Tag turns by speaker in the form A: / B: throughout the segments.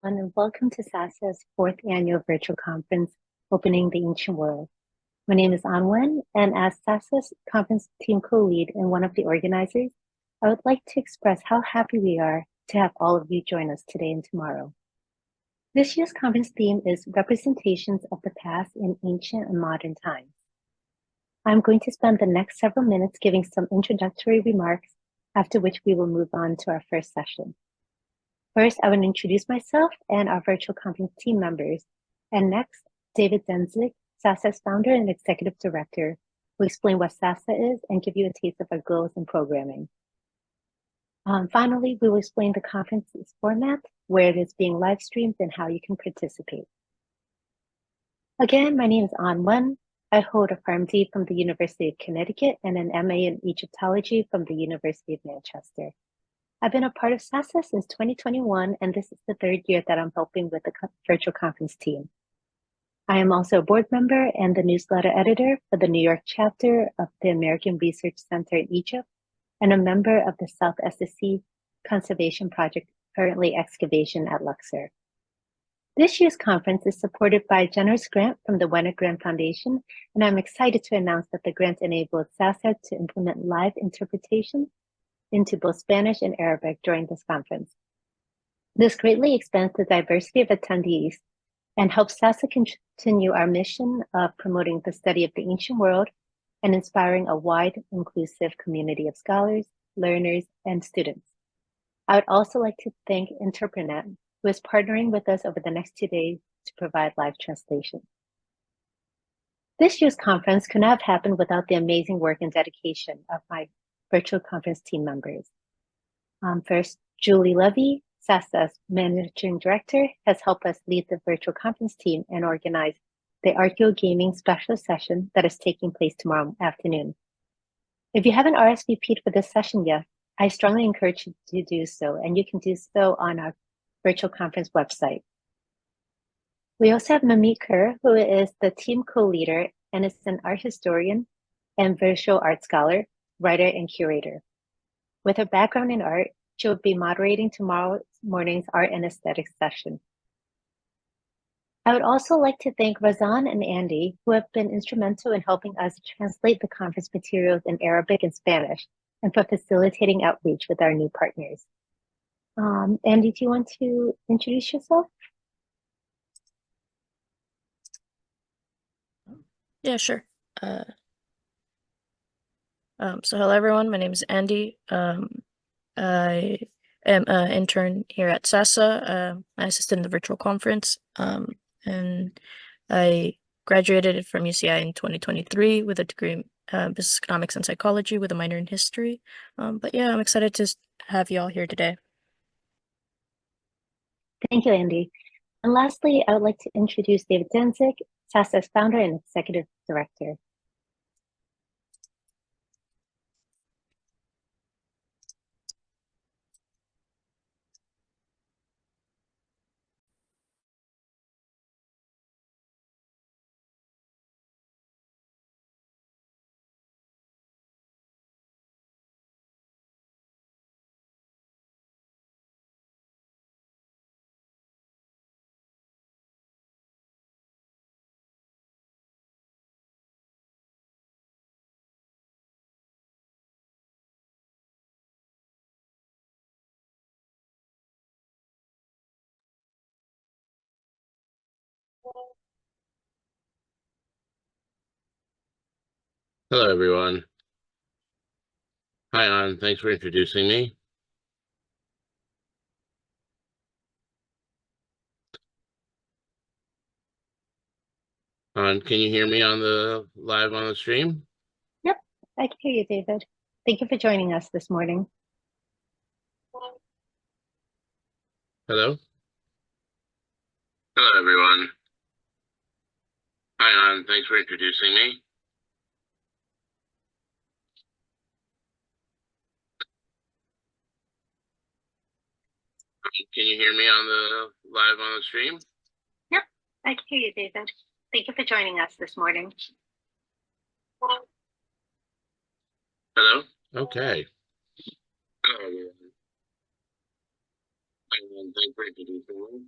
A: everyone, and welcome to SASA's fourth annual virtual conference, Opening the Ancient World. My name is Anwen, and as SASA's conference team co-lead and one of the organizers, I would like to express how happy we are to have all of you join us today and tomorrow. This year's conference theme is Representations of the Past in Ancient and Modern Times. I'm going to spend the next several minutes giving some introductory remarks, after which we will move on to our first session. First, I will introduce myself and our virtual conference team members. And next, David Denzik, SASA's founder and executive director, will explain what SASA is and give you a taste of our goals and programming. Finally, we will explain the conference's format, where it is being live streamed, and how you can participate. Again, my name is An Wen. I hold a PharmD from the University of Connecticut and an MA in Egyptology from the University of Manchester. I've been a part of SASA since 2021, and this is the third year that I'm helping with the virtual conference team. I am also a board member and the newsletter editor for the New York chapter of the American Research Center in Egypt, and a member of the South SSC Conservation Project, currently excavation at Luxor. This year's conference is supported by a generous grant from the Wenner Grant Foundation, and I'm excited to announce that the grant enabled SASA to implement live interpretation into both Spanish and Arabic during this conference. This greatly expands the diversity of attendees and helps SASA continue our mission of promoting the study of the ancient world and inspiring a wide, inclusive community of scholars, learners, and students. I would also like to thank Interprenet, who is partnering with us over the next 2 days to provide live translation. This year's conference could not have happened without the amazing work and dedication of my virtual conference team members. First, Julie Levy, SASA's managing director, has helped us lead the virtual conference team and organize the Archeo Gaming special session that is taking place tomorrow afternoon. If you haven't RSVP'd for this session yet, I strongly encourage you to do so, and you can do so on our virtual conference website. We also have Mamie Kerr, who is the team co-leader and is an art historian and visual art scholar, writer, and curator. With her background in art, she will be moderating tomorrow morning's art and aesthetics session. I would also like to thank Razan and Andy, who have been instrumental in helping us translate the conference materials in Arabic and Spanish, and for facilitating outreach with our new partners. Andy, do you want to introduce yourself?
B: Yeah, sure. So hello everyone, my name is Andy. I am an intern here at SASA. I assist in the virtual conference, and I graduated from UCI in 2023 with a degree in business economics and psychology with a minor in history. But yeah, I'm excited to have you all here today.
A: Thank you, Andy. And lastly, I would like to introduce David Denzik, SASA's founder and executive director.
C: Hello, everyone. Hi, An. Thanks for introducing me. An, can you hear me on the live on the stream?
A: Yep, I can hear you, David. Thank you for joining us this morning.
C: Hello? Hello, everyone. Hi, An. Thanks for introducing me. Can you hear me on the live on the stream?
A: Yep, I can hear you, David. Thank you for joining us this morning.
C: Hello? Okay. Hello, everyone. Hi, An. Thanks for introducing me.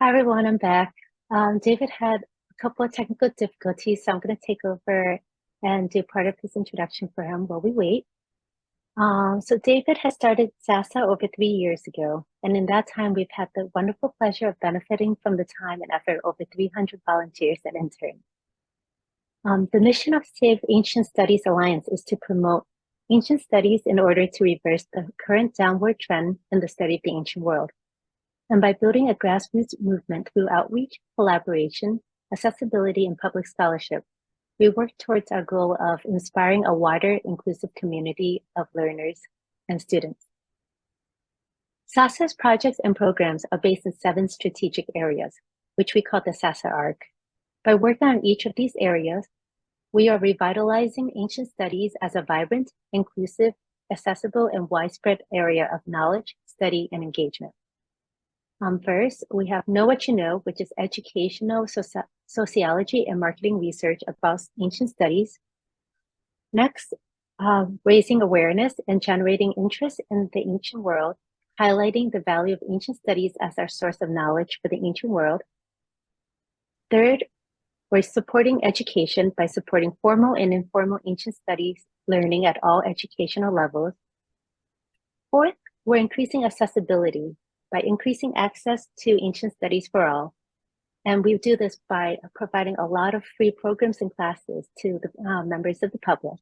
A: Hi everyone, I'm back. David had a couple of technical difficulties, so I'm going to take over and do part of his introduction for him while we wait. So David has started SASA over 3 years ago, and in that time, we've had the wonderful pleasure of benefiting from the time and effort of over 300 volunteers and interns. The mission of Save Ancient Studies Alliance is to promote ancient studies in order to reverse the current downward trend in the study of the ancient world. And by building a grassroots movement through outreach, collaboration, accessibility, and public scholarship, we work towards our goal of inspiring a wider, inclusive community of learners and students. SASA's projects and programs are based in 7 strategic areas, which we call the SASA ARC. By working on each of these areas, we are revitalizing ancient studies as a vibrant, inclusive, accessible, and widespread area of knowledge, study, and engagement. First, we have Know What You Know, which is educational sociology and marketing research about ancient studies. Next, raising awareness and generating interest in the ancient world, highlighting the value of ancient studies as our source of knowledge for the ancient world. Third, we're supporting education by supporting formal and informal ancient studies learning at all educational levels. Fourth, we're increasing accessibility by increasing access to ancient studies for all. And we do this by providing a lot of free programs and classes to the members of the public.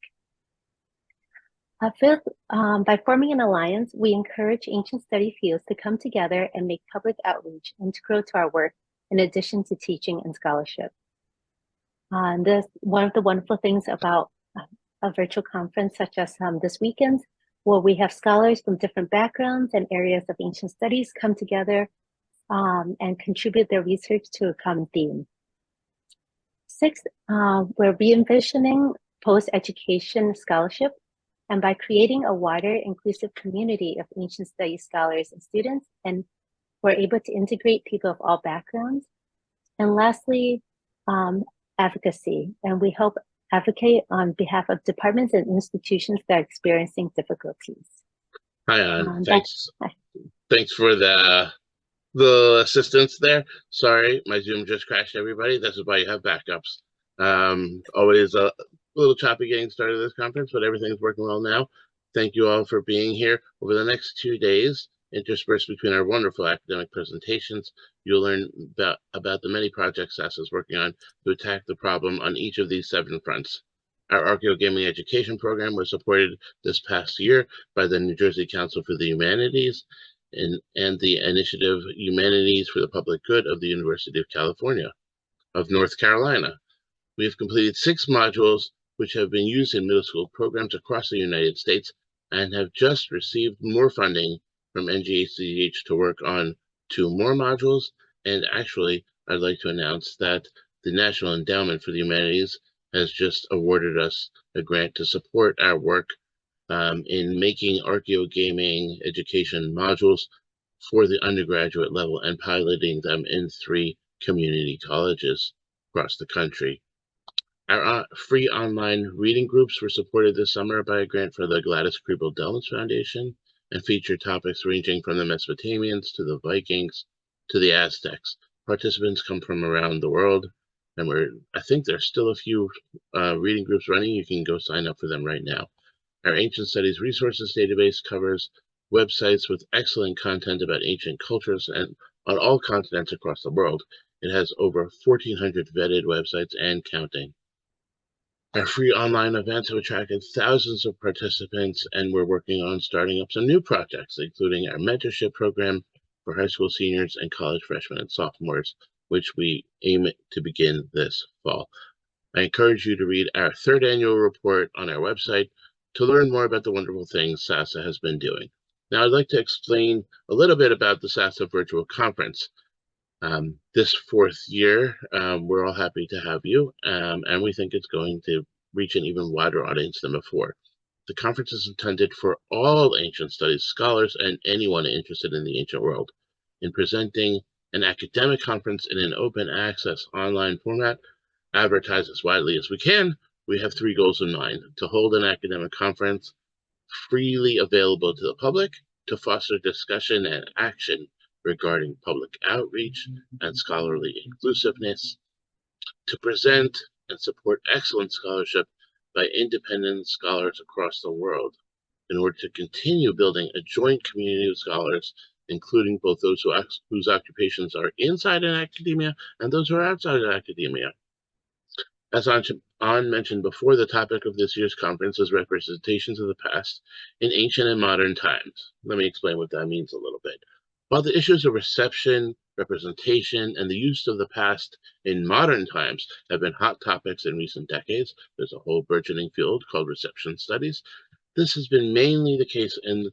A: Fifth, by forming an alliance, we encourage ancient study fields to come together and make public outreach and to grow to our work in addition to teaching and scholarship. This one of the wonderful things about a virtual conference such as this weekend, where we have scholars from different backgrounds and areas of ancient studies come together and contribute their research to a common theme. Sixth, we're re-envisioning post-education scholarship, and by creating a wider inclusive community of ancient studies scholars and students, and we're able to integrate people of all backgrounds. And lastly, advocacy, and we help advocate on behalf of departments and institutions that are experiencing difficulties.
C: Hi, Ann. Thanks for the assistance there. Sorry, my Zoom just crashed, everybody. This is why you have backups. Always a little choppy getting started this conference, but everything's working well now. Thank you all for being here. Over the next 2 days, interspersed between our wonderful academic presentations, you'll learn about the many projects SASA is working on to attack the problem on each of these 7 fronts. Our Archaeogaming Education Program was supported this past year by the New Jersey Council for the Humanities and the initiative Humanities for the Public Good of the University of North Carolina. We have completed 6 modules which have been used in middle school programs across the United States and have just received more funding from NGHCH to work on 2 more modules. And actually, I'd like to announce that the National Endowment for the Humanities has just awarded us a grant to support our work in making archaeogaming education modules for the undergraduate level and piloting them in 3 community colleges across the country. Our free online reading groups were supported this summer by a grant for the Gladys Kriebel-Delmas Foundation and feature topics ranging from the Mesopotamians to the Vikings to the Aztecs. Participants come from around the world, and I think there's still a few reading groups running. You can go sign up for them right now. Our Ancient Studies Resources database covers websites with excellent content about ancient cultures and on all continents across the world. It has over 1,400 vetted websites and counting. Our free online events have attracted thousands of participants, and we're working on starting up some new projects, including our mentorship program for high school seniors and college freshmen and sophomores, which we aim to begin this fall. I encourage you to read our 3rd annual report on our website to learn more about the wonderful things SASA has been doing. Now, I'd like to explain a little bit about the SASA virtual conference. This 4th year, we're all happy to have you, and we think it's going to reach an even wider audience than before. The conference is intended for all ancient studies scholars and anyone interested in the ancient world. In presenting an academic conference in an open access online format, advertised as widely as we can, we have 3 goals in mind: to hold an academic conference freely available to the public, to foster discussion and action regarding public outreach and scholarly inclusiveness, to present and support excellent scholarship by independent scholars across the world in order to continue building a joint community of scholars, including both those whose occupations are inside in academia and those who are outside of academia. As An mentioned before, the topic of this year's conference is representations of the past in ancient and modern times. Let me explain what that means a little bit. While the issues of reception, representation, and the use of the past in modern times have been hot topics in recent decades, there's a whole burgeoning field called reception studies. This has been mainly the case in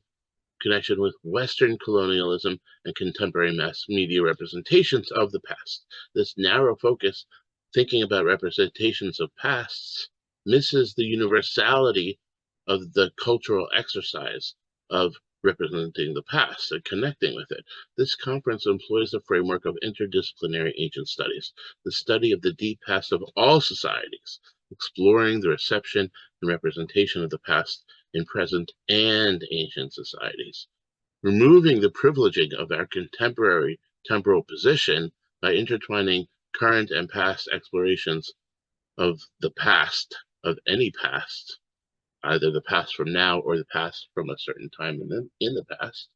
C: connection with Western colonialism and contemporary mass media representations of the past. This narrow focus, thinking about representations of pasts, misses the universality of the cultural exercise of representing the past and connecting with it. This conference employs the framework of interdisciplinary ancient studies, the study of the deep past of all societies, exploring the reception and representation of the past in present and ancient societies, removing the privileging of our contemporary temporal position by intertwining current and past explorations of the past, of any past, either the past from now or the past from a certain time in the past,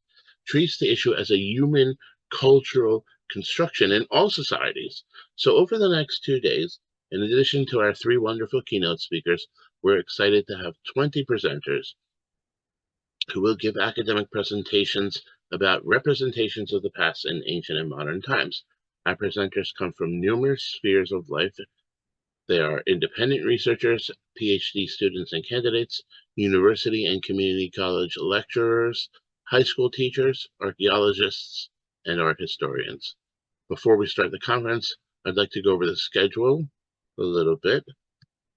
C: treats the issue as a human cultural construction in all societies. So over the next 2 days, in addition to our 3 wonderful keynote speakers, we're excited to have 20 presenters who will give academic presentations about representations of the past in ancient and modern times. Our presenters come from numerous spheres of life. They are independent researchers, PhD students and candidates, university and community college lecturers, high school teachers, archaeologists, and art historians. Before we start the conference, I'd like to go over the schedule a little bit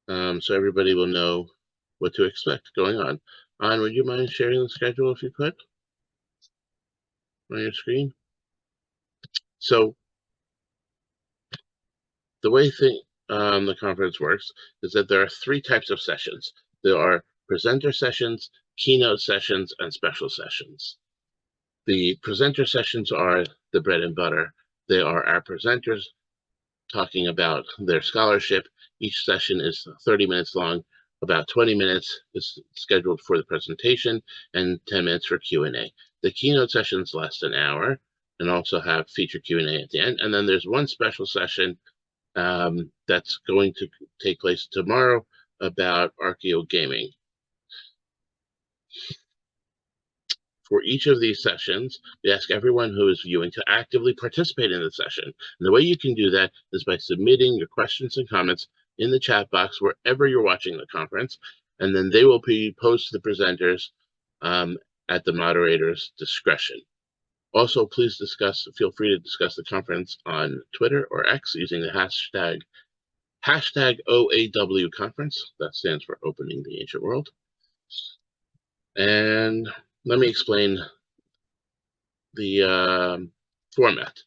C: so everybody will know what to expect going on. An, would you mind sharing the schedule if you could on your screen? So the way the conference works is that there are 3 types of sessions. There are presenter sessions, keynote sessions, and special sessions. The presenter sessions are the bread and butter. They are our presenters talking about their scholarship. Each session is 30 minutes long. About 20 minutes is scheduled for the presentation and 10 minutes for Q&A. The keynote sessions last an hour and also have feature Q&A at the end. And then there's one special session that's going to take place tomorrow about archaeogaming. For each of these sessions, we ask everyone who is viewing to actively participate in the session. And the way you can do that is by submitting your questions and comments in the chat box wherever you're watching the conference, and then they will be posted to the presenters at the moderator's discretion. Also, please feel free to discuss the conference on Twitter or X using the hashtag OAW conference. That stands for Opening the Ancient World. And let me explain the format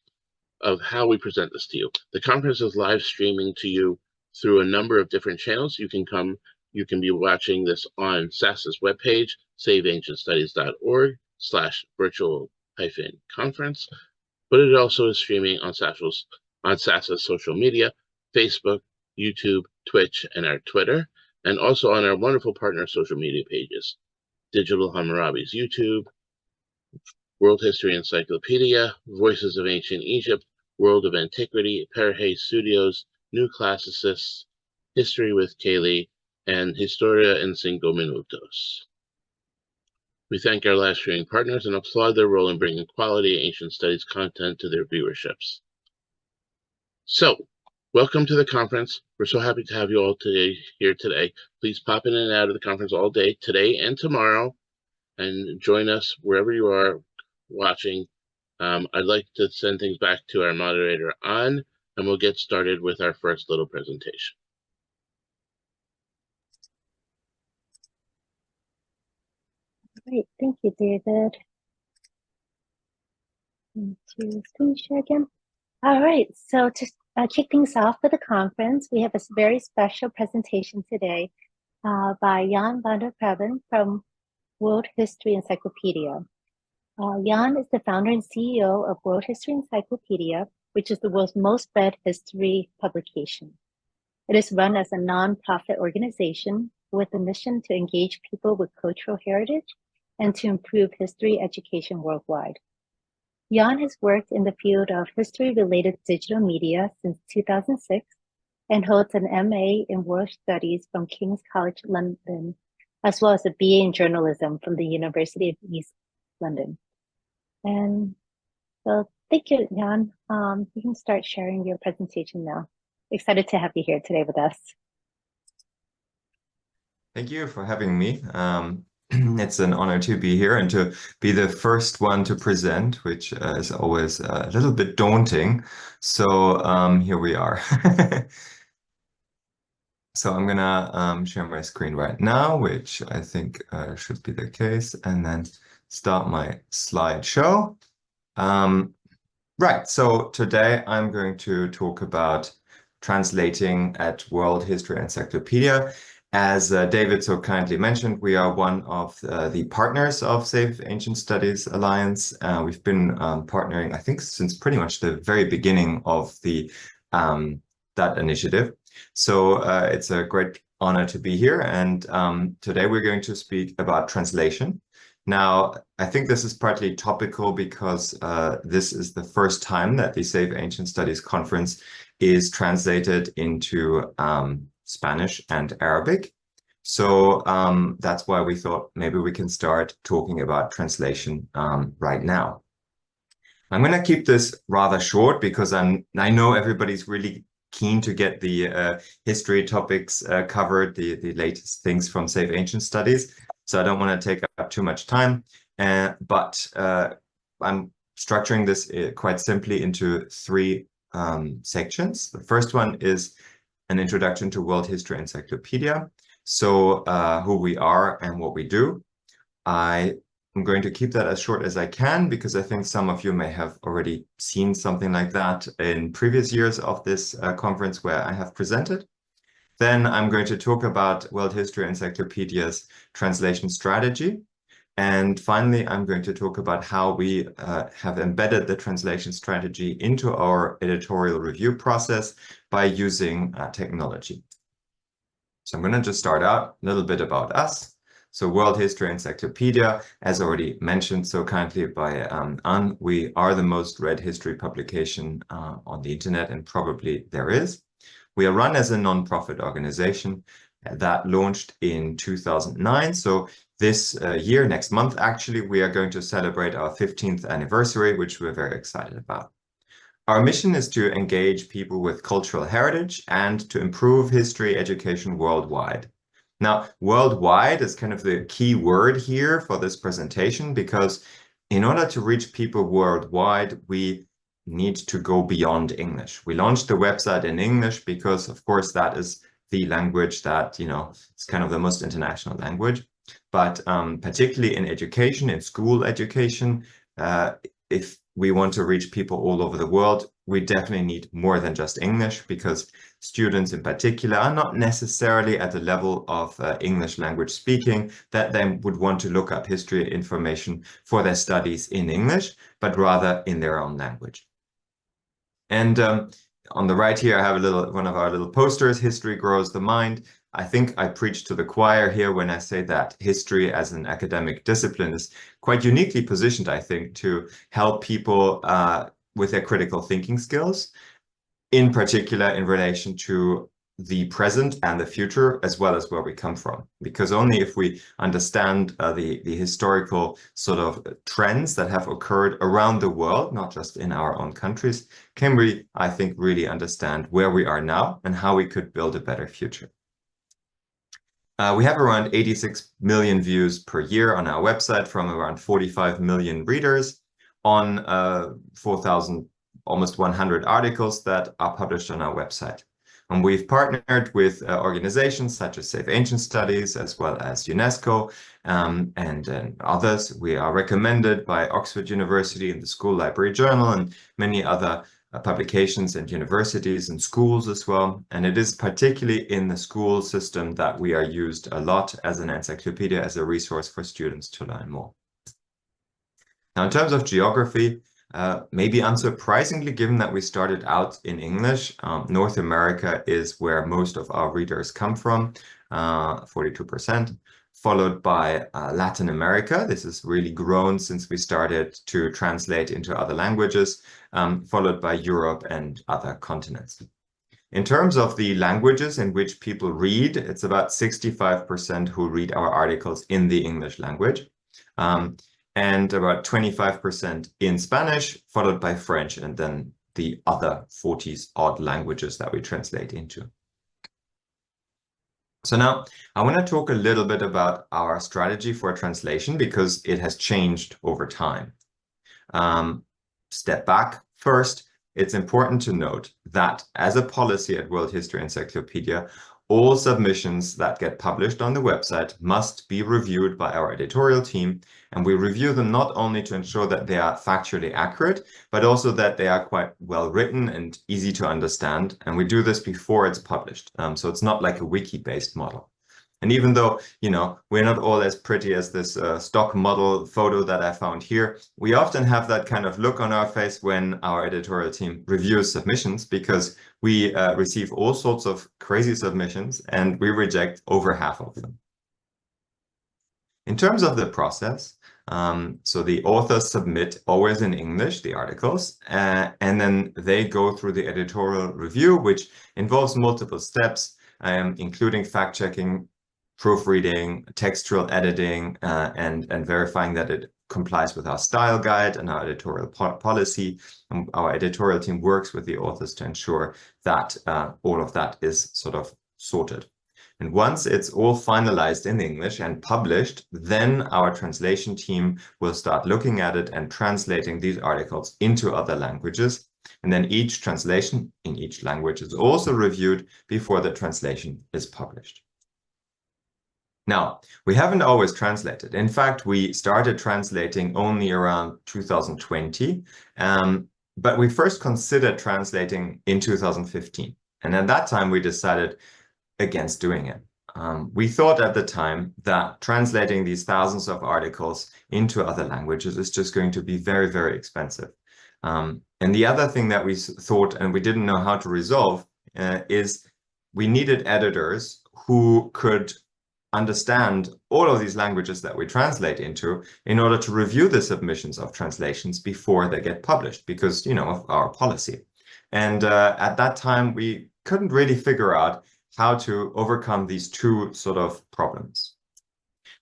C: of how we present this to you. The conference is live streaming to you through a number of different channels. You can be watching this on SASA's webpage, saveancientstudies.org/virtual-conference, but it also is streaming on SASA's social media, Facebook, YouTube, Twitch, and our Twitter, and also on our wonderful partner social media pages, Digital Hammurabi's YouTube, World History Encyclopedia, Voices of Ancient Egypt, World of Antiquity, Perhe Studios, New Classicists, History with Kaylee, and Historia en 5 Minutos. We thank our live streaming partners and applaud their role in bringing quality ancient studies content to their viewerships. So, welcome to the conference. We're so happy to have you all here today. Please pop in and out of the conference all day, today and tomorrow, and join us wherever you are watching. I'd like to send things back to our moderator, An, and we'll get started with our first little presentation.
A: Great, thank you, David. Into screen share again. All right, so to kick things off for the conference, we have a very special presentation today by Jan van der Preben from World History Encyclopedia. Jan is the founder and CEO of World History Encyclopedia, which is the world's most read history publication. It is run as a non-profit organization with a mission to engage people with cultural heritage and to improve history education worldwide. Jan has worked in the field of history-related digital media since 2006 and holds an MA in World Studies from King's College London, as well as a BA in journalism from the University of East London. And so thank you, Jan. You can start sharing your presentation now. Excited to have you here today with us.
D: Thank you for having me. It's an honor to be here and to be the first one to present, which is always a little bit daunting. So here we are. So I'm gonna share my screen right now, which I think should be the case, and then start my slideshow. Right, so today I'm going to talk about translating at World History Encyclopedia. As David so kindly mentioned, we are one of the partners of Safe Ancient Studies Alliance. We've been partnering, I think, since pretty much the very beginning of the that initiative. So it's a great honor to be here. And today we're going to speak about translation. Now, I think this is partly topical because this is the first time that the Safe Ancient Studies Conference is translated into Spanish and Arabic. So that's why we thought maybe we can start talking about translation right now. I'm going to keep this rather short because I know everybody's really keen to get the history topics covered, the latest things from Safe Ancient Studies. So I don't want to take up too much time, but I'm structuring this quite simply into three sections. The first one is an introduction to World History Encyclopedia, so who we are and what we do. I am going to keep that as short as I can because I think some of you may have already seen something like that in previous years of this conference where I have presented. Then I'm going to talk about World History Encyclopedia's translation strategy. And finally, I'm going to talk about how we have embedded the translation strategy into our editorial review process by using technology. So I'm going to just start out a little bit about us. So World History Encyclopedia, as already mentioned so kindly by Anne, we are the most read history publication on the internet, and probably there is. We are run as a non-profit organization that launched in 2009. So this year, next month, actually, we are going to celebrate our 15th anniversary, which we're very excited about. Our mission is to engage people with cultural heritage and to improve history education worldwide. Now, worldwide is kind of the key word here for this presentation, because in order to reach people worldwide, we need to go beyond English. We launched the website in English because, of course, that is the language that, you know, it's kind of the most international language. But particularly in education, in school education, if we want to reach people all over the world, we definitely need more than just English, because students in particular are not necessarily at the level of English language speaking that they would want to look up history information for their studies in English, but rather in their own language. And on the right here, I have one of our little posters, History Grows the Mind. I think I preach to the choir here when I say that history as an academic discipline is quite uniquely positioned, I think, to help people with their critical thinking skills, in particular in relation to the present and the future, as well as where we come from. Because only if we understand the historical sort of trends that have occurred around the world, not just in our own countries, can we, I think, really understand where we are now and how we could build a better future. We have around 86 million views per year on our website from around 45 million readers on 4,000, almost 100 articles that are published on our website. And we've partnered with organizations such as Safe Ancient Studies, as well as UNESCO and others. We are recommended by Oxford University and the School Library Journal and many other publications and universities and schools as well. And it is particularly in the school system that we are used a lot as an encyclopedia, as a resource for students to learn more. Now, in terms of geography, maybe unsurprisingly, given that we started out in English, North America is where most of our readers come from, 42%, followed by Latin America. This has really grown since we started to translate into other languages, followed by Europe and other continents. In terms of the languages in which people read, it's about 65% who read our articles in the English language. And about 25% in Spanish, followed by French, and then the other 40s odd languages that we translate into. So now I want to talk a little bit about our strategy for translation because it has changed over time. Step back. First, it's important to note that as a policy at World History Encyclopedia, all submissions that get published on the website must be reviewed by our editorial team, and we review them not only to ensure that they are factually accurate, but also that they are quite well written and easy to understand, and we do this before it's published. So it's not like a wiki-based model. And even though, you know, we're not all as pretty as this stock model photo that I found here, we often have that kind of look on our face when our editorial team reviews submissions, because we receive all sorts of crazy submissions and we reject over half of them. In terms of the process, so the authors submit always in English, the articles, and then they go through the editorial review, which involves multiple steps, including fact-checking, proofreading, textual editing, and verifying that it complies with our style guide and our editorial policy. And our editorial team works with the authors to ensure that all of that is sort of sorted. And once it's all finalized in English and published, then our translation team will start looking at it and translating these articles into other languages. And then each translation in each language is also reviewed before the translation is published. Now, we haven't always translated. In fact, we started translating only around 2020, but we first considered translating in 2015. And at that time, we decided against doing it. We thought at the time that translating these thousands of articles into other languages is just going to be very, very expensive. And the other thing that we thought, and we didn't know how to resolve, is we needed editors who could understand all of these languages that we translate into in order to review the submissions of translations before they get published, because, you know, of our policy. And at that time, we couldn't really figure out how to overcome these two sort of problems.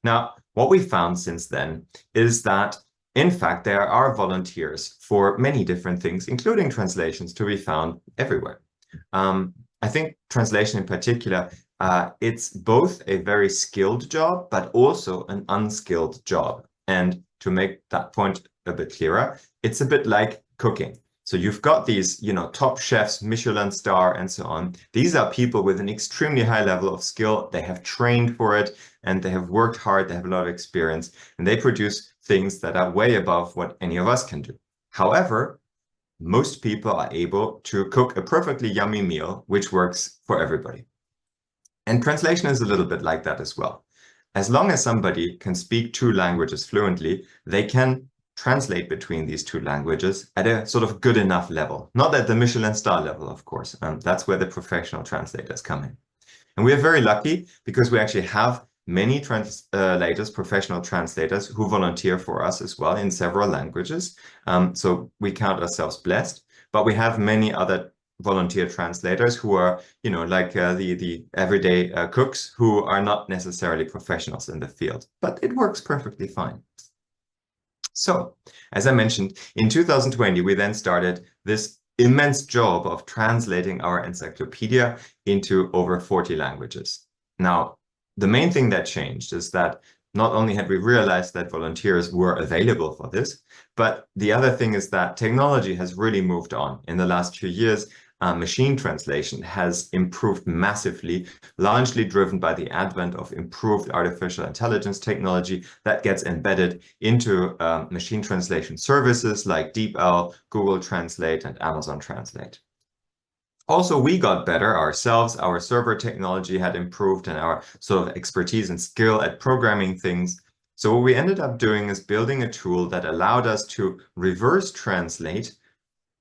D: Now, what we found since then is that, in fact, there are volunteers for many different things, including translations, to be found everywhere. I think translation in particular, it's both a very skilled job, but also an unskilled job. And to make that point a bit clearer, it's a bit like cooking. So you've got these, you know, top chefs, Michelin star, and so on. These are people with an extremely high level of skill. They have trained for it and they have worked hard. They have a lot of experience and they produce things that are way above what any of us can do. However, most people are able to cook a perfectly yummy meal, which works for everybody. And translation is a little bit like that as well. As long as somebody can speak two languages fluently, they can translate between these two languages at a sort of good enough level. Not at the Michelin star level, of course. That's where the professional translators come in. And we are very lucky because we actually have many translators, professional translators, who volunteer for us as well in several languages. So we count ourselves blessed, but we have many other volunteer translators who are, you know, like the everyday cooks who are not necessarily professionals in the field, but it works perfectly fine. So, as I mentioned, in 2020, we then started this immense job of translating our encyclopedia into over 40 languages. Now, the main thing that changed is that not only had we realized that volunteers were available for this, but the other thing is that technology has really moved on. In the last few years, machine translation has improved massively, largely driven by the advent of improved artificial intelligence technology that gets embedded into machine translation services like DeepL, Google Translate, and Amazon Translate. Also, we got better ourselves. Our server technology had improved and our sort of expertise and skill at programming things. So what we ended up doing is building a tool that allowed us to reverse translate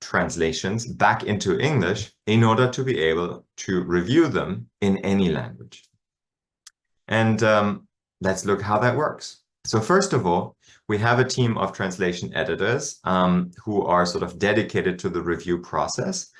D: translations back into English in order to be able to review them in any language. And let's look how that works. So first of all, we have a team of translation editors who are sort of dedicated to the review process.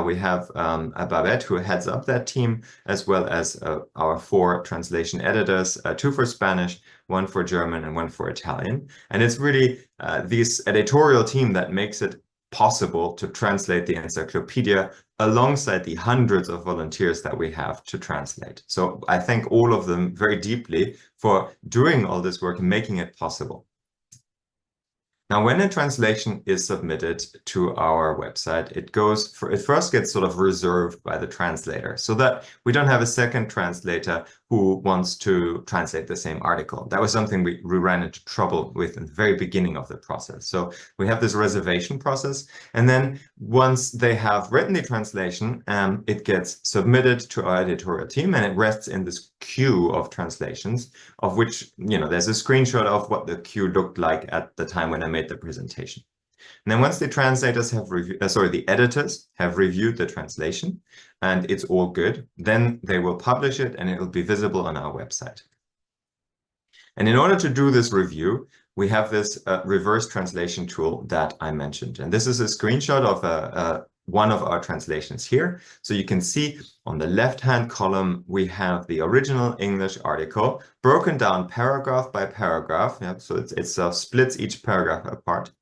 D: We have a Babette who heads up that team, as well as our 4 translation editors, 2 for Spanish, 1 for German, and 1 for Italian. And it's really this editorial team that makes it possible to translate the encyclopedia alongside the hundreds of volunteers that we have to translate. So I thank all of them very deeply for doing all this work and making it possible. Now, when a translation is submitted to our website, it first gets sort of reserved by the translator so that we don't have a second translator who wants to translate the same article. That was something we ran into trouble with in the very beginning of the process. So we have this reservation process, and then once they have written the translation, it gets submitted to our editorial team, and it rests in this queue of translations, of which, there's a screenshot of what the queue looked like at the time when I made the presentation. And then once the translators have the editors have reviewed the translation and it's all good, then they will publish it and it will be visible on our website. And in order to do this review, we have this reverse translation tool that I mentioned. And this is a screenshot of one of our translations here. So you can see on the left-hand column, we have the original English article broken down paragraph by paragraph. Yeah, so it splits each paragraph apart.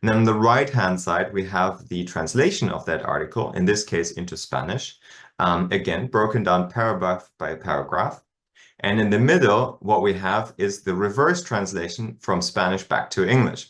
D: And then on the right-hand side, we have the translation of that article, in this case into Spanish, again, broken down paragraph by paragraph. And in the middle, what we have is the reverse translation from Spanish back to English.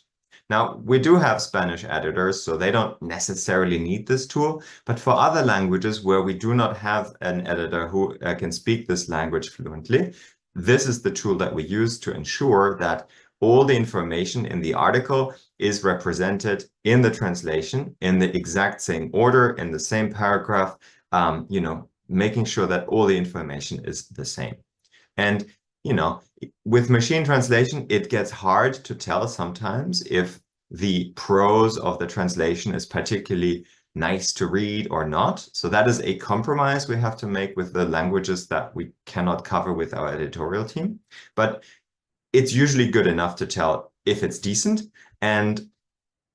D: Now, we do have Spanish editors, so they don't necessarily need this tool. But for other languages where we do not have an editor who can speak this language fluently, this is the tool that we use to ensure that all the information in the article is represented in the translation in the exact same order, in the same paragraph, making sure that all the information is the same. And, with machine translation, it gets hard to tell sometimes if the prose of the translation is particularly nice to read or not. So that is a compromise we have to make with the languages that we cannot cover with our editorial team. But it's usually good enough to tell if it's decent. And,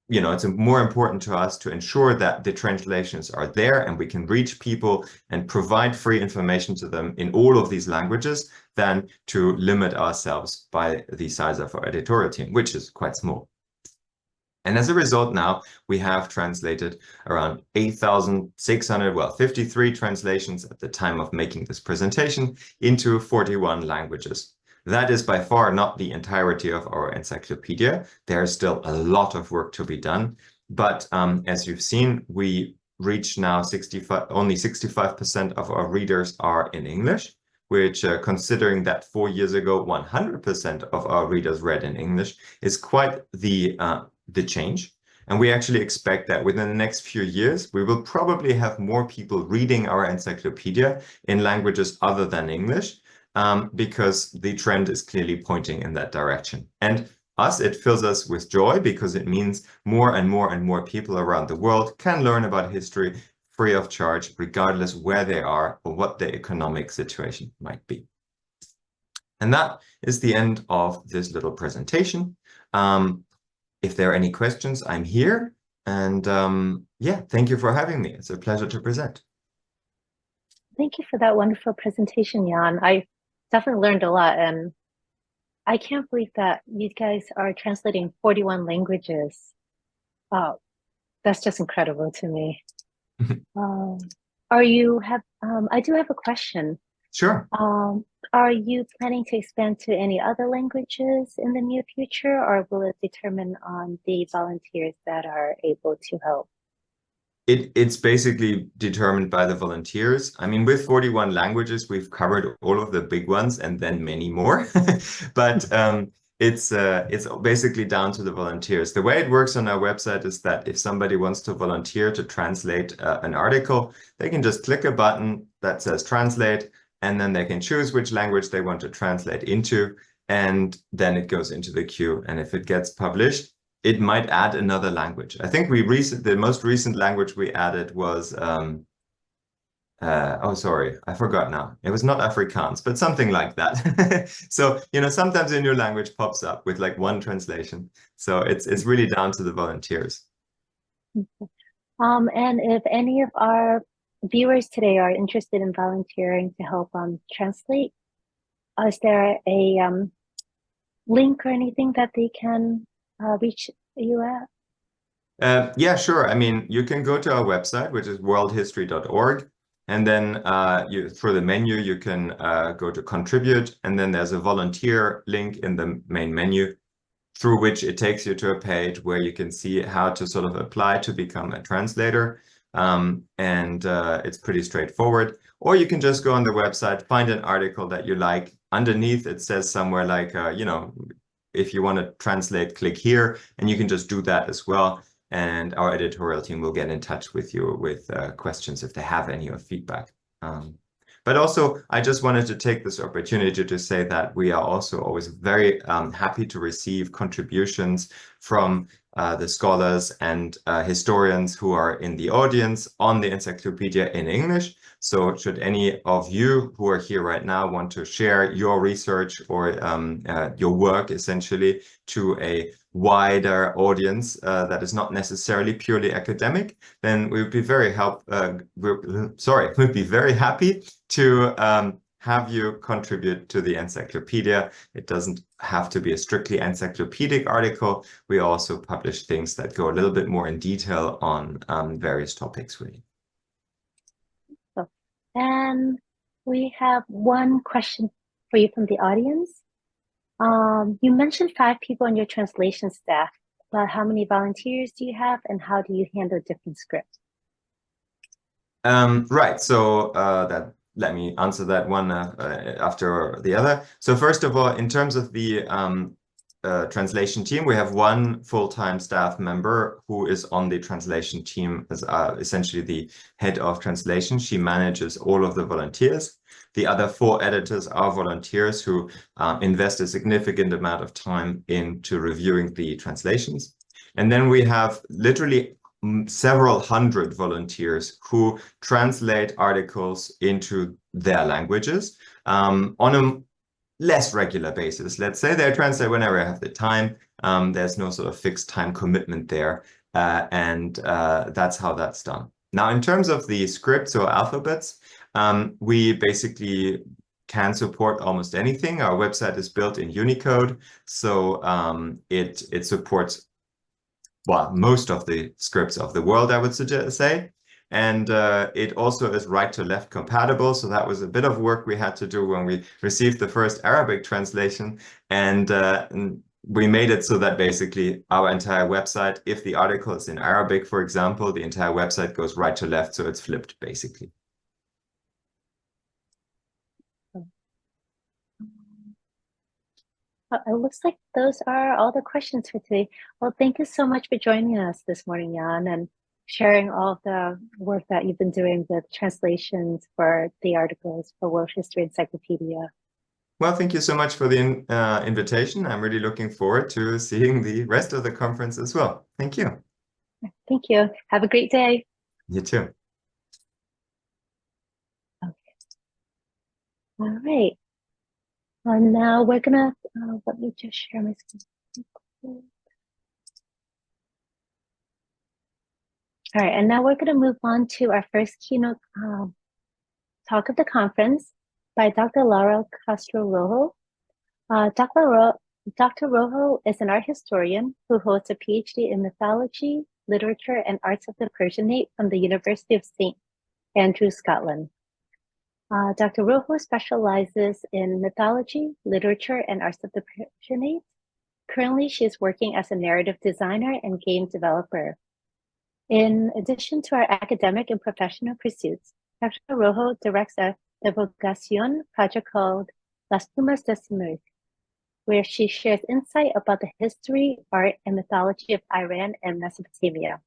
D: it's more important to us to ensure that the translations are there and we can reach people and provide free information to them in all of these languages than to limit ourselves by the size of our editorial team, which is quite small. And as a result, now we have translated around 53 translations at the time of making this presentation into 41 languages. That is by far not the entirety of our encyclopedia. There is still a lot of work to be done. But as you've seen, we reach now only 65% of our readers are in English, which considering that 4 years ago, 100% of our readers read in English is quite the change. And we actually expect that within the next few years, we will probably have more people reading our encyclopedia in languages other than English. Because the trend is clearly pointing in that direction. And it fills us with joy because it means more and more and more people around the world can learn about history free of charge, regardless where they are or what their economic situation might be. And that is the end of this little presentation. If there are any questions, I'm here. And thank you for having me. It's a pleasure to present.
A: Thank you for that wonderful presentation, Jan. I definitely learned a lot, and I can't believe that you guys are translating 41 languages. That's just incredible to me. I do have a question.
D: Sure.
A: Are you planning to expand to any other languages in the near future, or will it determine on the volunteers that are able to help?
D: It's basically determined by the volunteers. I mean, with 41 languages, we've covered all of the big ones and then many more. But it's basically down to the volunteers. The way it works on our website is that if somebody wants to volunteer to translate an article, they can just click a button that says translate, and then they can choose which language they want to translate into. and then it goes into the queue. And if it gets published, it might add another language. I think the most recent language we added was oh, sorry, I forgot now. It was not Afrikaans, but something like that. So, sometimes a new language pops up with like one translation. So it's really down to the volunteers.
A: And if any of our viewers today are interested in volunteering to help translate, is there a link or anything that they can reach you at?
D: Yeah, sure. I mean, you can go to our website, which is worldhistory.org. And then through the menu, you can go to contribute. And then there's a volunteer link in the main menu, through which it takes you to a page where you can see how to sort of apply to become a translator. It's pretty straightforward. Or you can just go on the website, find an article that you like. Underneath, it says somewhere like, if you want to translate, click here, and you can just do that as well. And our editorial team will get in touch with you with questions if they have any or feedback. But also, I just wanted to take this opportunity to say that we are also always very happy to receive contributions from the scholars and historians who are in the audience on the encyclopedia in English. So should any of you who are here right now want to share your research or your work essentially to a wider audience that is not necessarily purely academic, then we would be very we'd be very happy to have you contribute to the encyclopedia. It doesn't have to be a strictly encyclopedic article. We also publish things that go a little bit more in detail on various topics, really.
A: And we have one question for you from the audience. You mentioned 5 people on your translation staff, but how many volunteers do you have and how do you handle different scripts?
D: Right, so let me answer that one after the other. So first of all, in terms of the translation team, we have one full-time staff member who is on the translation team as essentially the head of translation. She manages all of the volunteers. The other 4 editors are volunteers who invest a significant amount of time into reviewing the translations. And then we have literally several hundred volunteers who translate articles into their languages on a less regular basis. Let's say they translate whenever I have the time. There's no sort of fixed time commitment there. That's how that's done. Now, in terms of the scripts or alphabets, we basically can support almost anything. Our website is built in Unicode, so it supports, well, most of the scripts of the world, I would say. And it also is right to left compatible. So that was a bit of work we had to do when we received the first Arabic translation. And we made it so that basically our entire website, if the article is in Arabic, for example, the entire website goes right to left. So it's flipped, basically.
A: It looks like those are all the questions for today. Well, thank you so much for joining us this morning, Jan, and sharing all of the work that you've been doing with translations for the articles for World History Encyclopedia.
D: Well, thank you so much for the invitation. I'm really looking forward to seeing the rest of the conference as well. Thank you.
A: Thank you. Have a great day.
D: You too.
A: Okay. All right. And now we're gonna, let me just share my screen. All right, and now we're gonna move on to our first keynote talk of the conference by Dr. Laura Castro-Rojo. Dr. Rojo is an art historian who holds a PhD in mythology, literature, and arts of the Persianate from the University of St. Andrews, Scotland. Dr. Rojo specializes in mythology, literature, and arts of the Persianate. Currently, she is working as a narrative designer and game developer. In addition to our academic and professional pursuits, Dr. Rojo directs a divulgación project called Las Plumas de Simurgh, where she shares insight about the history, art, and mythology of Iran and Mesopotamia.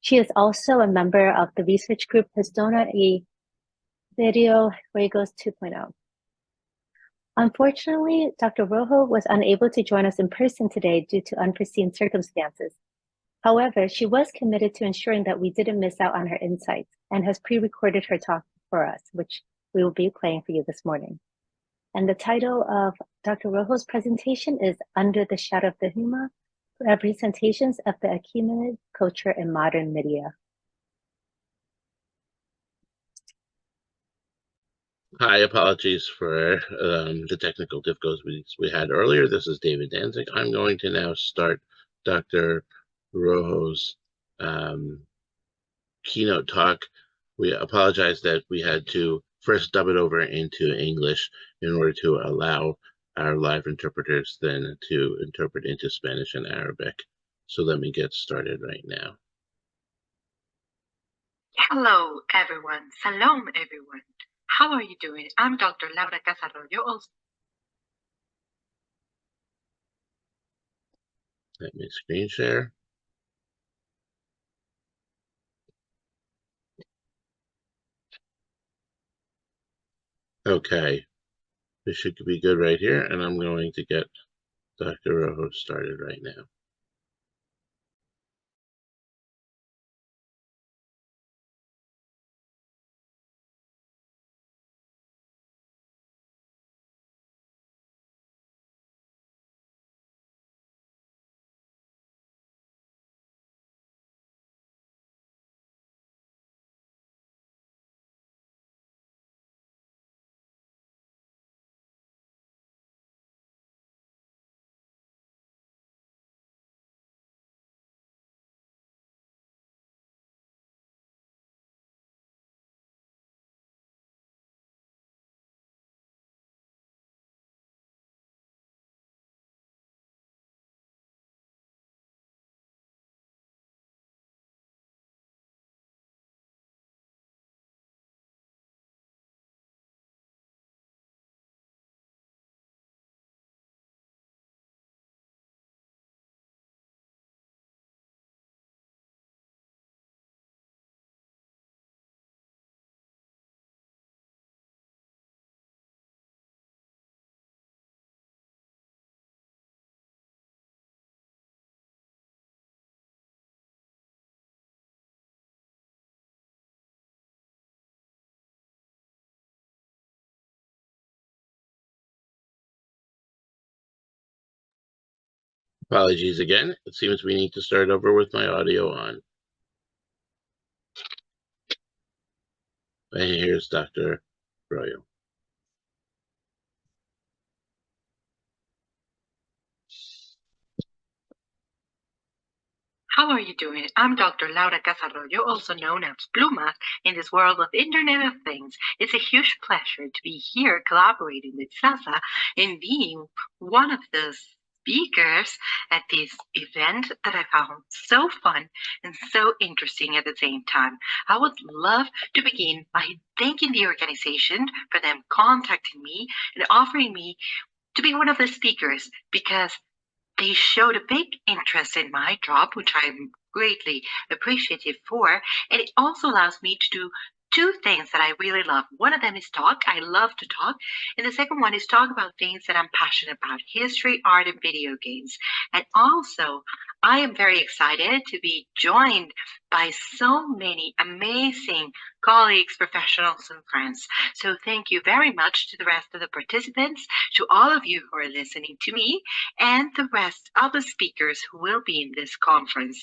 A: She is also a member of the research group Historia y Videojuegos 2.0. Unfortunately, Dr. Rojo was unable to join us in person today due to unforeseen circumstances. However, she was committed to ensuring that we didn't miss out on her insights and has pre-recorded her talk for us, which we will be playing for you this morning. And the title of Dr. Rojo's presentation is Under the Shadow of the Huma, Representations of the Achaemenid Culture in Modern Media.
C: Hi, apologies for the technical difficulties we had earlier. This is David Danzig. I'm going to now start Dr. Rojo's keynote talk. We apologize that we had to first dub it over into English in order to allow our live interpreters then to interpret into Spanish and Arabic. So let me get started right now.
E: Hello, everyone. Salom, everyone. How are you doing? I'm Dr. Laura Casarroyo.
C: Let me screen share. Okay, this should be good right here, and I'm going to get Dr. Rojo started right now. Apologies again. It seems we need to start over with my audio on. And here's Dr. Royo.
E: How are you doing? I'm Dr. Laura Casarroyo, also known as Pluma, in this world of Internet of Things. It's a huge pleasure to be here collaborating with SASA and being one of the speakers at this event that I found so fun and so interesting at the same time. I would love to begin by thanking the organization for them contacting me and offering me to be one of the speakers, because they showed a big interest in my job, which I'm greatly appreciative for. And it also allows me to do two things that I really love. One of them is talk. I love to talk. And the second one is talk about things that I'm passionate about: history, art, and video games. And also, I am very excited to be joined by so many amazing colleagues, professionals, and friends. So thank you very much to the rest of the participants, to all of you who are listening to me, and the rest of the speakers who will be in this conference.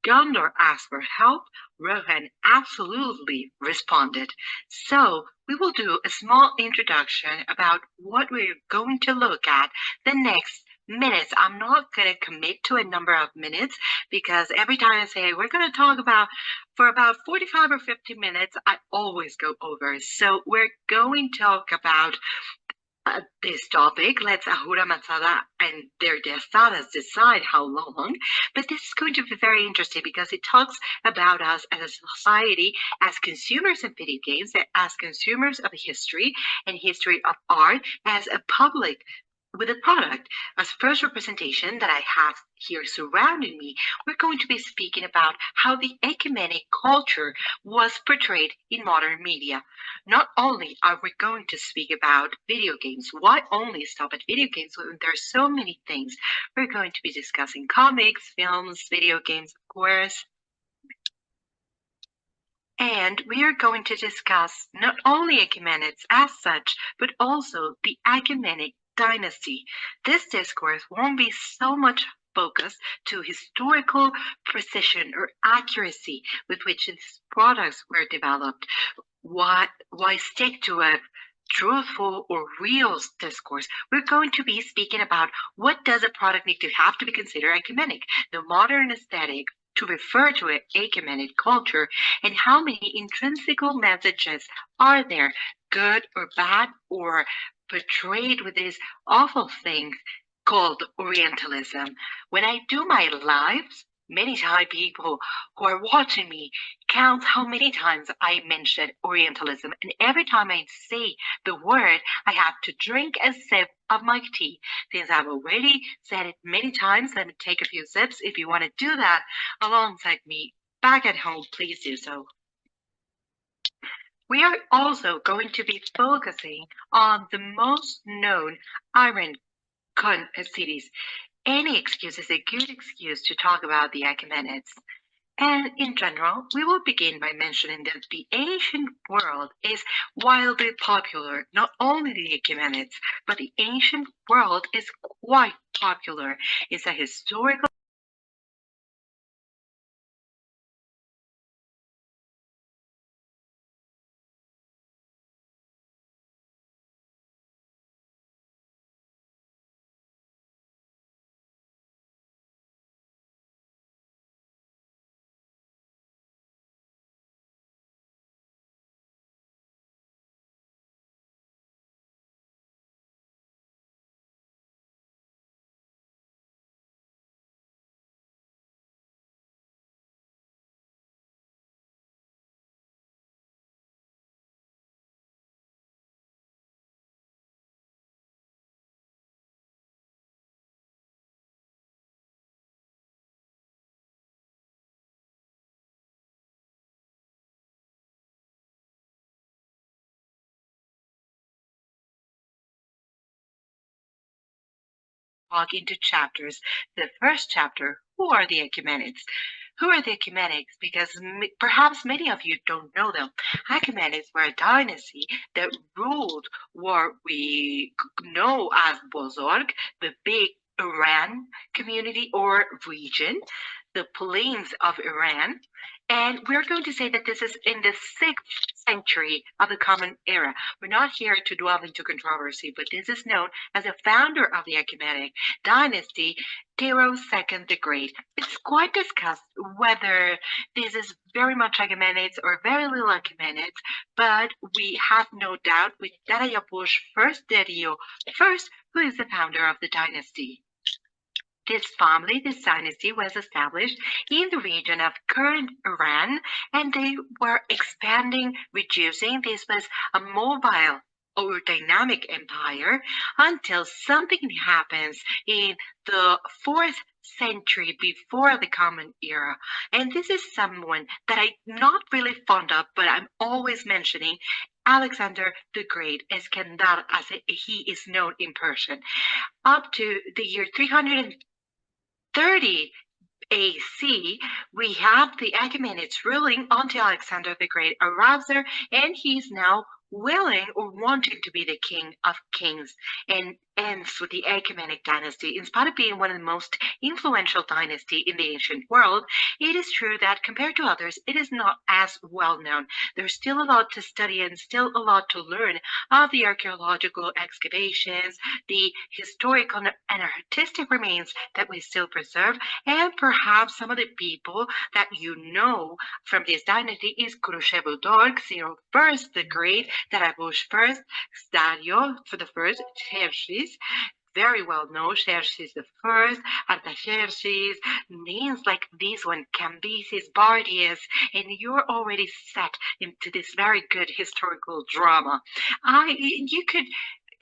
E: Gondor asked for help. Rohan absolutely responded. So we will do a small introduction about what we're going to look at the next minutes. I'm not going to commit to a number of minutes, because every time I say we're going to talk about for about 45 or 50 minutes, I always go over. So we're going to talk about this topic. Let's Ahura Mazda and their desadas decide how long. But this is going to be very interesting because it talks about us as a society, as consumers of video games, as consumers of history and history of art, as a public with the product as first representation that I have here surrounding me, we're going to be speaking about how the ecumenic culture was portrayed in modern media. Not only are we going to speak about video games, why only stop at video games when there are so many things? We're going to be discussing comics, films, video games, of course. And we are going to discuss not only ecumenics as such, but also the ecumenic dynasty. This discourse won't be so much focused to historical precision or accuracy with which these products were developed. Why stick to a truthful or real discourse? We're going to be speaking about what does a product need to have to be considered ecumenic, the modern aesthetic to refer to an ecumenic culture, and how many intrinsical messages are there, good or bad, or portrayed with this awful thing called Orientalism. When I do my lives, many Thai people who are watching me count how many times I mention Orientalism. And every time I say the word, I have to drink a sip of my tea. Since I've already said it many times, let me take a few sips. If you want to do that alongside me back at home, please do so. We are also going to be focusing on the most known iron cities. Any excuse is a good excuse to talk about the Achaemenids. And in general, we will begin by mentioning that the ancient world is wildly popular. Not only the Achaemenids, but the ancient world is quite popular. It's a historical into chapters. The first chapter, who are the Achaemenids? Who are the Achaemenids? Because perhaps many of you don't know them. Achaemenids were a dynasty that ruled what we know as Bozorg, the big Iran community or region, the plains of Iran. And we're going to say that this is in the 6th century of the Common Era. We're not here to dwell into controversy, but this is known as the founder of the Achaemenid dynasty, Tero II the Great. It's quite discussed whether this is very much Achaemenids or very little Achaemenids, but we have no doubt with Darayapush first Dario first, who is the founder of the dynasty. This family, this dynasty, was established in the region of current Iran, and they were expanding, reducing. This was a mobile or dynamic empire until something happens in the 4th century before the Common Era. And this is someone that I'm not really fond of, but I'm always mentioning, Alexander the Great, Eskandar, as he is known in Persian. Up to the year 330 AC, we have the Achaemenids ruling until Alexander the Great arrives there, and he's now willing or wanting to be the king of kings, and ends with the Achaemenic dynasty. In spite of being one of the most influential dynasty in the ancient world, it is true that compared to others, it is not as well known. There's still a lot to study and still a lot to learn of the archaeological excavations, the historical and artistic remains that we still preserve, and perhaps some of the people that you know from this dynasty is Khrushchev-Dork, Cyril First the Great, Darabush first, Dario for the first, Xerxes, very well known, Xerxes the First, Artaxerxes, names like this one, Cambyses, Bardius, and you're already set into this very good historical drama. You could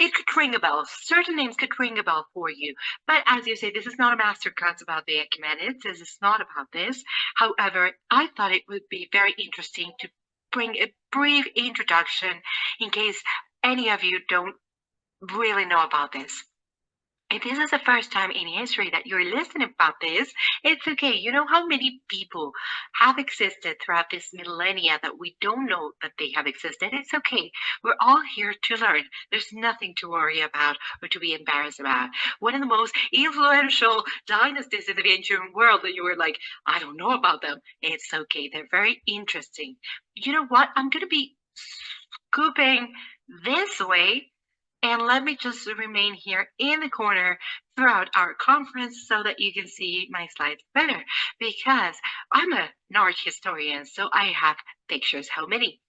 E: it could ring a bell. Certain names could ring a bell for you. But as you say, this is not a masterclass about the Ecumenids. This is not about this. However, I thought it would be very interesting to bring a brief introduction in case any of you don't really know about this. If this is the first time in history that you're listening about this, it's okay. You know how many people have existed throughout this millennia that we don't know that they have existed? It's okay. We're all here to learn. There's nothing to worry about or to be embarrassed about. One of the most influential dynasties in the ancient world that you were like, I don't know about them. It's okay. They're very interesting. You know what? I'm going to be scooping this way. And let me just remain here in the corner throughout our conference so that you can see my slides better, because I'm an art historian, so I have pictures. How many?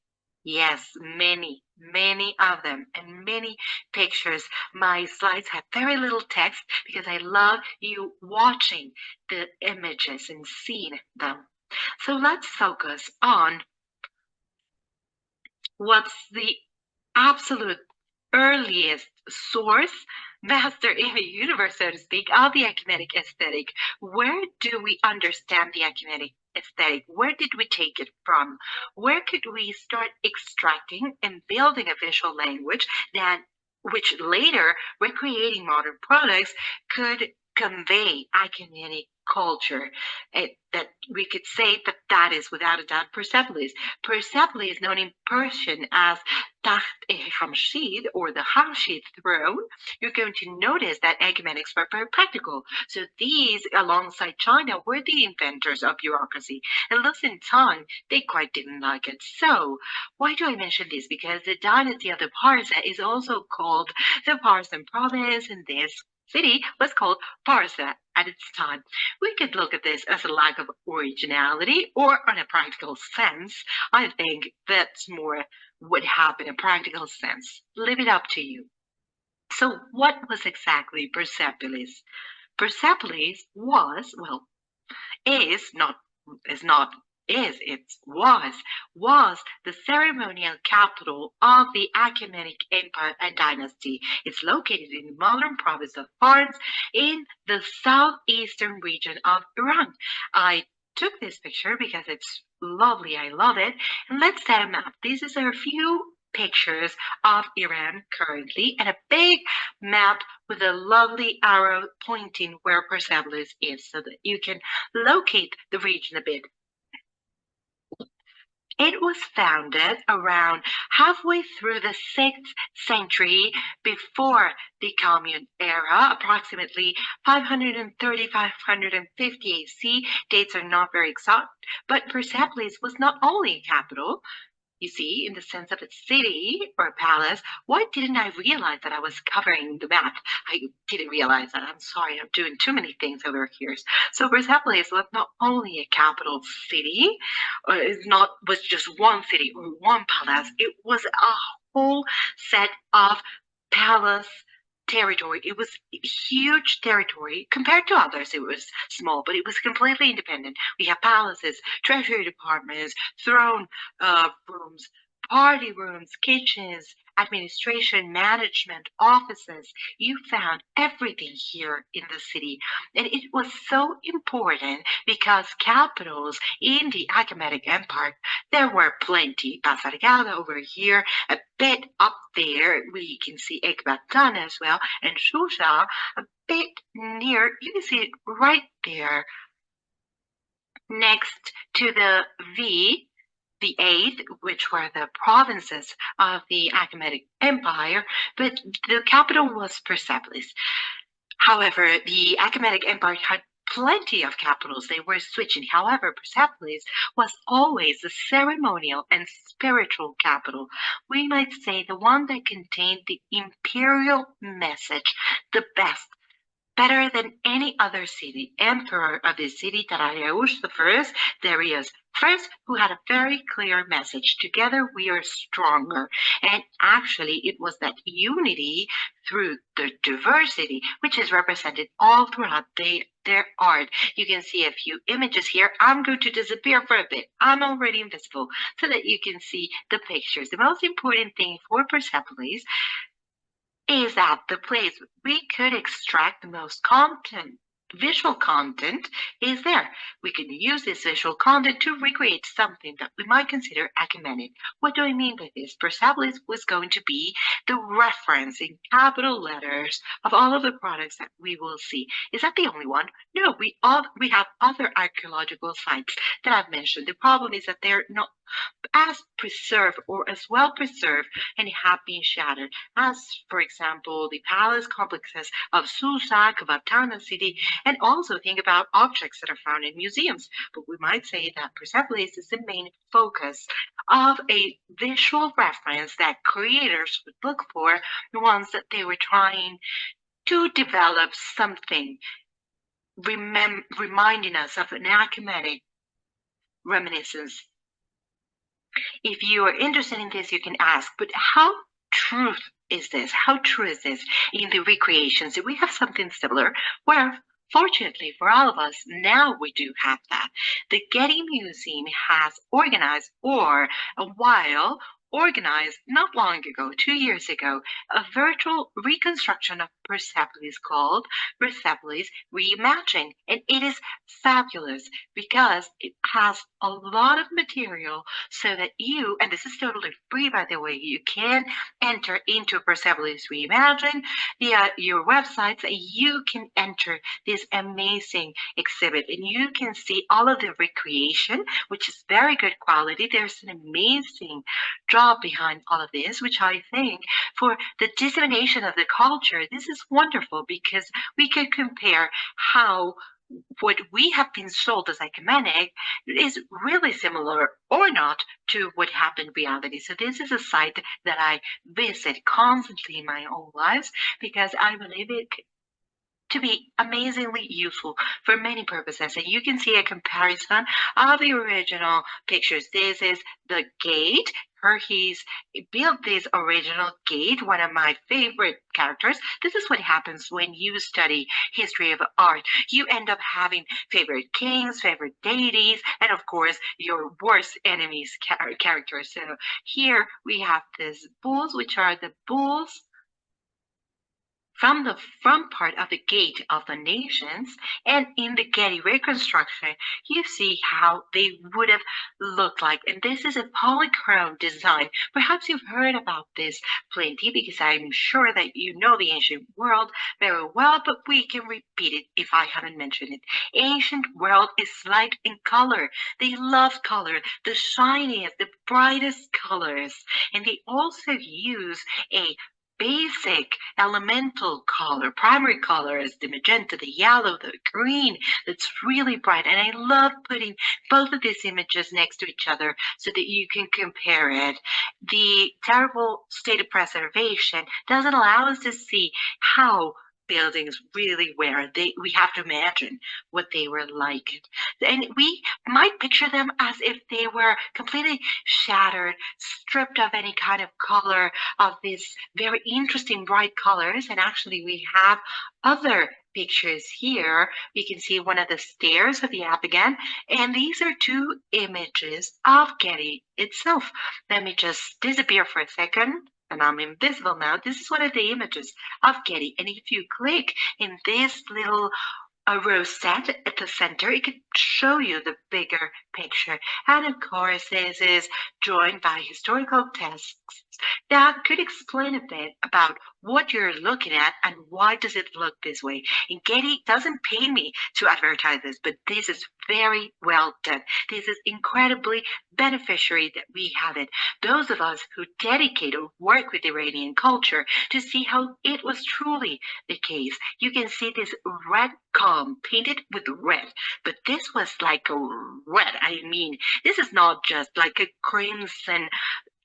E: Yes, many, many of them, and many pictures. My slides have very little text because I love you watching the images and seeing them. So let's focus on what's the absolute earliest source, master in the universe, so to speak, of the ecumetic aesthetic. Where do we understand the ecumetic aesthetic? Where did we take it from? Where could we start extracting and building a visual language that, which later, recreating modern products, could convey ecumenic culture? That we could say that that is without a doubt Persepolis. Persepolis is known in Persian as Taht-e-Hamshid, or the Hamshid throne. You're going to notice that ecumenics were very practical. So these, alongside China, were the inventors of bureaucracy. And thus in time, they quite didn't like it. So why do I mention this? Because the dynasty of the Parsa is also called the Parsan province, and this city was called Parsa at its time. We could look at this as a lack of originality, or on a practical sense. I think that's more would happen in a practical sense. Leave it up to you. So what was exactly Persepolis? Persepolis was, well, was the ceremonial capital of the Achaemenid Empire and dynasty. It's located in the modern province of Fars in the southeastern region of Iran. I took this picture because it's lovely. I love it. And let's set a map. This is a few pictures of Iran currently, and a big map with a lovely arrow pointing where Persepolis is so that you can locate the region a bit. It was founded around halfway through the 6th century before the Commune era, approximately 530-550 AC. Dates are not very exact, but Persepolis was not only a capital, you see, in the sense of a city or a palace. Why didn't I realize that I was covering the map? I didn't realize that. I'm sorry, I'm doing too many things over here. So Persepolis was not only a capital city, or was just one city or one palace. It was a whole set of palace territory. It was a huge territory. Compared to others, it was small, but it was completely independent. We have palaces, treasury departments, throne rooms, party rooms, kitchens, administration, management, offices. You found everything here in the city. And it was so important because capitals in the Achaemenid Empire, there were plenty. Pasargada over here, a bit up there, we can see Ekbatan as well, and Shusha, a bit near, you can see it right there, next to the V, the 8th, which were the provinces of the Achaemenid Empire, but the capital was Persepolis. However, the Achaemenid Empire had plenty of capitals. They were switching. However, Persepolis was always the ceremonial and spiritual capital. We might say the one that contained the imperial message, the best, better than any other city. Emperor of the city, Darius I, Darius first, who had a very clear message. Together we are stronger. And actually it was that unity through the diversity which is represented all throughout their art. You can see a few images here. I'm going to disappear for a bit. I'm already invisible so that you can see the pictures. The most important thing for Persepolis is that the place we could extract the most content, visual content, is there. We can use this visual content to recreate something that we might consider ecumenic. What do I mean by this? Persepolis was going to be the reference in capital letters of all of the products that we will see. Is that the only one? No, we have other archaeological sites that I've mentioned. The problem is that they're not as preserved or as well preserved and have been shattered as, for example, the palace complexes of Susa, Kavatana city, and also think about objects that are found in museums. But we might say that Persepolis is the main focus of a visual reference that creators would look for once that they were trying to develop something reminding us of an ecumenic reminiscence. If you are interested in this, you can ask, but how true is this? How true is this in the recreations? Do we have something similar? Well, fortunately for all of us, now we do have that. The Getty Museum has organized, or a while, organized not long ago, 2 years ago, a virtual reconstruction of Persepolis called Persepolis Reimagined. And it is fabulous because it has a lot of material so that you, and this is totally free by the way, you can enter into Persepolis Reimagined via your websites and you can enter this amazing exhibit and you can see all of the recreation, which is very good quality. There's an amazing job behind all of this, which I think for the dissemination of the culture, this is wonderful because we can compare how what we have been sold as ecumenic is really similar or not to what happened in reality. So this is a site that I visit constantly in my own lives because I believe it to be amazingly useful for many purposes. And you can see a comparison of the original pictures. This is the gate. He's built this original gate, one of my favorite characters. This is what happens when you study history of art. You end up having favorite kings, favorite deities, and of course, your worst enemies characters. So here we have these bulls, which are the bulls from the front part of the Gate of the Nations, and in the Getty reconstruction, you see how they would have looked like. And this is a polychrome design. Perhaps you've heard about this plenty because I'm sure that you know the ancient world very well, but we can repeat it if I haven't mentioned it. Ancient world is light in color. They love color, the shiniest, the brightest colors. And they also use a basic elemental color, primary colors, the magenta, the yellow, the green, that's really bright. And I love putting both of these images next to each other so that you can compare it. The terrible state of preservation doesn't allow us to see how buildings really were. We have to imagine what they were like. And we might picture them as if they were completely shattered, stripped of any kind of color, of these very interesting bright colors. And actually we have other pictures here. You can see one of the stairs of the app again. And these are two images of Getty itself. Let me just disappear for a second. And I'm invisible now. This is one of the images of Getty. And if you click in this little rosette at the center, it could show you the bigger picture. And of course, this is joined by historical texts that could explain a bit about what you're looking at and why does it look this way. And Getty doesn't pay me to advertise this, but this is very well done. This is incredibly beneficiary that we have it. Those of us who dedicate or work with Iranian culture to see how it was truly the case. You can see this red column painted with red, but this was like a red. I mean, this is not just like a crimson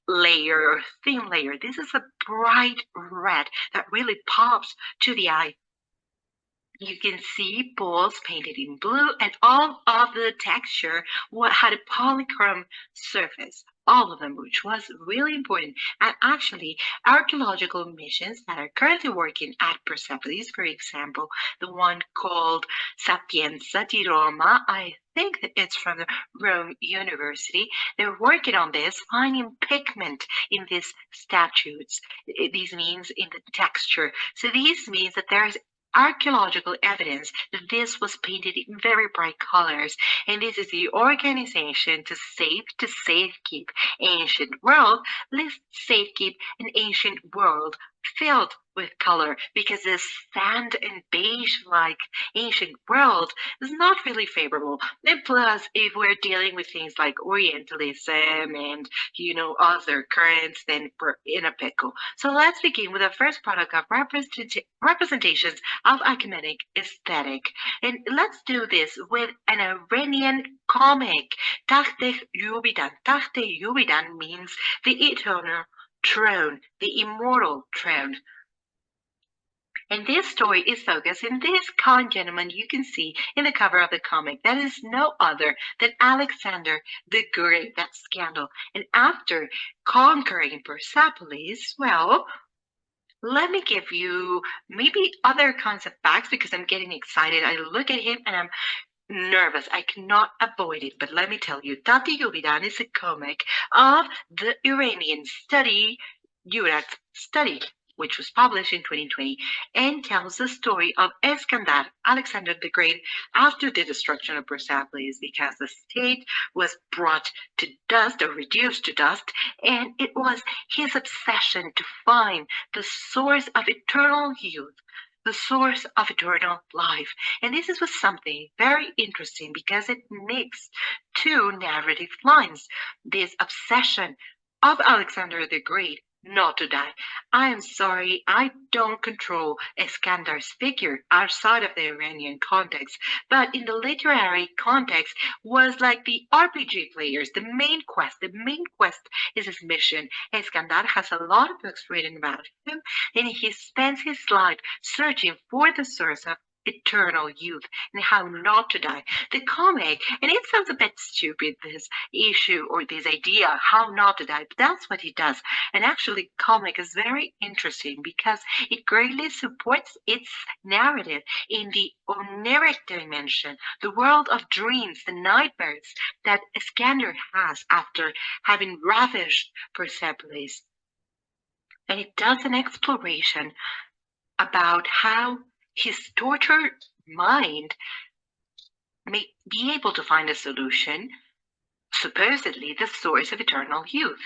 E: layer or thin layer. This is a bright red that really pops to the eye. You can see balls painted in blue, and all of the texture had a polychrome surface. all of them, which was really important. And actually, archaeological missions that are currently working at Persepolis, for example, the one called Sapienza di Roma, I think that it's from the Rome University. They're working on this, finding pigment in these statues. These means in the texture. So these means that there is archaeological evidence that this was painted in very bright colors, and this is the organization to safekeep ancient world. Let's safekeep an ancient world filled with color, because this sand and beige like ancient world is not really favorable. And plus, if we're dealing with things like Orientalism and other currents, then we're in a pickle. So let's begin with the first product of representations of ecumenic aesthetic. And let's do this with an Iranian comic. Tahte Yubidan. Tahte Yubidan means the eternal throne, the immortal throne. And this story is focused in this kind gentleman you can see in the cover of the comic. That is no other than Alexander the Great, that scandal. And after conquering Persepolis, well, let me give you maybe other kinds of facts, because I'm getting excited. I look at him and I'm nervous. I cannot avoid it. But let me tell you, Tati Yubidan is a comic of the Iranian study, Yurak study, which was published in 2020, and tells the story of Iskandar, Alexander the Great, after the destruction of Persepolis, because the state was brought to dust or reduced to dust, and it was his obsession to find the source of eternal youth, the source of eternal life. And this was something very interesting, because it makes two narrative lines. This obsession of Alexander the Great not to die. I am sorry, I don't control Iskandar's figure outside of the Iranian context, but in the literary context was like the RPG players, the main quest. The main quest is his mission. Iskandar has a lot of books written about him, and he spends his life searching for the source of eternal youth and how not to die. The comic, and it sounds a bit stupid, this issue or this idea, how not to die, but that's what he does. And actually, comic is very interesting because it greatly supports its narrative in the oniric dimension, the world of dreams, the nightmares that Iskander has after having ravished Persepolis. And it does an exploration about how his tortured mind may be able to find a solution, supposedly the source of eternal youth.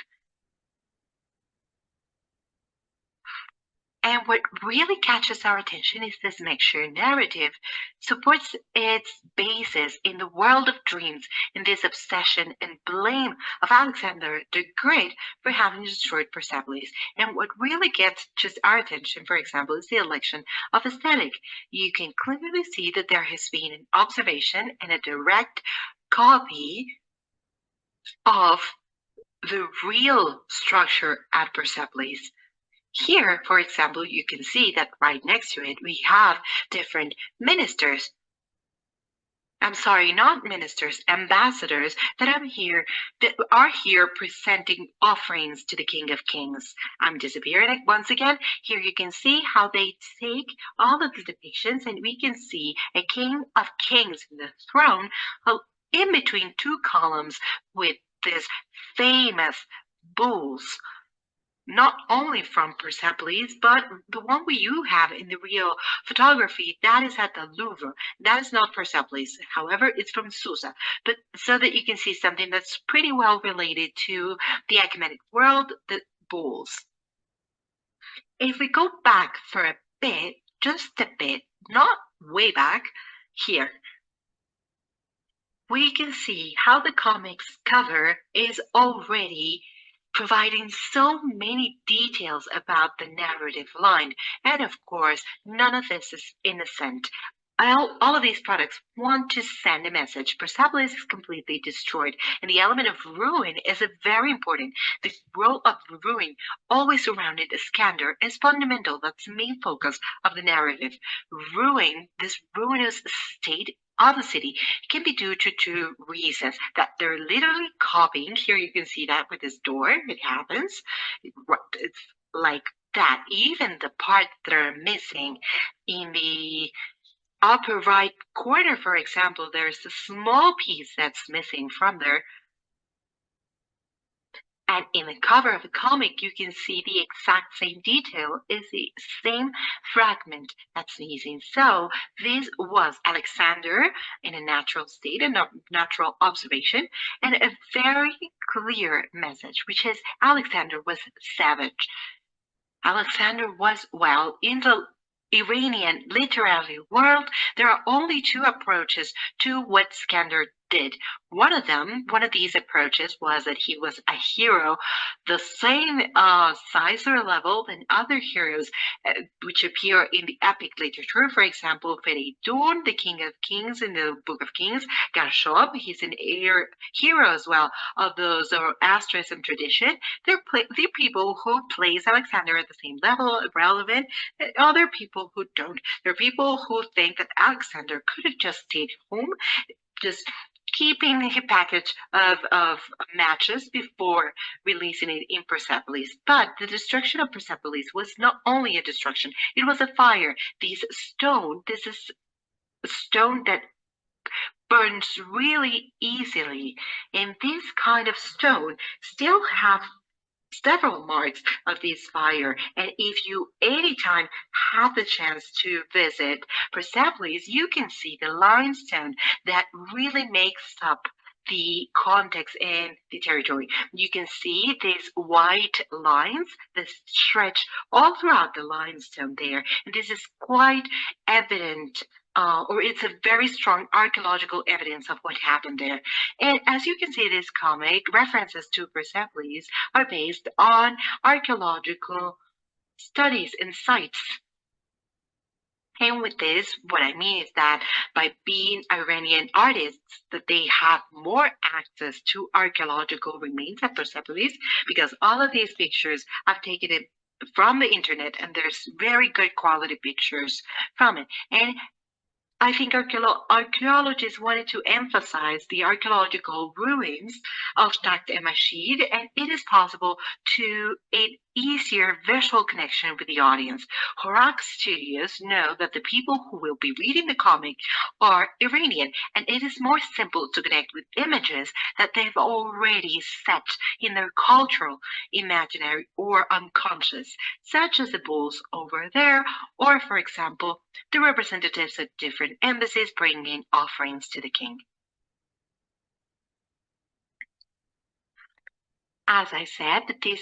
E: And what really catches our attention is this mixture narrative supports its basis in the world of dreams, in this obsession and blame of Alexander the Great for having destroyed Persepolis. And what really gets just our attention, for example, is the election of aesthetic. You can clearly see that there has been an observation and a direct copy of the real structure at Persepolis. Here, for example, you can see that right next to it, we have different ministers. I'm sorry, not ministers, ambassadors that are here presenting offerings to the King of Kings. I'm disappearing once again. Here you can see how they take all of the depictions, and we can see a King of Kings in the throne in between two columns with this famous bulls. Not only from Persepolis, but the one you have in the real photography, that is at the Louvre. That is not Persepolis. However, it's from Susa. But so that you can see something that's pretty well related to the ecumenic world, the bulls. If we go back for a bit, just a bit, not way back, here, we can see how the comic's cover is already providing so many details about the narrative line. And of course, none of this is innocent. All of these products want to send a message. Persepolis is completely destroyed, and the element of ruin is very important. The role of ruin, always surrounded Iskander, is fundamental. That's the main focus of the narrative. Ruin, this ruinous state of the city can be due to two reasons: that they're literally copying. Here you can see that with this door, it happens. It's like that. Even the parts that are missing in the upper right corner, for example, there's a small piece that's missing from there. And in the cover of the comic, you can see the exact same detail. Is the same fragment that's missing. So this was Alexander in a natural state, a natural observation, and a very clear message, which is Alexander was savage. Alexander was, well, in the Iranian literary world, there are only two approaches to what Skander did. One of these approaches was that he was a hero, the same size or level than other heroes which appear in the epic literature. For example, Feridun, the King of Kings in the Book of Kings, Garshob, he's an hero as well of the Zoroastrianism tradition. They're people who place Alexander at the same level, relevant, and other people who don't. There are people who think that Alexander could have just stayed home, just keeping the package of matches before releasing it in Persepolis. But the destruction of Persepolis was not only a destruction, it was a fire. This is a stone that burns really easily. And this kind of stone still have several marks of this fire. And if you anytime have the chance to visit Persepolis, you can see the limestone that really makes up the context and the territory. You can see these white lines that stretch all throughout the limestone there. And this is quite evident or it's a very strong archaeological evidence of what happened there. And as you can see, this comic references to Persepolis are based on archaeological studies and sites. And with this, what I mean is that by being Iranian artists, that they have more access to archaeological remains at Persepolis, because all of these pictures I've taken it from the internet, and there's very good quality pictures from it. And I think archaeologists wanted to emphasize the archaeological ruins of Takht Mashid, and it is possible to an easier visual connection with the audience. Horak Studios know that the people who will be reading the comic are Iranian, and it is more simple to connect with images that they've already set in their cultural, imaginary, or unconscious, such as the bulls over there, or, for example, the representatives of different embassies bringing offerings to the king. As I said, this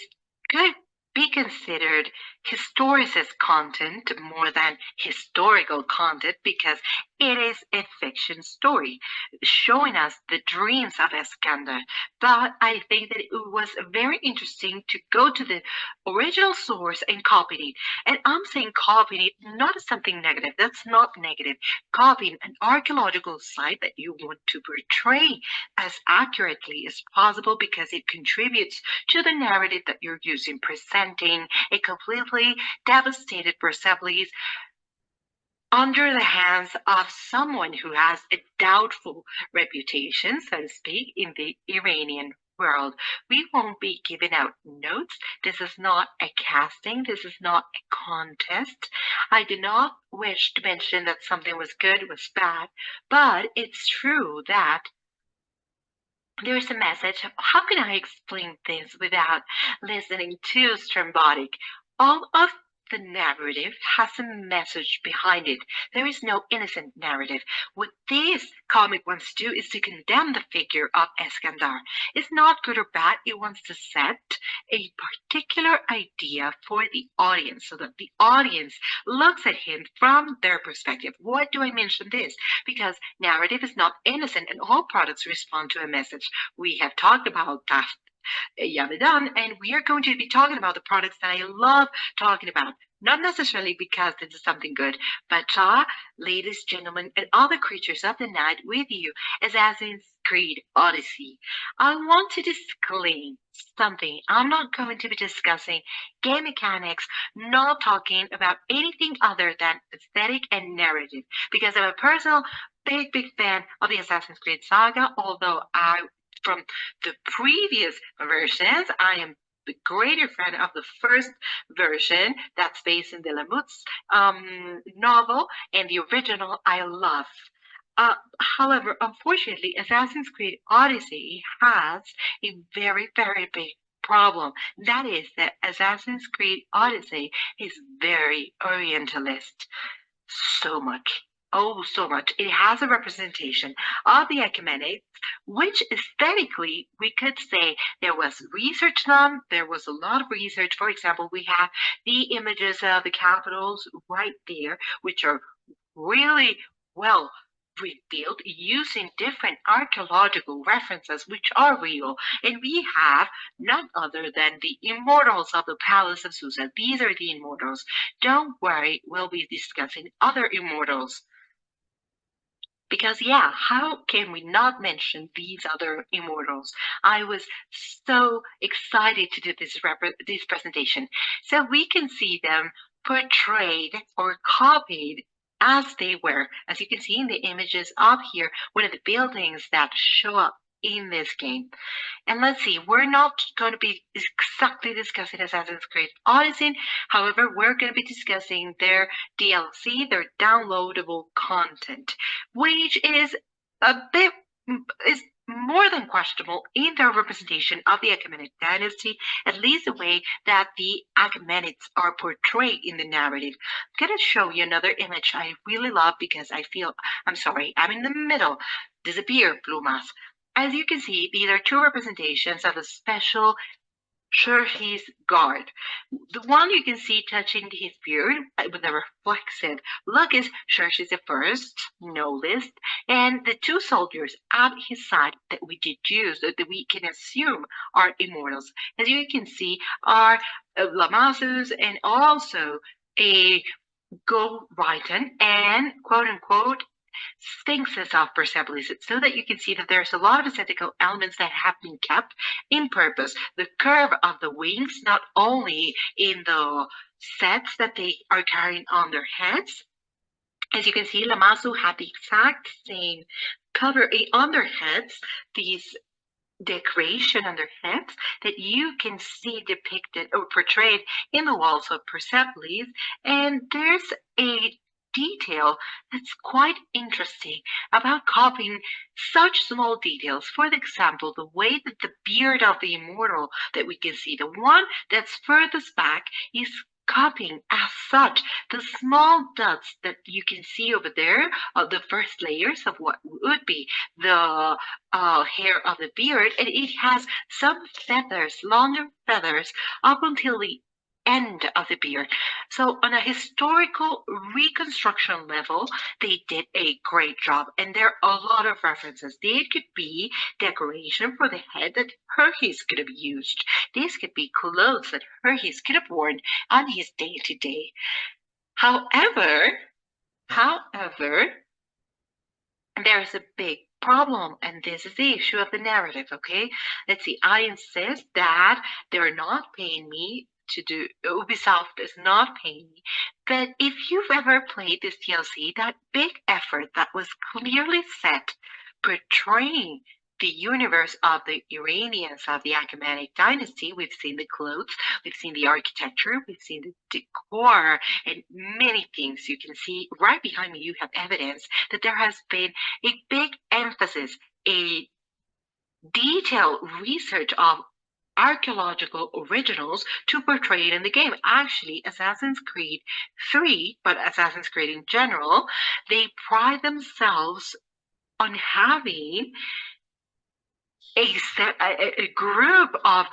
E: could be considered historicist content more than historical content, because it is a fiction story showing us the dreams of Iskander. But I think that it was very interesting to go to the original source and copy it. And I'm saying copying it not as something negative. That's not negative. Copying an archaeological site that you want to portray as accurately as possible, because it contributes to the narrative that you're using, presenting a completely devastated Persepolis under the hands of someone who has a doubtful reputation, so to speak, in the Iranian world. We won't be giving out notes. This is not a casting. This is not a contest. I do not wish to mention that something was good, was bad, but it's true that there's a message. How can I explain this without listening too strambotic? All of the narrative has a message behind it. There is no innocent narrative. What this comic wants to do is to condemn the figure of Iskandar. It's not good or bad. It wants to set a particular idea for the audience, so that the audience looks at him from their perspective. What do I mention this? Because narrative is not innocent, and all products respond to a message. We have talked about that Yamedan, and we are going to be talking about the products that I love talking about. Not necessarily because this is something good, but ladies, gentlemen, and other creatures of the night with you, Assassin's Creed Odyssey. I want to disclaim something. I'm not going to be discussing game mechanics, not talking about anything other than aesthetic and narrative, because of a personal big fan of the Assassin's Creed saga, although from the previous versions, I am the greater fan of the first version that's based in Delamotte's novel, and the original I love. However, unfortunately, Assassin's Creed Odyssey has a very, very big problem. That is that Assassin's Creed Odyssey is very Orientalist. So much. Oh, so much. It has a representation of the Ecumenics, which aesthetically we could say there was research done. There was a lot of research. For example, we have the images of the capitals right there, which are really well revealed using different archaeological references which are real, and we have none other than the immortals of the palace of Susa. These are the immortals. Don't worry, we'll be discussing other immortals, because yeah, how can we not mention these other immortals? I was so excited to do this presentation. So we can see them portrayed or copied as they were. As you can see in the images up here, one of the buildings that show up in this game. And let's see, we're not going to be exactly discussing Assassin's Creed Odyssey. However, we're going to be discussing their DLC, their downloadable content, which is more than questionable in their representation of the Achaemenid dynasty, at least the way that the Achaemenids are portrayed in the narrative. I'm going to show you another image I really love because I'm in the middle. Disappear, Plumas. As you can see, these are two representations of a special Xerxes guard. The one you can see touching his beard with a reflexive look is Xerxes I, no list, and the two soldiers at his side that we deduce, that we can assume are immortals. As you can see, are Lamasus and also a Go Righton and quote-unquote sphinxes of Persepolis, so that you can see that there's a lot of aesthetical elements that have been kept in purpose. The curve of the wings, not only in the sets that they are carrying on their heads. As you can see, Lamasu had the exact same cover on their heads, these decoration on their heads that you can see depicted or portrayed in the walls of Persepolis. And there's a detail that's quite interesting about copying such small details. For example, the way that the beard of the immortal that we can see, the one that's furthest back, is copying as such the small dots that you can see over there of the first layers of what would be the hair of the beard, and it has some feathers, longer feathers, up until the end of the beard. So on a historical reconstruction level, they did a great job, and there are a lot of references. They could be decoration for the head that Hermes could have used. These could be clothes that Hermes could have worn on his day-to-day. However, there's a big problem, and this is the issue of the narrative, okay? Let's see, I insist that they're not paying me to do, Ubisoft is not paying me, but if you've ever played this DLC, that big effort that was clearly set portraying the universe of the Iranians of the Achaemenid dynasty, we've seen the clothes, we've seen the architecture, we've seen the decor, and many things. You can see right behind me, you have evidence that there has been a big emphasis, a detailed research of archaeological originals to portray it in the game. Actually, Assassin's Creed 3, but Assassin's Creed in general, they pride themselves on having a group of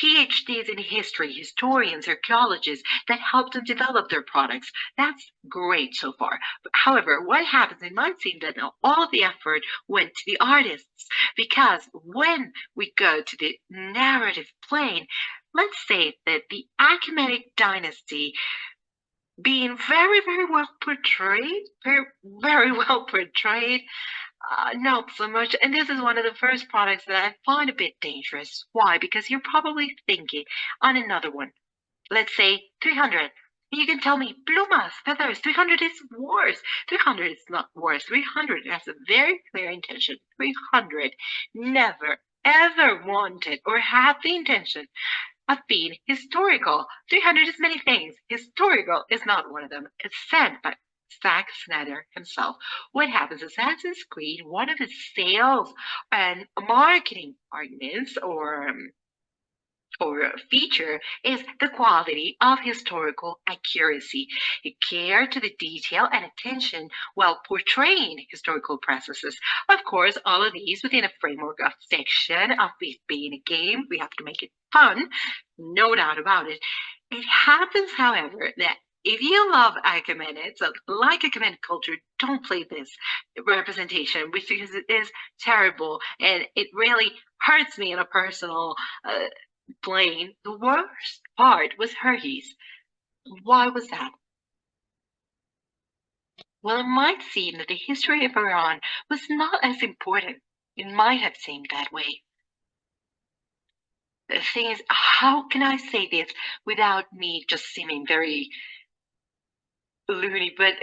E: PhDs in history, historians, archaeologists that help them develop their products. That's great so far. However, what happens, it might seem that all the effort went to the artists, because when we go to the narrative plane, let's say that the Achaemenid dynasty being very, very well portrayed, very well portrayed, not so much. And this is one of the first products that I find a bit dangerous. Why? Because you're probably thinking on another one. Let's say 300. You can tell me, plumas, feathers, 300 is worse. 300 is not worse. 300 has a very clear intention. 300 never, ever wanted or had the intention of being historical. 300 is many things. Historical is not one of them. It's said by Zack Snyder himself. What happens? Assassin's Creed, one of its sales and marketing arguments or feature is the quality of historical accuracy, a care to the detail and attention while portraying historical processes. Of course, all of these within a framework of fiction, of it being a game. We have to make it fun, no doubt about it. It happens, however, that if you love Achaemenids, like Achaemenid culture, don't play this representation, which because it is terrible and it really hurts me in a personal plane. The worst part was Hermes. Why was that? Well, it might seem that the history of Iran was not as important. It might have seemed that way. The thing is, how can I say this without me just seeming very loony? But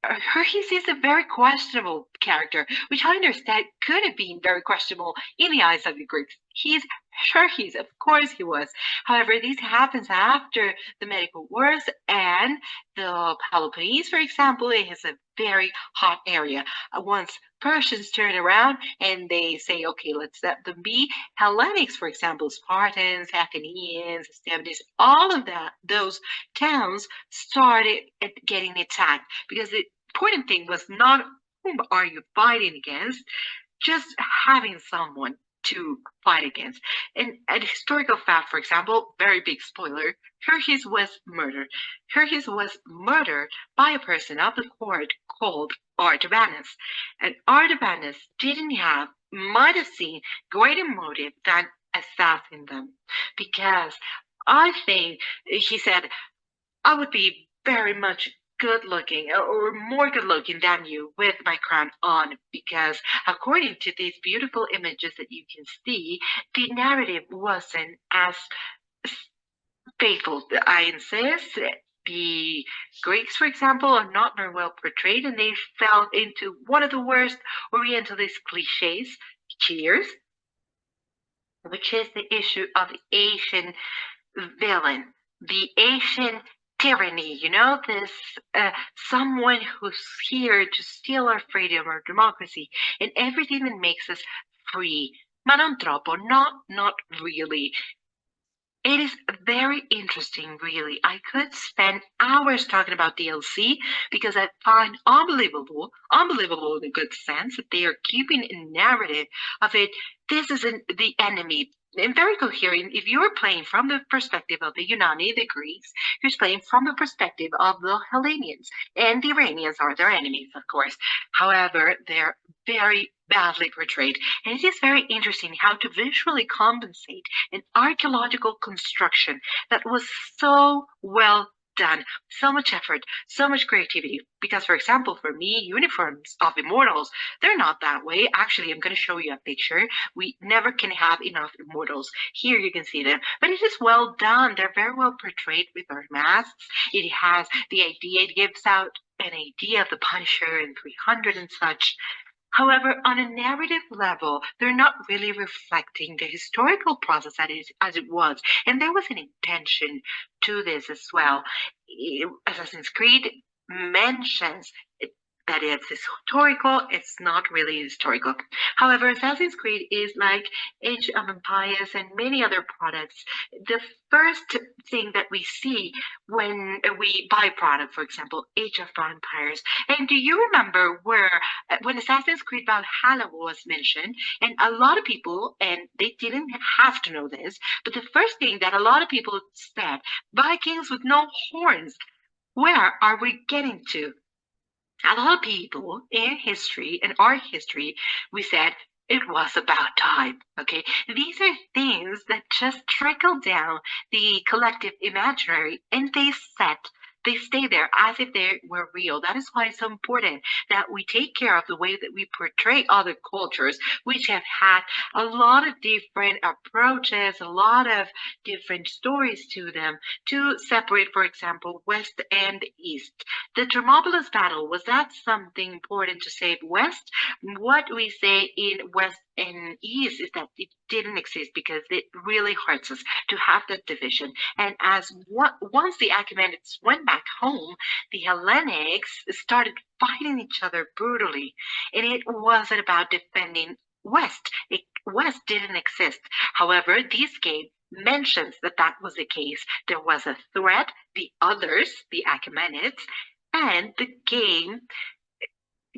E: Hermes is a very questionable character, which I understand could have been very questionable in the eyes of the Greeks. He's Hermes, of course he was. However, this happens after the medical wars and the Peloponnese, for example, is a very hot area. Once Persians turn around and they say, okay, let's let them be. Hellenics, for example, Spartans, Athenians, Stevenus, all of that, those towns started getting attacked because the important thing was not whom are you fighting against, just having someone to fight against. And a historical fact, for example, very big spoiler, Hermes was murdered. Hermes was murdered by a person of the court called Artabanus. And Artabanus might have seen greater motive than assassinating them. Because I think he said, I would be very much good looking or more good looking than you with my crown on, because according to these beautiful images that you can see, the narrative wasn't as faithful. I insist. The Greeks, for example, are not very well portrayed, and they fell into one of the worst Orientalist cliches, cheers, which is the issue of the Asian villain, the Asian tyranny, this someone who's here to steal our freedom, our democracy, and everything that makes us free. Ma non troppo, not really. It is very interesting, really. I could spend hours talking about DLC because I find unbelievable in a good sense that they are keeping a narrative of it. This isn't the enemy. And very coherent. If you're playing from the perspective of the Yunani, the Greeks, you're playing from the perspective of the Hellenians. And the Iranians are their enemies, of course. However, they're very badly portrayed. And it is very interesting how to visually compensate an archaeological construction that was so well done, so much effort, so much creativity. Because, for example, for me, uniforms of immortals, they're not that way. Actually, I'm going to show you a picture. We never can have enough immortals. Here you can see them. But it is well done. They're very well portrayed with their masks. It has the idea, it gives out an idea of the Punisher and 300 and such. However, on a narrative level, they're not really reflecting the historical process as it was. And there was an intention to this as well. Assassin's Creed mentions that it's historical, it's not really historical. However, Assassin's Creed is like Age of Empires and many other products. The first thing that we see when we buy product, for example, Age of Empires. And do you remember when Assassin's Creed Valhalla was mentioned, and a lot of people, and they didn't have to know this, but the first thing that a lot of people said, Vikings with no horns, where are we getting to? A lot of people in history, in art history, we said it was about time. Okay, these are things that just trickle down the collective imaginary, and they set They stay there as if they were real. That is why it's so important that we take care of the way that we portray other cultures, which have had a lot of different approaches, a lot of different stories to them, to separate, for example, West and East. The Thermopylae battle, was that something important to save West? What we say in West and East is that it didn't exist because it really hurts us to have that division. And once the Achaemenids went back home, the Hellenics started fighting each other brutally. And it wasn't about defending West. West didn't exist. However, this game mentions that that was the case. There was a threat, the others, the Achaemenids, and the game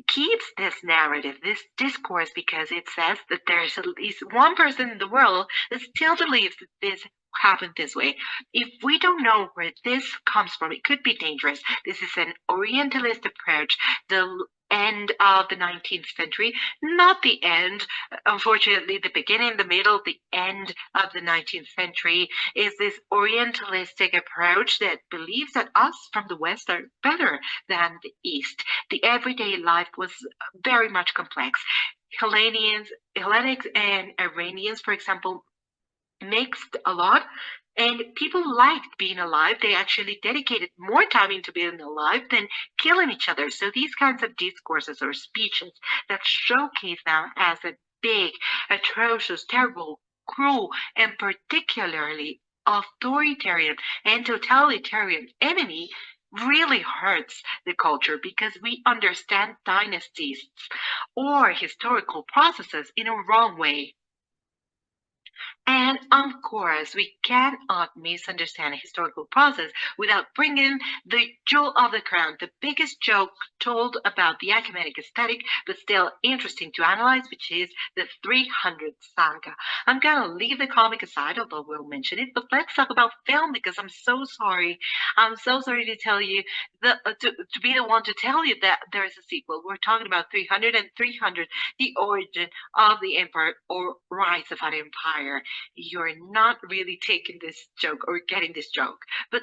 E: keeps this narrative, this discourse, because it says that there's at least one person in the world that still believes that this happened this way. If we don't know where this comes from, it could be dangerous. This is an Orientalist approach. The end of the 19th century, not the end, unfortunately, the beginning, the middle, the end of the 19th century is this Orientalistic approach that believes that us from the West are better than the East. The everyday life was very much complex. Hellenics and Iranians, for example, mixed a lot, and people liked being alive. They actually dedicated more time into being alive than killing each other. So these kinds of discourses or speeches that showcase them as a big, atrocious, terrible, cruel, and particularly authoritarian and totalitarian enemy really hurts the culture, because we understand dynasties or historical processes in a wrong way. And of course, we cannot misunderstand a historical process without bringing the jewel of the crown, the biggest joke told about the Achaemenid aesthetic, but still interesting to analyze, which is the 300 saga. I'm going to leave the comic aside, although we'll mention it, but let's talk about film, because I'm so sorry. I'm so sorry to tell you, to be the one to tell you that there is a sequel. We're talking about 300 and 300, the origin of the empire or rise of an empire. You're not really taking this joke or getting this joke, but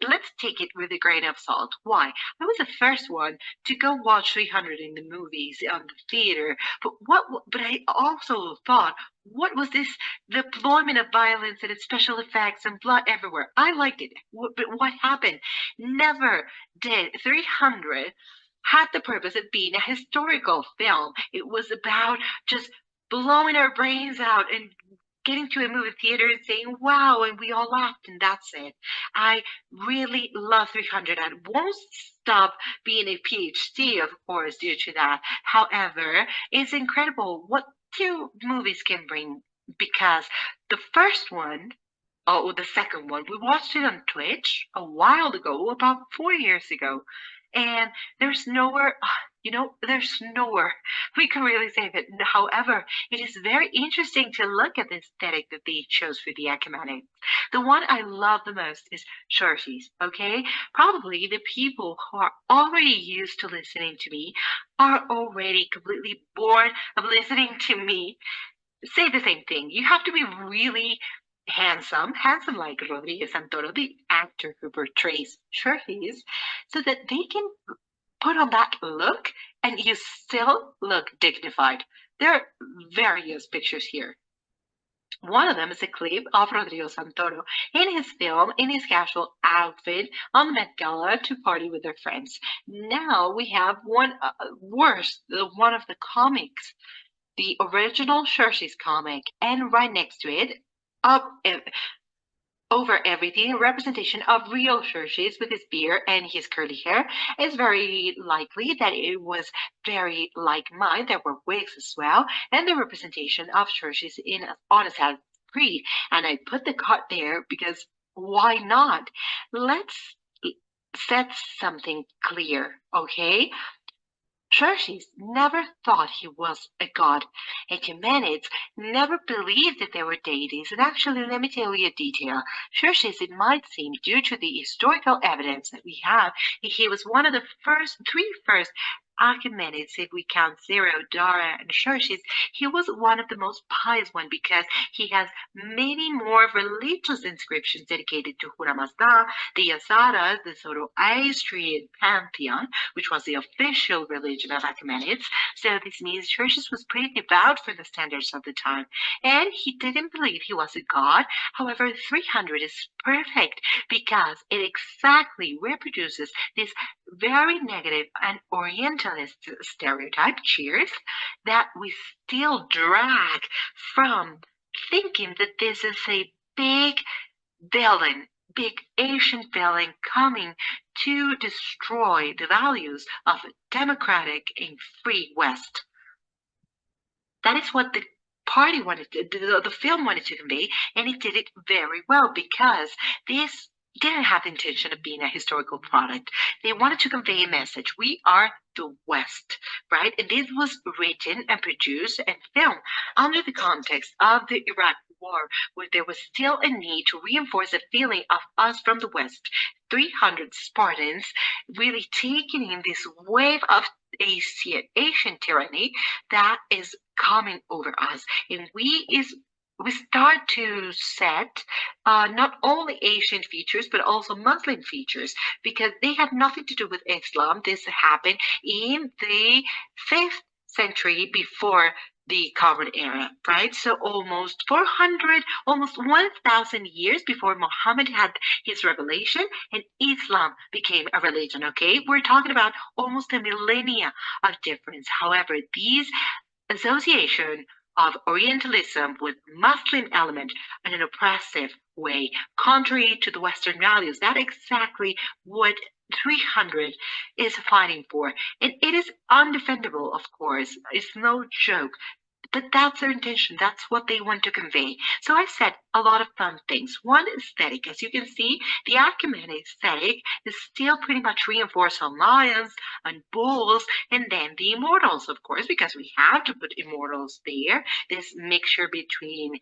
E: let's take it with a grain of salt. Why? I was the first one to go watch 300 in the movies on the theater, but I also thought, what was this deployment of violence and special effects and blood everywhere? I liked it, but what happened? Never did 300 had the purpose of being a historical film. It was about just blowing our brains out and getting to a movie theater and saying, wow, and we all laughed, and that's it. I really love 300. I won't stop being a PhD, of course, due to that. However, it's incredible what two movies can bring, because the first one, oh, the second one, we watched it on Twitch a while ago, about 4 years ago, and there's nowhere, there's nowhere we can really say that. However, it is very interesting to look at the aesthetic that they chose for the Achaemenids. The one I love the most is Xerxes, okay? Probably the people who are already used to listening to me are already completely bored of listening to me say the same thing. You have to be really handsome like Rodriguez Santoro, the actor who portrays Xerxes, so that they can put on that look and you still look dignified. There are various pictures here. One of them is a clip of Rodrigo Santoro in his film, in his casual outfit on the Met Gala to party with their friends. Now we have one worse, one of the comics, the original Xerxes comic, and right next to it, over everything, a representation of real Xerxes with his beard and his curly hair. It's very likely that it was very like mine. There were wigs as well, and the representation of Xerxes on a salad creed. And I put the cut there because why not? Let's set something clear, okay? Xerxes never thought he was a god. Achaemenids never believed that they were deities. And actually, let me tell you a detail. Xerxes, it might seem, due to the historical evidence that we have, he was one of the three first Achaemenids, if we count Zero, Dara, and Xerxes, he was one of the most pious one because he has many more religious inscriptions dedicated to Hura Mazda, the Asaras, the Zoroastrian pantheon, which was the official religion of Achaemenids. So this means Xerxes was pretty devout for the standards of the time, and he didn't believe he was a god. However, 300 is perfect because it exactly reproduces this very negative and orientalist stereotype, cheers, that we still drag from thinking that this is a big villain, big Asian villain coming to destroy the values of a democratic and free West. That is what the party wanted to, the film wanted to convey, and it did it very well because this didn't have the intention of being a historical product. They wanted to convey a message. We are the West, right? And this was written and produced and filmed under the context of the Iraq War, where there was still a need to reinforce the feeling of us from the West. 300 Spartans really taking in this wave of Asian tyranny that is coming over us, and we start to set not only Asian features but also Muslim features because they have nothing to do with Islam. This happened in the 5th century before the Common Era, right? So almost 400, almost 1,000 years before Muhammad had his revelation and Islam became a religion, okay? We're talking about almost a millennia of difference. However, these association of Orientalism with Muslim element in an oppressive way, contrary to the Western values. That's exactly what 300 is fighting for. And it is undefendable, of course. It's no joke. But that's their intention. That's what they want to convey. So I said a lot of fun things. One, aesthetic. As you can see, the Achaemenid aesthetic is still pretty much reinforced on lions and bulls, and then the immortals, of course, because we have to put immortals there. This mixture between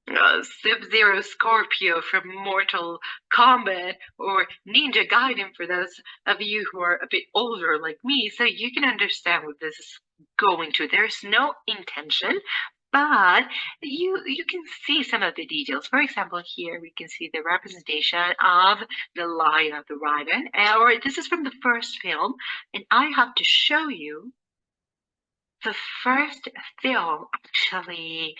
E: Sub-Zero Scorpio from Mortal Kombat or Ninja Gaiden for those of you who are a bit older like me, so you can understand what this is going to. There's no intention, but you can see some of the details. For example, here we can see the representation of the lion of the Raven, or this is from the first film, and I have to show you the first film actually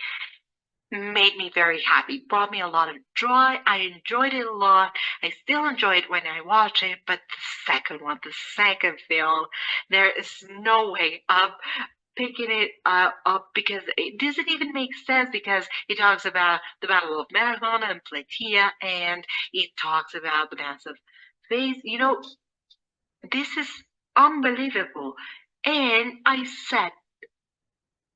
E: made me very happy, brought me a lot of joy. I enjoyed it a lot. I still enjoy it when I watch it, but the second one, the second film, there is no way of picking it up because it doesn't even make sense because it talks about the Battle of Marathon and Plataea, and it talks about the massive face. You know, this is unbelievable. And I said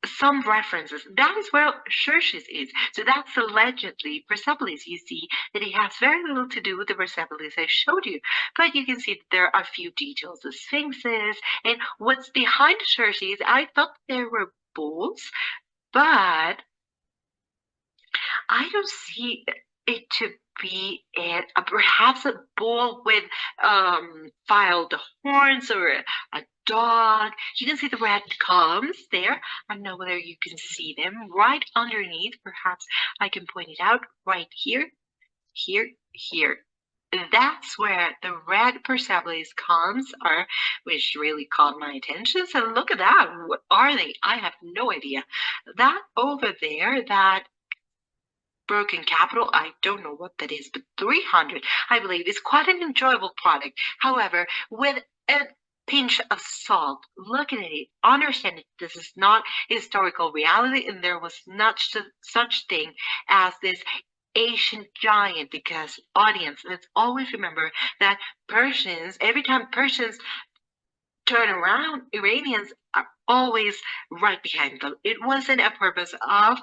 E: some references. That is where Xerxes is. So that's allegedly Persepolis. You see that it has very little to do with the Persepolis I showed you. But you can see that there are a few details, the sphinxes, and what's behind Xerxes. I thought there were bulls, but I don't see it to be it. Perhaps a bull with filed horns or a dog. You can see the red columns there. I don't know whether you can see them right underneath. Perhaps I can point it out right here, here, here. That's where the red Persepolis columns are, which really caught my attention. So look at that. What are they? I have no idea. That over there, that broken capital, I don't know what that is, but 300, I believe, is quite an enjoyable product. However, with a pinch of salt, looking at it, understand that this is not historical reality, and there was not such thing as this Asian giant, because audience, let's always remember that Persians, every time Persians turn around, Iranians are always right behind them. It wasn't a purpose of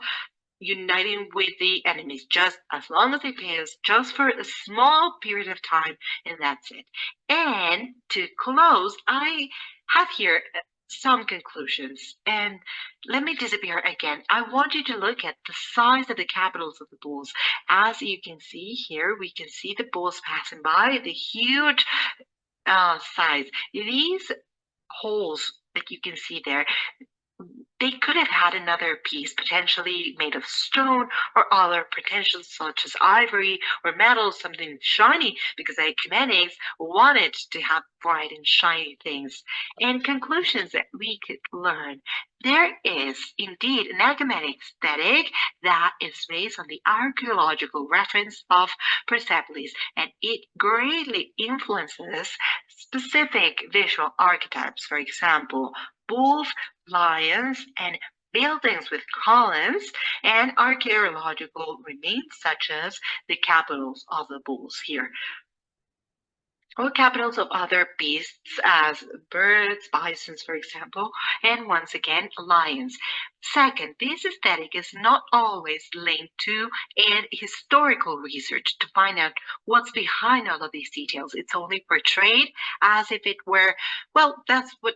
E: uniting with the enemies, just as long as they pay us just for a small period of time, and that's it. And to close, I have here some conclusions, and let me disappear again. I want you to look at the size of the capitals of the bulls. As you can see here, we can see the bulls passing by, the huge size. These holes that you can see there, they could have had another piece potentially made of stone or other potentials such as ivory or metal, something shiny, because the ecumenics wanted to have bright and shiny things. And conclusions that we could learn. There is indeed an ecumenic aesthetic that is based on the archaeological reference of Persepolis, and it greatly influences specific visual archetypes. For example, bulls, lions, and buildings with columns, and archaeological remains such as the capitals of the bulls here, or capitals of other beasts as birds, bisons, for example, and once again, lions. Second, this aesthetic is not always linked to an historical research to find out what's behind all of these details. It's only portrayed as if it were, well, that's what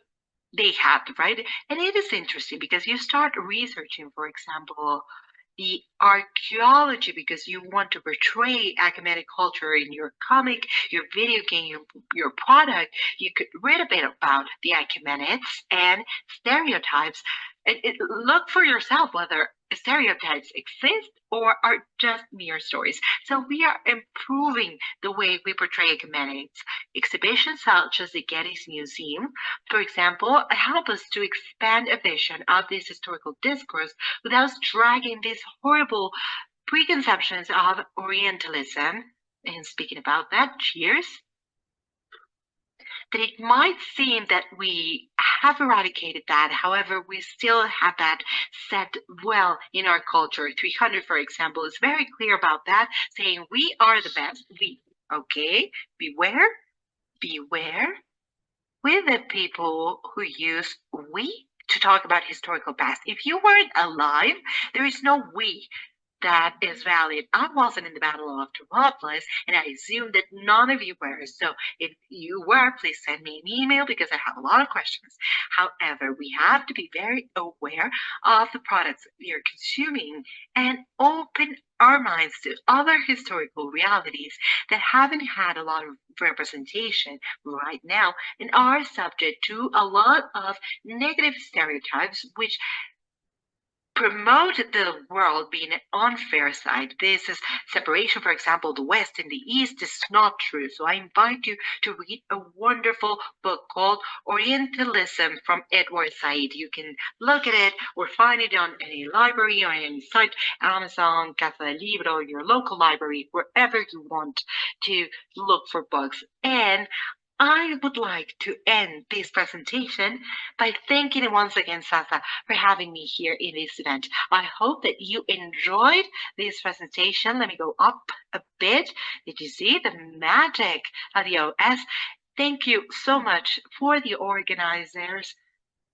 E: they had, right? And it is interesting because you start researching, for example, the archaeology because you want to portray Achaemenid culture in your comic, your video game, your product. You could read a bit about the Achaemenids and stereotypes. Look for yourself whether stereotypes exist or are just mere stories. So we are improving the way we portray Achaemenids. Exhibitions such as the Getty's Museum, for example, help us to expand a vision of this historical discourse without dragging these horrible preconceptions of Orientalism. And speaking about that, cheers. That it might seem that we have eradicated that. However, we still have that set well in our culture. 300, for example, is very clear about that, saying we are the best. We, okay, beware, beware with the people who use we to talk about historical past. If you weren't alive, there is no we that is valid. I wasn't in the Battle of Thermopylae, and I assume that none of you were. So if you were, please send me an email because I have a lot of questions. However, we have to be very aware of the products we are consuming and open our minds to other historical realities that haven't had a lot of representation right now and are subject to a lot of negative stereotypes which promote the world being an unfair side. This is separation, for example, the West and the East is not true. So I invite you to read a wonderful book called Orientalism from Edward Said. You can look at it or find it on any library or any site, Amazon, Casa Libro, your local library, wherever you want to look for books. And I would like to end this presentation by thanking once again SASA for having me here in this event. I hope that you enjoyed this presentation. Let me go up a bit. Did you see the magic of the OS? Thank you so much for the organizers.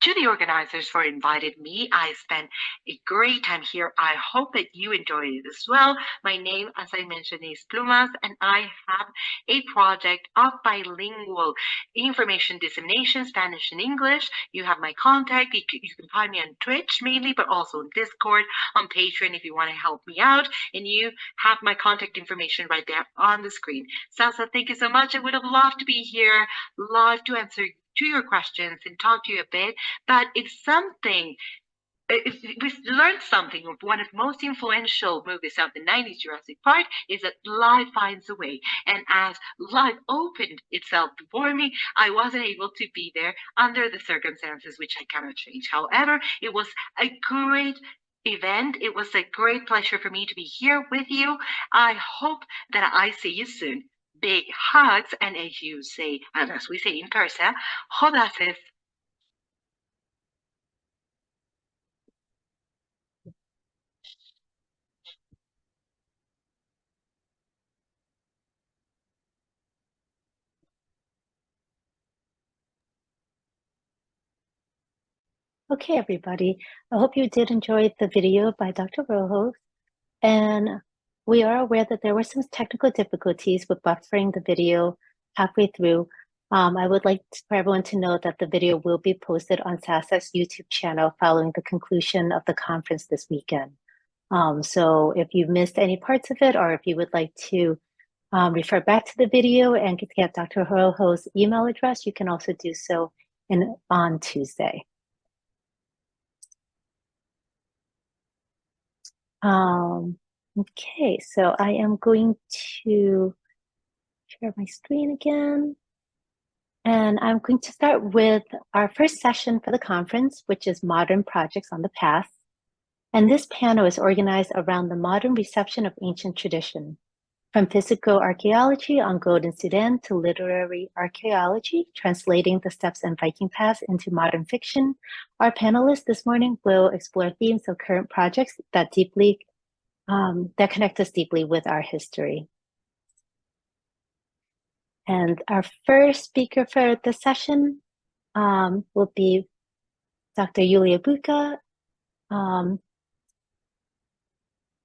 E: To the organizers for inviting me. I spent a great time here. I hope that you enjoyed it as well. My name, as I mentioned, is Plumas, and I have a project of bilingual information dissemination, Spanish and English. You have my contact. You can find me on Twitch mainly, but also on Discord, on Patreon if you want to help me out. And you have my contact information right there on the screen. Salsa, thank you so much. I would have loved to be here live to answer to your questions and talk to you a bit, but it's something. We learned something of one of the most influential movies of the 90s, Jurassic Park, is that life finds a way. And as life opened itself before me, I wasn't able to be there under the circumstances which I cannot change. However, it was a great event. It was a great pleasure for me to be here with you. I hope that I see you soon. Big hugs, and as you say, and as we say in Persia, Khodafiz.
A: Okay, everybody. I hope you did enjoy the video by Dr. Rojo. And we are aware that there were some technical difficulties with buffering the video halfway through. I would like for everyone to know that the video will be posted on SASA's YouTube channel following the conclusion of the conference this weekend. So if you missed any parts of it, or if you would like to refer back to the video and get Dr. Rojo's email address, you can also do so on Tuesday. Okay, so I am going to share my screen again. And I'm going to start with our first session for the conference, which is Modern Projects on the Past. And this panel is organized around the modern reception of ancient tradition, from physical archaeology on gold in Sudan to literary archaeology, translating the steps and Viking past into modern fiction. Our panelists this morning will explore themes of current projects that connect us deeply with our history. And our first speaker for the session will be Dr. Yulia Buka. And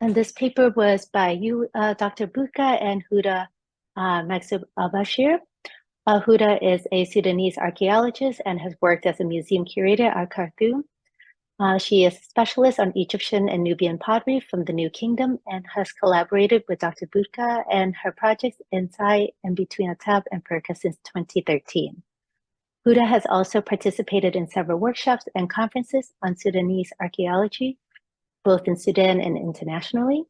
A: this paper was by Dr. Buka and Huda Maksub al-Bashir. Huda is a Sudanese archaeologist and has worked as a museum curator at Khartoum. She is a specialist on Egyptian and Nubian pottery from the New Kingdom and has collaborated with Dr. Buka and her projects inside and between Atab and Perka since 2013. Huda has also participated in several workshops and conferences on Sudanese archaeology, both in Sudan and internationally.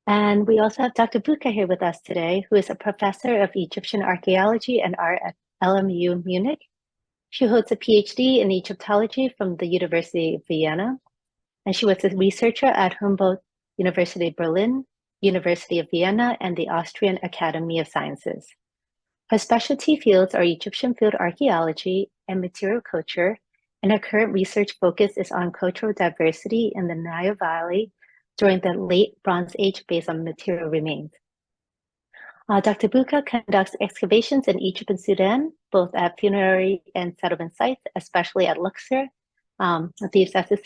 A: And we also have Dr. Buka here with us today, who is a professor of Egyptian archaeology and art at LMU Munich. She holds a PhD in Egyptology from the University of Vienna, and she was a researcher at Humboldt University Berlin, University of Vienna, and the Austrian Academy of Sciences. Her specialty fields are Egyptian field archaeology and material culture, and her current research focus is on cultural diversity in the Nile Valley during the late Bronze Age based on material remains. Dr. Buka conducts excavations in Egypt and Sudan, both at funerary and settlement sites, especially at Luxor, the SASA,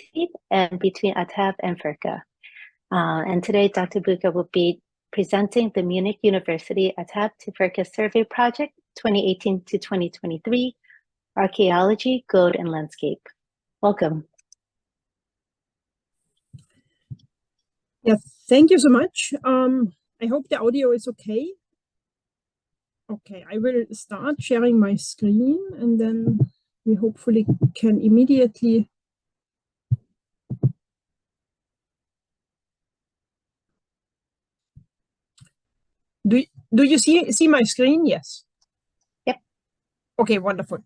A: and between Atab and Furka. And today, Dr. Buka will be presenting the Munich University Atab to Furka Survey Project 2018 to 2023, Archaeology, Gold, and Landscape. Welcome.
F: Yeah, thank you so much. I hope the audio is okay. Okay, I will start sharing my screen and then we hopefully can immediately. Do you see my screen? Yes.
A: Yep.
F: Okay, wonderful.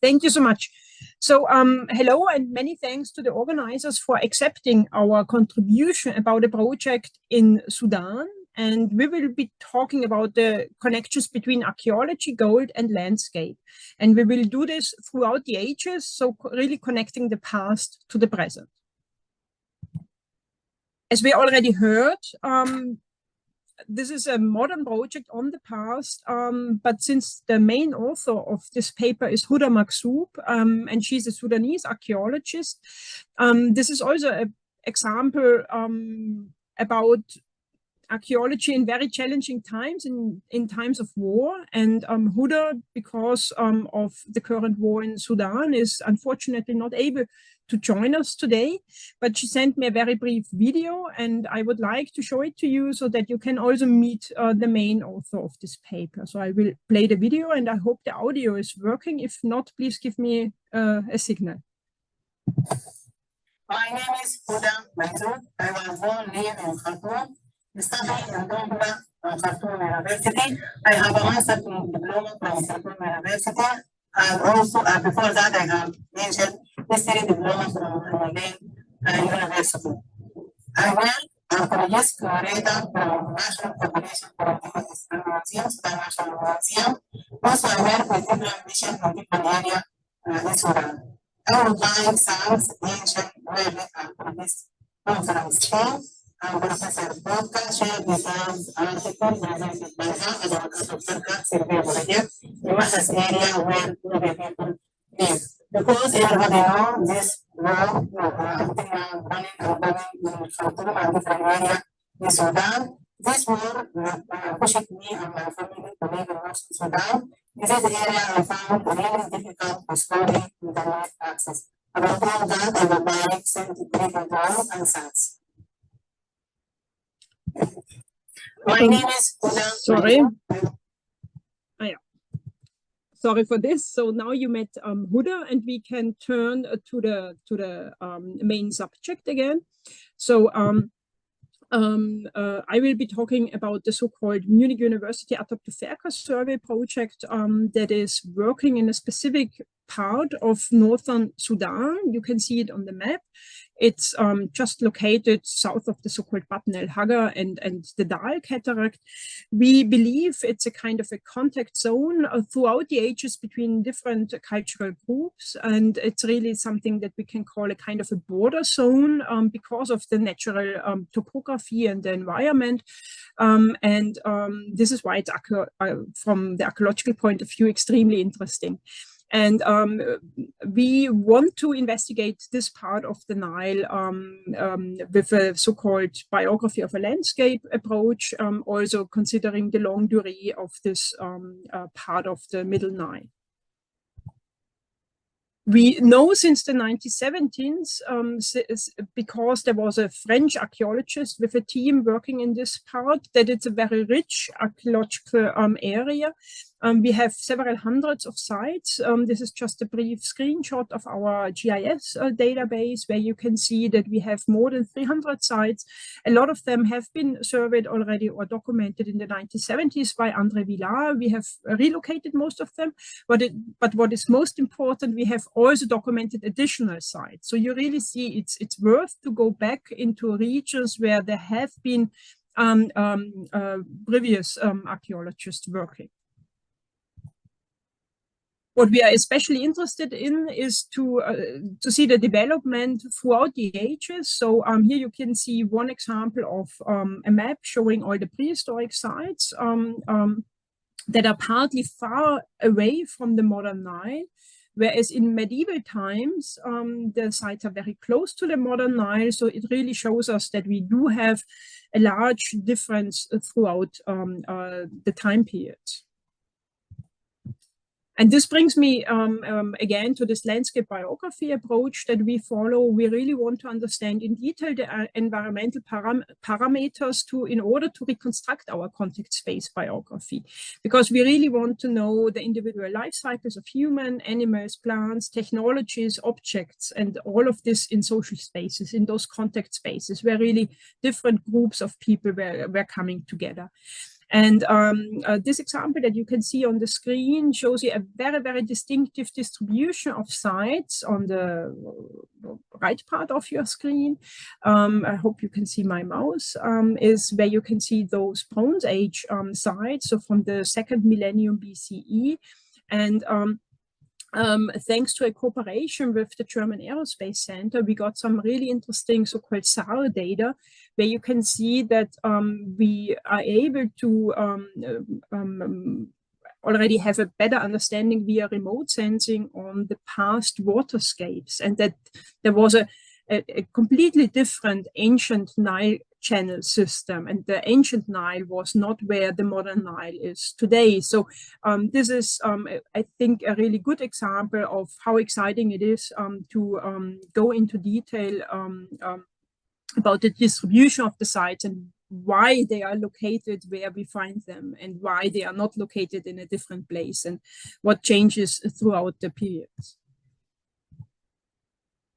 F: Thank you so much. So hello and many thanks to the organizers for accepting our contribution about the project in Sudan. And we will be talking about the connections between archaeology, gold, and landscape. And we will do this throughout the ages, so really connecting the past to the present. As we already heard, this is a modern project on the past, but since the main author of this paper is Huda Maksub, and she's a Sudanese archaeologist, this is also an example about archaeology in very challenging times, in times of war. And Huda, because of the current war in Sudan, is unfortunately not able to join us today, but she sent me a very brief video and I would like to show it to you so that you can also meet the main author of this paper. So I will play the video and I hope the audio is working. If not, please give me a signal.
G: My name is Huda Maksub. I was born in Khartoum, studying in Khartoum University. I have a master's diploma from Khartoum University. And also, before that, I have mentioned history diploma from University. I work archaeologist curator from National Coordination for History Museums, the National Museum. Also, I work with different missions from different areas in Sudan. I would like science, ancient, where for this conference today. And Professor Botka shared details article presented by her about Africa survey project in this area where the people live. Because everybody knows this war running and burning in Khartoum and different areas in Sudan. This war pushed me and my family to live in North Sudan. In this area, I found really difficult to study internet access. About all that, I would like to send to people and science. My name is
F: Sorry. Sorry for this. So now you met Huda, and we can turn to the main subject again. So I will be talking about the so-called Munich University Adaptive Verkehr Survey project that is working in a specific part of northern Sudan. You can see it on the map. It's just located south of the so-called Batn el Hagar and the Dal Cataract. We believe it's a kind of a contact zone throughout the ages between different cultural groups, and it's really something that we can call a kind of a border zone because of the natural topography and the environment. This is why it's from the archaeological point of view extremely interesting. And we want to investigate this part of the Nile with a so-called biography of a landscape approach, also considering the long durée of this part of the Middle Nile. We know since the 1970s, because there was a French archaeologist with a team working in this part, that it's a very rich archaeological area. We have several hundreds of sites. This is just a brief screenshot of our GIS database, where you can see that we have more than 300 sites. A lot of them have been surveyed already or documented in the 1970s by André Villard. We have relocated most of them, but what is most important, we have also documented additional sites. So you really see it's worth to go back into regions where there have been previous archaeologists working. What we are especially interested in is to see the development throughout the ages. So here you can see one example of a map showing all the prehistoric sites that are partly far away from the modern Nile, whereas in medieval times, the sites are very close to the modern Nile. So it really shows us that we do have a large difference throughout the time period. And this brings me again to this landscape biography approach that we follow. We really want to understand in detail the environmental parameters in order to reconstruct our context space biography, because we really want to know the individual life cycles of human, animals, plants, technologies, objects, and all of this in social spaces, in those context spaces where really different groups of people were coming together. And this example that you can see on the screen shows you a very, very distinctive distribution of sites on the right part of your screen. I hope you can see my mouse, is where you can see those Bronze Age sites, so from the 2nd millennium BCE. And thanks to a cooperation with the German Aerospace Center, we got some really interesting so-called SAR data, where you can see that we are able to already have a better understanding via remote sensing on the past waterscapes, and that there was a completely different ancient Nile channel system, and the ancient Nile was not where the modern Nile is today. So this is, I think, a really good example of how exciting it is to go into detail about the distribution of the sites and why they are located where we find them and why they are not located in a different place and what changes throughout the periods.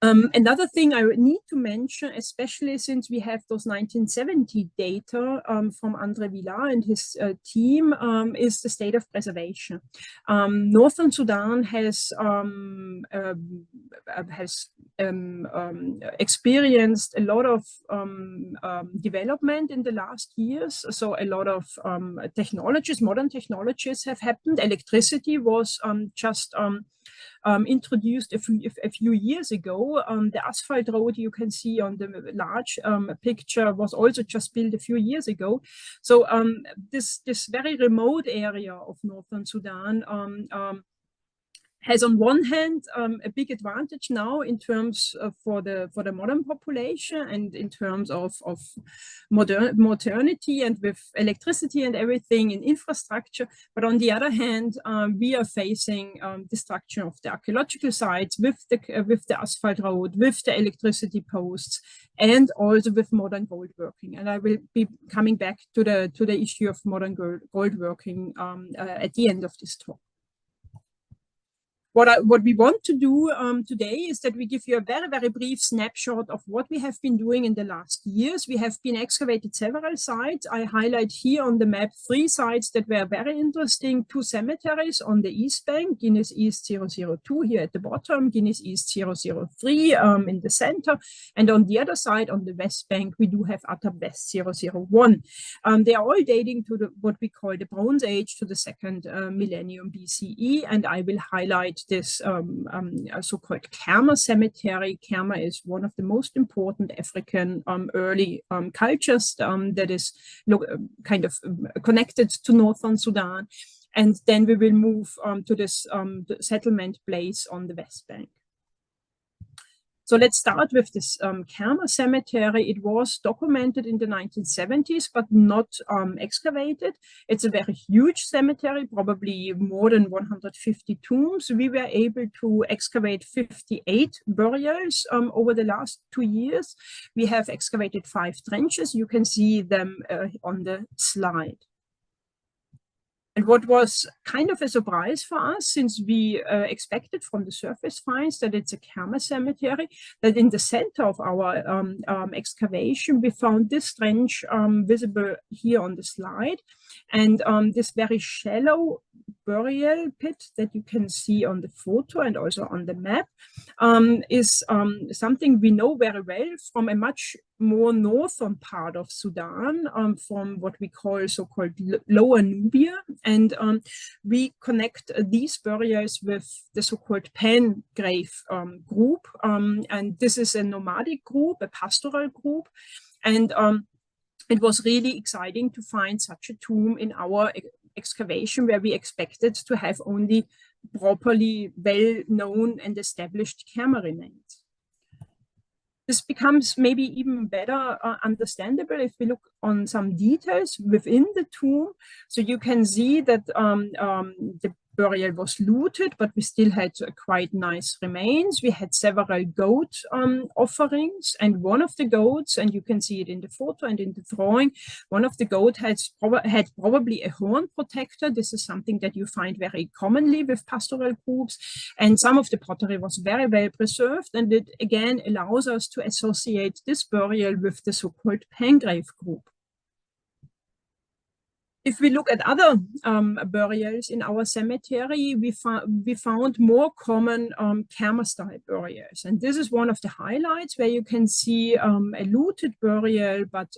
F: Another thing I need to mention, especially since we have those 1970 data from André Villard and his team, is the state of preservation. Northern Sudan has experienced a lot of development in the last years. So a lot of technologies, modern technologies have happened. Electricity was just introduced a few years ago. The asphalt road you can see on the large picture was also just built a few years ago. So this very remote area of northern Sudan has on one hand a big advantage now in terms of for the modern population and in terms of modernity and with electricity and everything in infrastructure. But on the other hand, we are facing destruction of the archaeological sites with the asphalt road, with the electricity posts, and also with modern gold working. And I will be coming back to the issue of modern gold working at the end of this talk. What we want to do today is that we give you a very, very brief snapshot of what we have been doing in the last years. We have been excavated several sites. I highlight here on the map 3 sites that were very interesting, 2 cemeteries on the east bank, Guinness East 002 here at the bottom, Guinness East 003 in the center. And on the other side, on the west bank, we do have Atab West 001. They are all dating to what we call the Bronze Age, to the 2nd millennium BCE. And I will highlight this so-called Kerma cemetery. Kerma is one of the most important African early cultures that is kind of connected to northern Sudan. And then we will move to this settlement place on the West Bank. So let's start with this Kerma cemetery. It was documented in the 1970s, but not excavated. It's a very huge cemetery, probably more than 150 tombs. We were able to excavate 58 burials over the last 2 years. We have excavated 5 trenches. You can see them on the slide. And what was kind of a surprise for us, since we expected from the surface finds that it's a Kerma cemetery, that in the center of our excavation, we found this trench visible here on the slide. And this very shallow burial pit that you can see on the photo and also on the map is something we know very well from a much more northern part of Sudan, from what we call so-called Lower Nubia. And we connect these burials with the so-called Pan grave group. And this is a nomadic group, a pastoral group. And it was really exciting to find such a tomb in our excavation, where we expected to have only properly well-known and established Kerma remains. This becomes maybe even better understandable if we look on some details within the tomb. So you can see that the burial was looted, but we still had quite nice remains. We had several goat offerings, and one of the goats, and you can see it in the photo and in the drawing, one of the goat had probably a horn protector. This is something that you find very commonly with pastoral groups, and some of the pottery was very well preserved, and it again allows us to associate this burial with the so-called Pangrave group. If we look at other burials in our cemetery, we found more common Kerma-style burials. And this is one of the highlights, where you can see a looted burial, but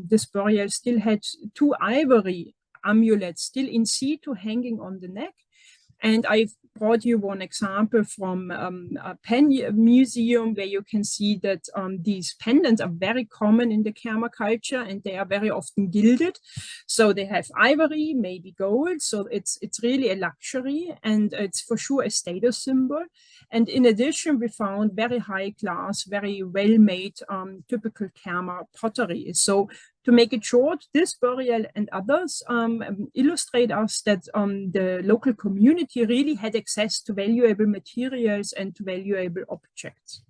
F: this burial still had 2 ivory amulets still in situ hanging on the neck. And I've brought you one example from a Pen museum, where you can see that these pendants are very common in the Kerma culture, and they are very often gilded. So they have ivory, maybe gold. So it's really a luxury, and it's for sure a status symbol. And in addition, we found very high class, very well-made typical Kerma pottery. So to make it short, this burial and others illustrate us that the local community really had access to valuable materials and to valuable objects.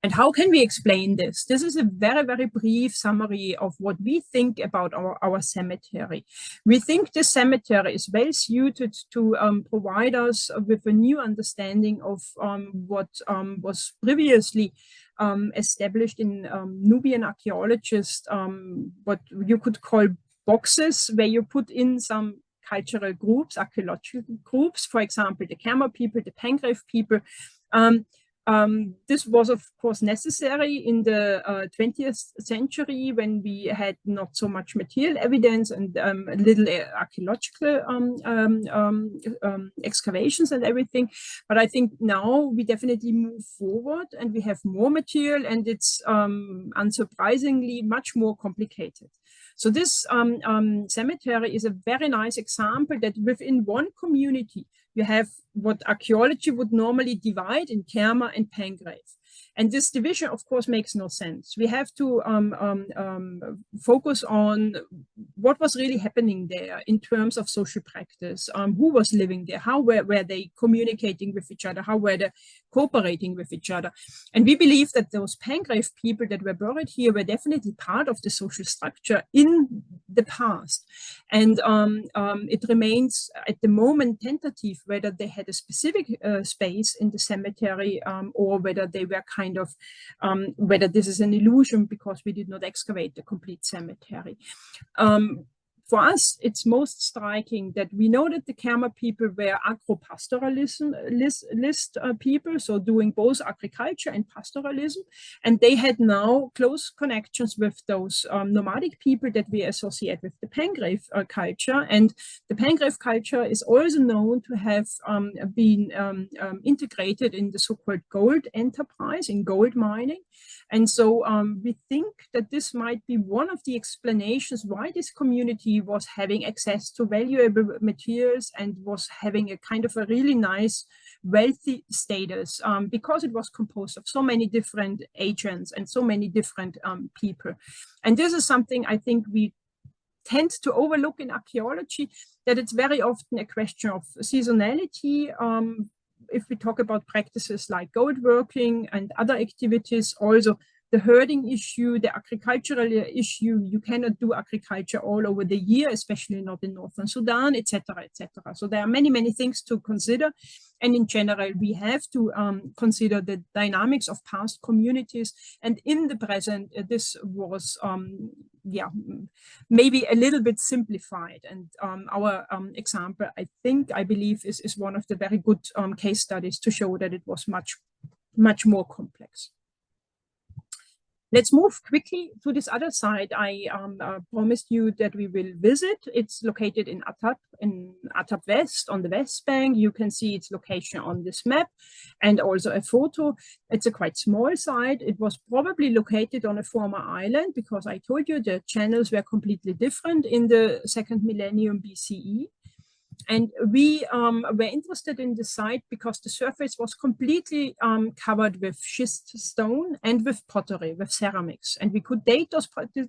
F: And how can we explain this? This is a very, very brief summary of what we think about our cemetery. We think this cemetery is well suited to provide us with a new understanding of what was previously established in Nubian archaeologists, what you could call boxes, where you put in some cultural groups, archaeological groups, for example, the Kerma people, the Pangrave people. This was, of course, necessary in the 20th century, when we had not so much material evidence and little archaeological excavations and everything. But I think now we definitely move forward, and we have more material, and it's unsurprisingly much more complicated. So this cemetery is a very nice example that within one community, you have what archaeology would normally divide in Kerma and Pangrave. And this division, of course, makes no sense. We have to focus on what was really happening there in terms of social practice, who was living there, how were they communicating with each other, how were they cooperating with each other. And we believe that those Pangrave people that were buried here were definitely part of the social structure in the past. And it remains at the moment tentative whether they had a specific space in the cemetery or whether they were kind of, whether this is an illusion because we did not excavate the complete cemetery. For us, it's most striking that we know that the Kerma people were agro-pastoralist people, so doing both agriculture and pastoralism, and they had now close connections with those nomadic people that we associate with the Pangrave culture. And the Pangrave culture is also known to have been integrated in the so-called gold enterprise, in gold mining. And so we think that this might be one of the explanations why this community was having access to valuable materials and was having a kind of a really nice wealthy status because it was composed of so many different agents and so many different people. And this is something I think we tend to overlook in archaeology, that it's very often a question of seasonality. If we talk about practices like gold working and other activities, also the herding issue, the agricultural issue, you cannot do agriculture all over the year, especially not in northern Sudan, etc., etc. So there are many, many things to consider. And in general, we have to consider the dynamics of past communities. And in the present, this was, yeah, maybe a little bit simplified. And our example, I believe, is one of the very good case studies to show that it was much, much more complex. Let's move quickly to this other side. I promised you that we will visit. It's located in Atap West, on the West Bank. You can see its location on this map and also a photo. It's a quite small site. It was probably located on a former island because I told you the channels were completely different in the 2nd millennium BCE. And we were interested in the site because the surface was completely covered with schist stone and with pottery, with ceramics. And we could date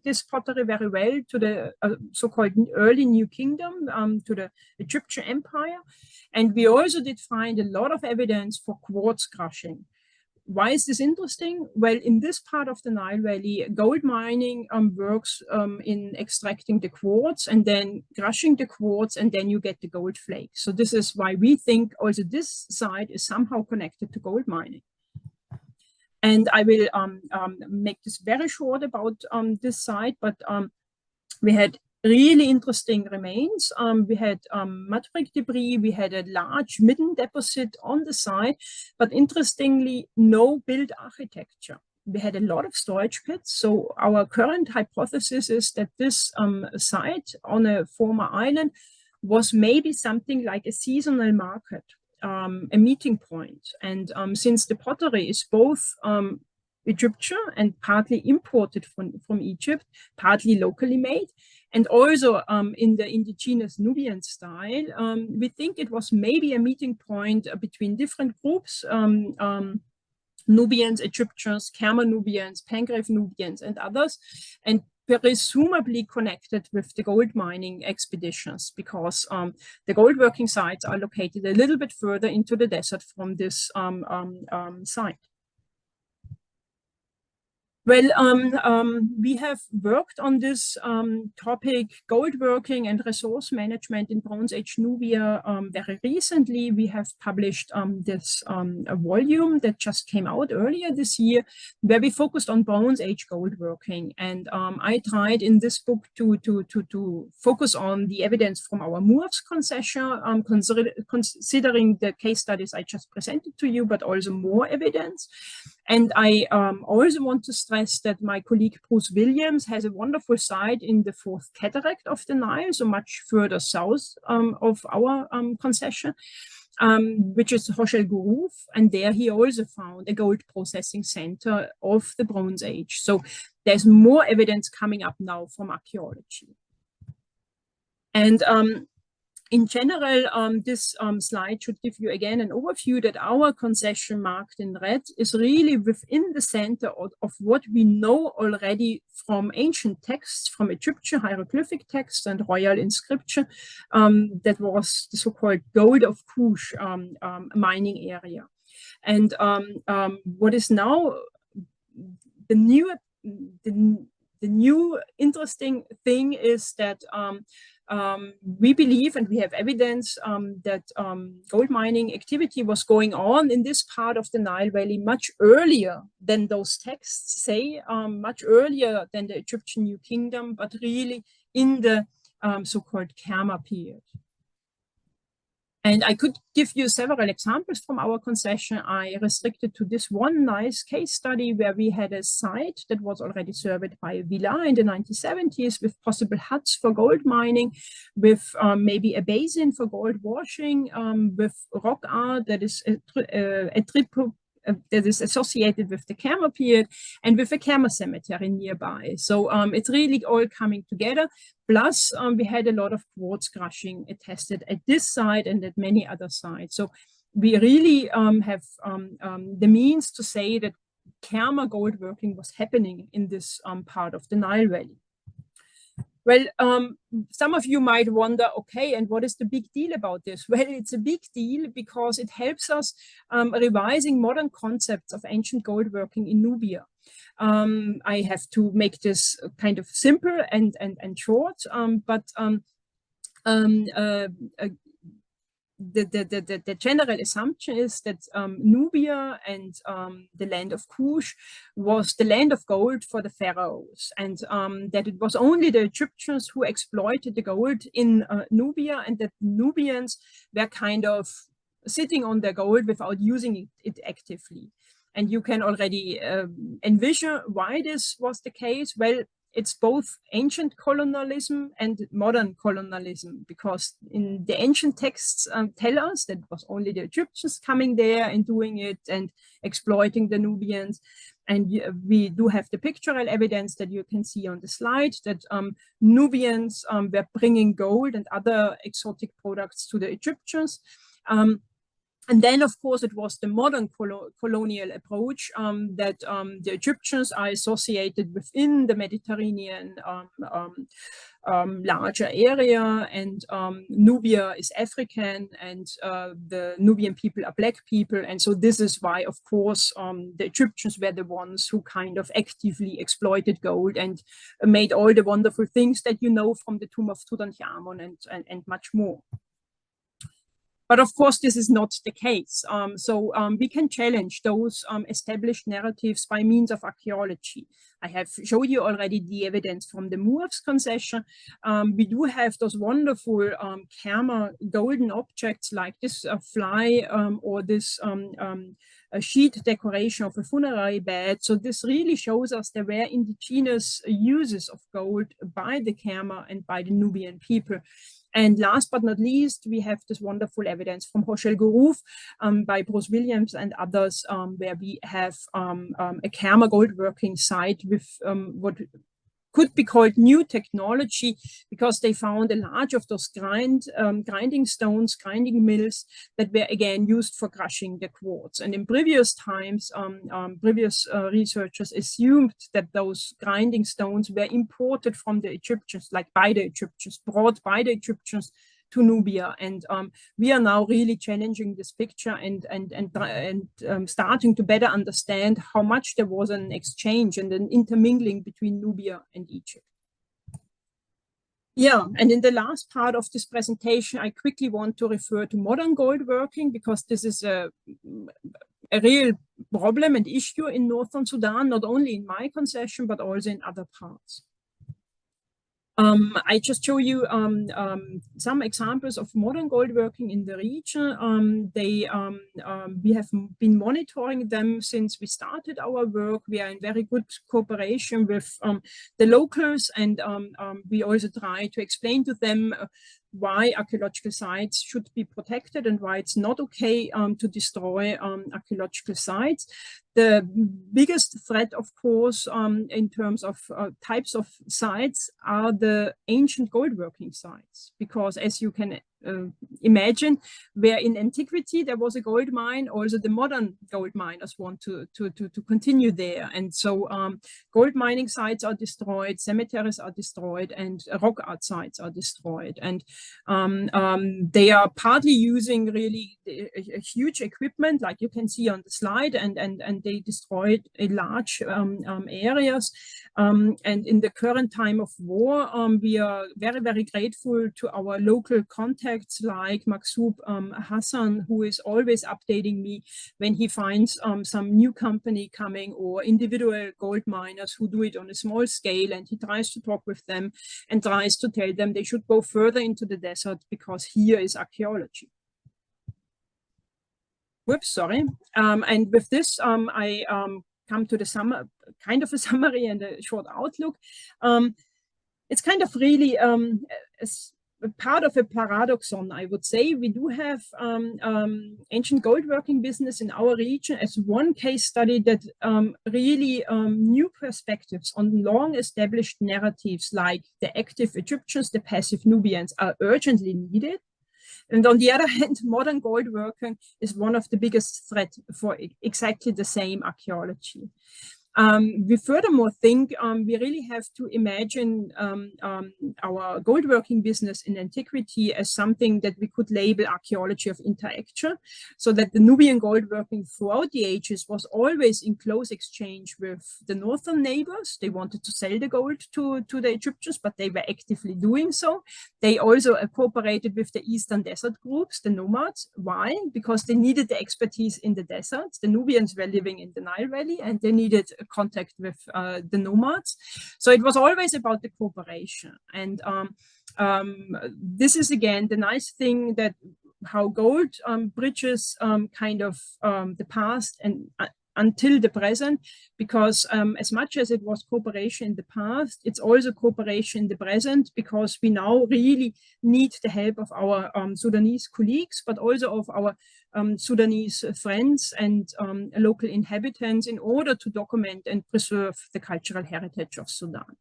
F: this pottery very well to the so-called early New Kingdom, to the Egyptian Empire. And we also did find a lot of evidence for quartz crushing. Why is this interesting? Well, in this part of the Nile Valley, gold mining works in extracting the quartz and then crushing the quartz, and then you get the gold flakes. So this is why we think also this site is somehow connected to gold mining. And I will make this very short about this site, but we had really interesting remains. We had mud brick debris, we had a large midden deposit on the site, but interestingly, no built architecture. We had a lot of storage pits. So our current hypothesis is that this site on a former island was maybe something like a seasonal market, a meeting point. And since the pottery is both Egyptian and partly imported from Egypt, partly locally made, and also in the indigenous Nubian style, we think it was maybe a meeting point between different groups, Nubians, Egyptians, Kerma Nubians, Pangrave Nubians, and others, and presumably connected with the gold mining expeditions, because the gold working sites are located a little bit further into the desert from this site. Well, we have worked on this topic, gold working and resource management in Bronze Age Nubia very recently. We have published this a volume that just came out earlier this year, where we focused on Bronze Age gold working. And I tried in this book to focus on the evidence from our Moors concession, considering the case studies I just presented to you, but also more evidence. And I also want to stress that my colleague Bruce Williams has a wonderful site in the 4th cataract of the Nile, so much further south of our concession, which is Hosh el Gourouf. And there he also found a gold processing center of the Bronze Age. So there's more evidence coming up now from archaeology. And in general, this slide should give you again an overview that our concession marked in red is really within the center of what we know already from ancient texts, from Egyptian hieroglyphic texts and royal inscription. That was the so-called Gold of Kush mining area. And what is now the new interesting thing is that we believe, and we have evidence that gold mining activity was going on in this part of the Nile Valley much earlier than those texts say, much earlier than the Egyptian New Kingdom, but really in the so-called Kerma period. And I could give you several examples from our concession. I restricted to this one nice case study where we had a site that was already surveyed by a villa in the 1970s with possible huts for gold mining, with maybe a basin for gold washing, with rock art that is that is associated with the Kerma period, and with a Kerma cemetery nearby. So it's really all coming together. Plus, we had a lot of quartz crushing attested at this site and at many other sites. So we really have the means to say that Kerma gold working was happening in this part of the Nile Valley. Well, some of you might wonder, okay, and what is the big deal about this? Well, it's a big deal because it helps us revising modern concepts of ancient gold working in Nubia. I have to make this kind of simple and short, but the general assumption is that Nubia and the land of Kush was the land of gold for the pharaohs, and that it was only the Egyptians who exploited the gold in Nubia, and that Nubians were kind of sitting on their gold without using it actively. And you can already envision why this was the case. Well, it's both ancient colonialism and modern colonialism, because in the ancient texts tell us that it was only the Egyptians coming there and doing it and exploiting the Nubians. And we do have the pictorial evidence that you can see on the slide that Nubians were bringing gold and other exotic products to the Egyptians. And then, of course, it was the modern colonial approach that the Egyptians are associated within the Mediterranean larger area, and Nubia is African, and the Nubian people are black people. And so this is why, of course, the Egyptians were the ones who kind of actively exploited gold and made all the wonderful things that you know from the tomb of Tutankhamun and much more. But of course, this is not the case. So we can challenge those established narratives by means of archaeology. I have showed you already the evidence from the Moabs concession. We do have those wonderful Kerma golden objects like this fly or this a sheet decoration of a funerary bed. So this really shows us there were indigenous uses of gold by the Kerma and by the Nubian people. And last but not least, we have this wonderful evidence from Rochelle Gourouf by Bruce Williams and others, where we have a Kerma gold working site with what could be called new technology, because they found a large of those grinding stones, grinding mills that were again used for crushing the quartz. And in previous times, previous researchers assumed that those grinding stones were imported from the Egyptians, like by the Egyptians, brought by the Egyptians to Nubia. And we are now really challenging this picture and starting to better understand how much there was an exchange and an intermingling between Nubia and Egypt. Yeah, and in the last part of this presentation, I quickly want to refer to modern gold working, because this is a real problem and issue in Northern Sudan, not only in my concession, but also in other parts. I just show you some examples of modern gold working in the region. We have been monitoring them since we started our work. We are in very good cooperation with the locals, and we also try to explain to them why archaeological sites should be protected and why it's not okay to destroy archaeological sites. The biggest threat, of course, in terms of types of sites are the ancient gold working sites, because as you can imagine, where in antiquity there was a gold mine, also the modern gold miners want to continue there. And so gold mining sites are destroyed, cemeteries are destroyed, and rock art sites are destroyed. And they are partly using really a huge equipment, like you can see on the slide, and they destroyed a large areas. And in the current time of war, we are very, very grateful to our local contacts like Maksoub Hassan, who is always updating me when he finds some new company coming or individual gold miners who do it on a small scale, and he tries to talk with them and tries to tell them they should go further into the desert because here is archaeology. Whoops, sorry. And with this, I come to the kind of a summary and a short outlook. It's kind of really a part of a paradoxon, I would say. We do have ancient gold working business in our region as one case study that really new perspectives on long established narratives like the active Egyptians, the passive Nubians are urgently needed. And on the other hand, modern gold working is one of the biggest threats for exactly the same archaeology. We furthermore think we really have to imagine our gold working business in antiquity as something that we could label archaeology of interaction, so that the Nubian gold working throughout the ages was always in close exchange with the northern neighbors. They wanted to sell the gold to the Egyptians, but they were actively doing so. They also cooperated with the eastern desert groups, the nomads. Why? Because they needed the expertise in the deserts. The Nubians were living in the Nile Valley, and they needed contact with the nomads. So it was always about the cooperation. And this is again the nice thing, that how gold bridges kind of the past and until the present, because as much as it was cooperation in the past, it's also cooperation in the present, because we now really need the help of our Sudanese colleagues, but also of our Sudanese friends and local inhabitants in order to document and preserve the cultural heritage of Sudan.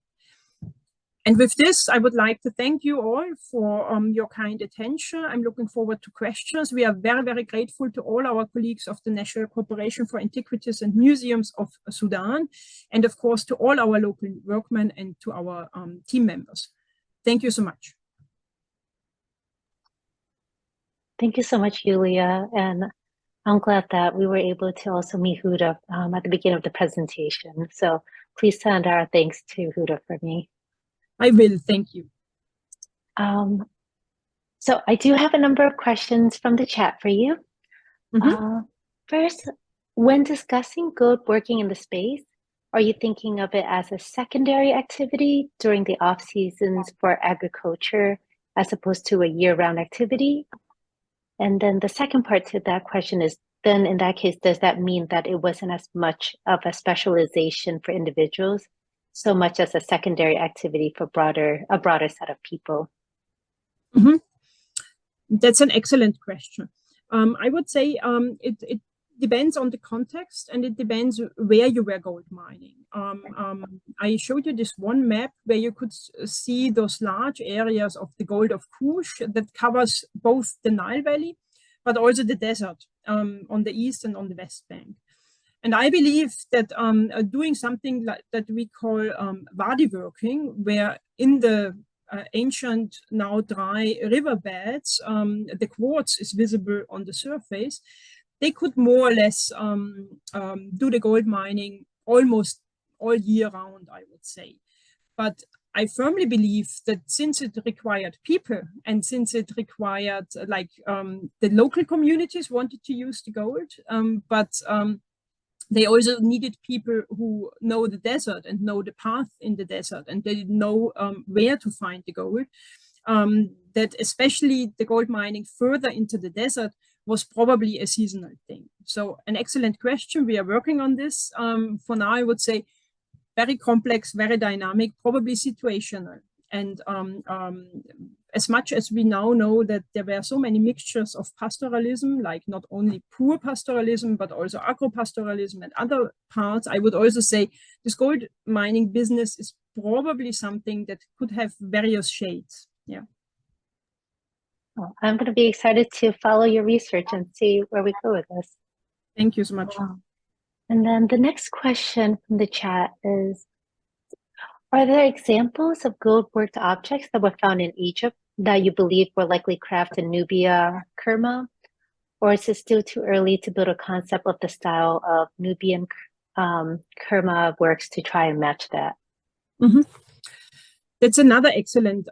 F: And with this, I would like to thank you all for your kind attention. I'm looking forward to questions. We are very, very grateful to all our colleagues of the National Corporation for Antiquities and Museums of Sudan, and of course to all our local workmen and to our team members. Thank you so much.
A: Thank you so much, Julia. And I'm glad that we were able to also meet Huda at the beginning of the presentation. So please send our thanks to Huda for me.
F: I will, thank you.
A: So I do have a number of questions from the chat for you. First, when discussing gold working in the space, are you thinking of it as a secondary activity during the off seasons for agriculture as opposed to a year-round activity? And then the second part to that question is, then in that case, does that mean that it wasn't as much of a specialization for individuals, so much as a secondary activity for a broader set of people?
F: That's an excellent question. I would say it depends on the context, and it depends where you were gold mining. I showed you this one map where you could see those large areas of the gold of Kush that covers both the Nile Valley, but also the desert on the east and on the west bank. And I believe that doing something like that we call wadi working, where in the ancient, now dry riverbeds, the quartz is visible on the surface, they could more or less do the gold mining almost all year round, I would say. But I firmly believe that since it required people, and since it required the local communities wanted to use the gold, but they also needed people who know the desert and know the path in the desert, and they didn't know where to find the gold. That especially the gold mining further into the desert was probably a seasonal thing. So an excellent question. We are working on this. For now, I would say very complex, very dynamic, probably situational. And as much as we now know that there were so many mixtures of pastoralism, like not only pure pastoralism, but also agro-pastoralism and other parts, I would also say this gold mining business is probably something that could have various shades. Yeah.
A: Well, I'm going to be excited to follow your research and see where we go with this.
F: Thank you so much.
A: And then the next question from the chat is, are there examples of gold-worked objects that were found in Egypt that you believe were likely crafted in Nubia, Kerma? Or is it still too early to build a concept of the style of Nubian Kerma works to try and match that?
F: Mm-hmm. That's another excellent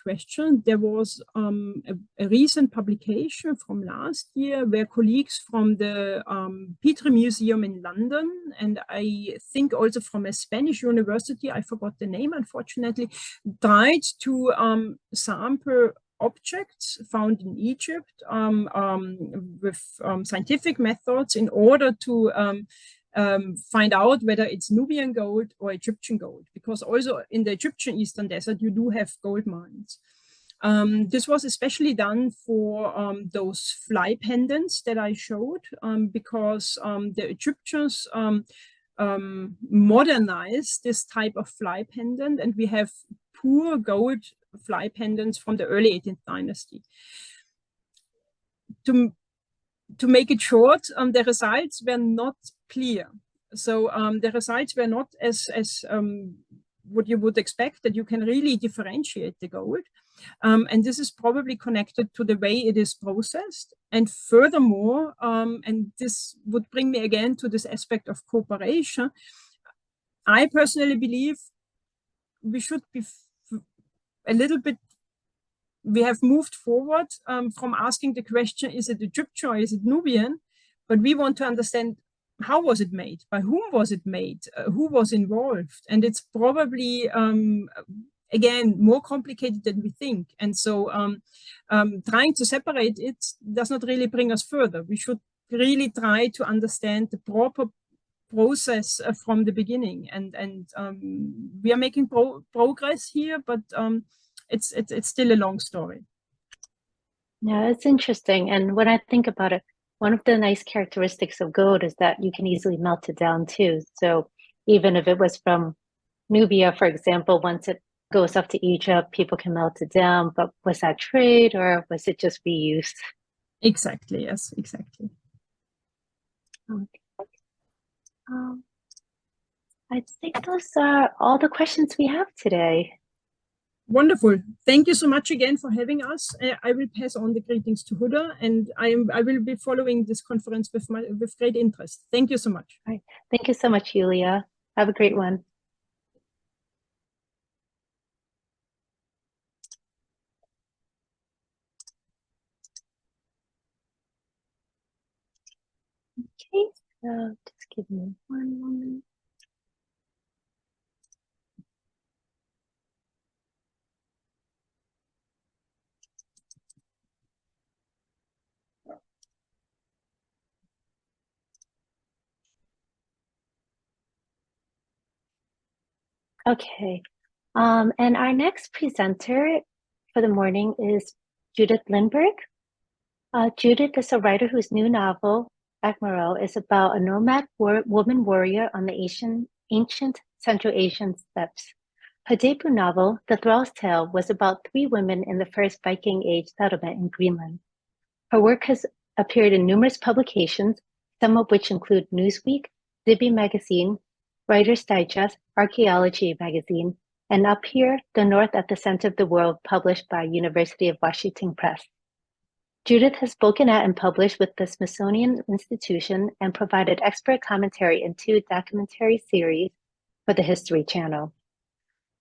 F: question. There was a recent publication from last year where colleagues from the Petrie Museum in London, and I think also from a Spanish university, I forgot the name unfortunately, tried to sample objects found in Egypt with scientific methods in order to find out whether it's Nubian gold or Egyptian gold, because also in the Egyptian Eastern Desert, you do have gold mines. This was especially done for those fly pendants that I showed, because the Egyptians modernized this type of fly pendant, and we have pure gold fly pendants from the early 18th dynasty. To make it short, the results were not clear. So the results were not as what you would expect, that you can really differentiate the gold. And this is probably connected to the way it is processed. And furthermore, and this would bring me again to this aspect of cooperation, I personally believe we should be a little bit, we have moved forward from asking the question, is it Egyptian or is it Nubian? But we want to understand, how was it made? By whom was it made? Who was involved? And it's probably, again, more complicated than we think. And so trying to separate it does not really bring us further. We should really try to understand the proper process from the beginning. And we are making progress here, but it's still a long story.
A: Yeah, it's interesting. And when I think about it, one of the nice characteristics of gold is that you can easily melt it down too. So even if it was from Nubia, for example, once it goes up to Egypt, people can melt it down. But was that trade or was it just reused?
F: Exactly. Yes, exactly.
A: Okay. I think those are all the questions we have today.
F: Wonderful. Thank you so much again for having us. I will pass on the greetings to Huda, and I will be following this conference with great interest. Thank you so much.
A: All right. Thank you so much, Julia. Have a great one. Okay, so just give me one moment. Okay, and our next presenter for the morning is Judith Lindberg. Judith is a writer whose new novel, Admiral, is about a nomad woman warrior on the ancient Central Asian steppes. Her debut novel, The Thrall's Tale, was about 3 women in the first Viking Age settlement in Greenland. Her work has appeared in numerous publications, some of which include Newsweek, Zibby Magazine, Writer's Digest, Archaeology Magazine, and Up Here, The North at the Center of the World, published by University of Washington Press. Judith has spoken at and published with the Smithsonian Institution and provided expert commentary in 2 documentary series for the History Channel.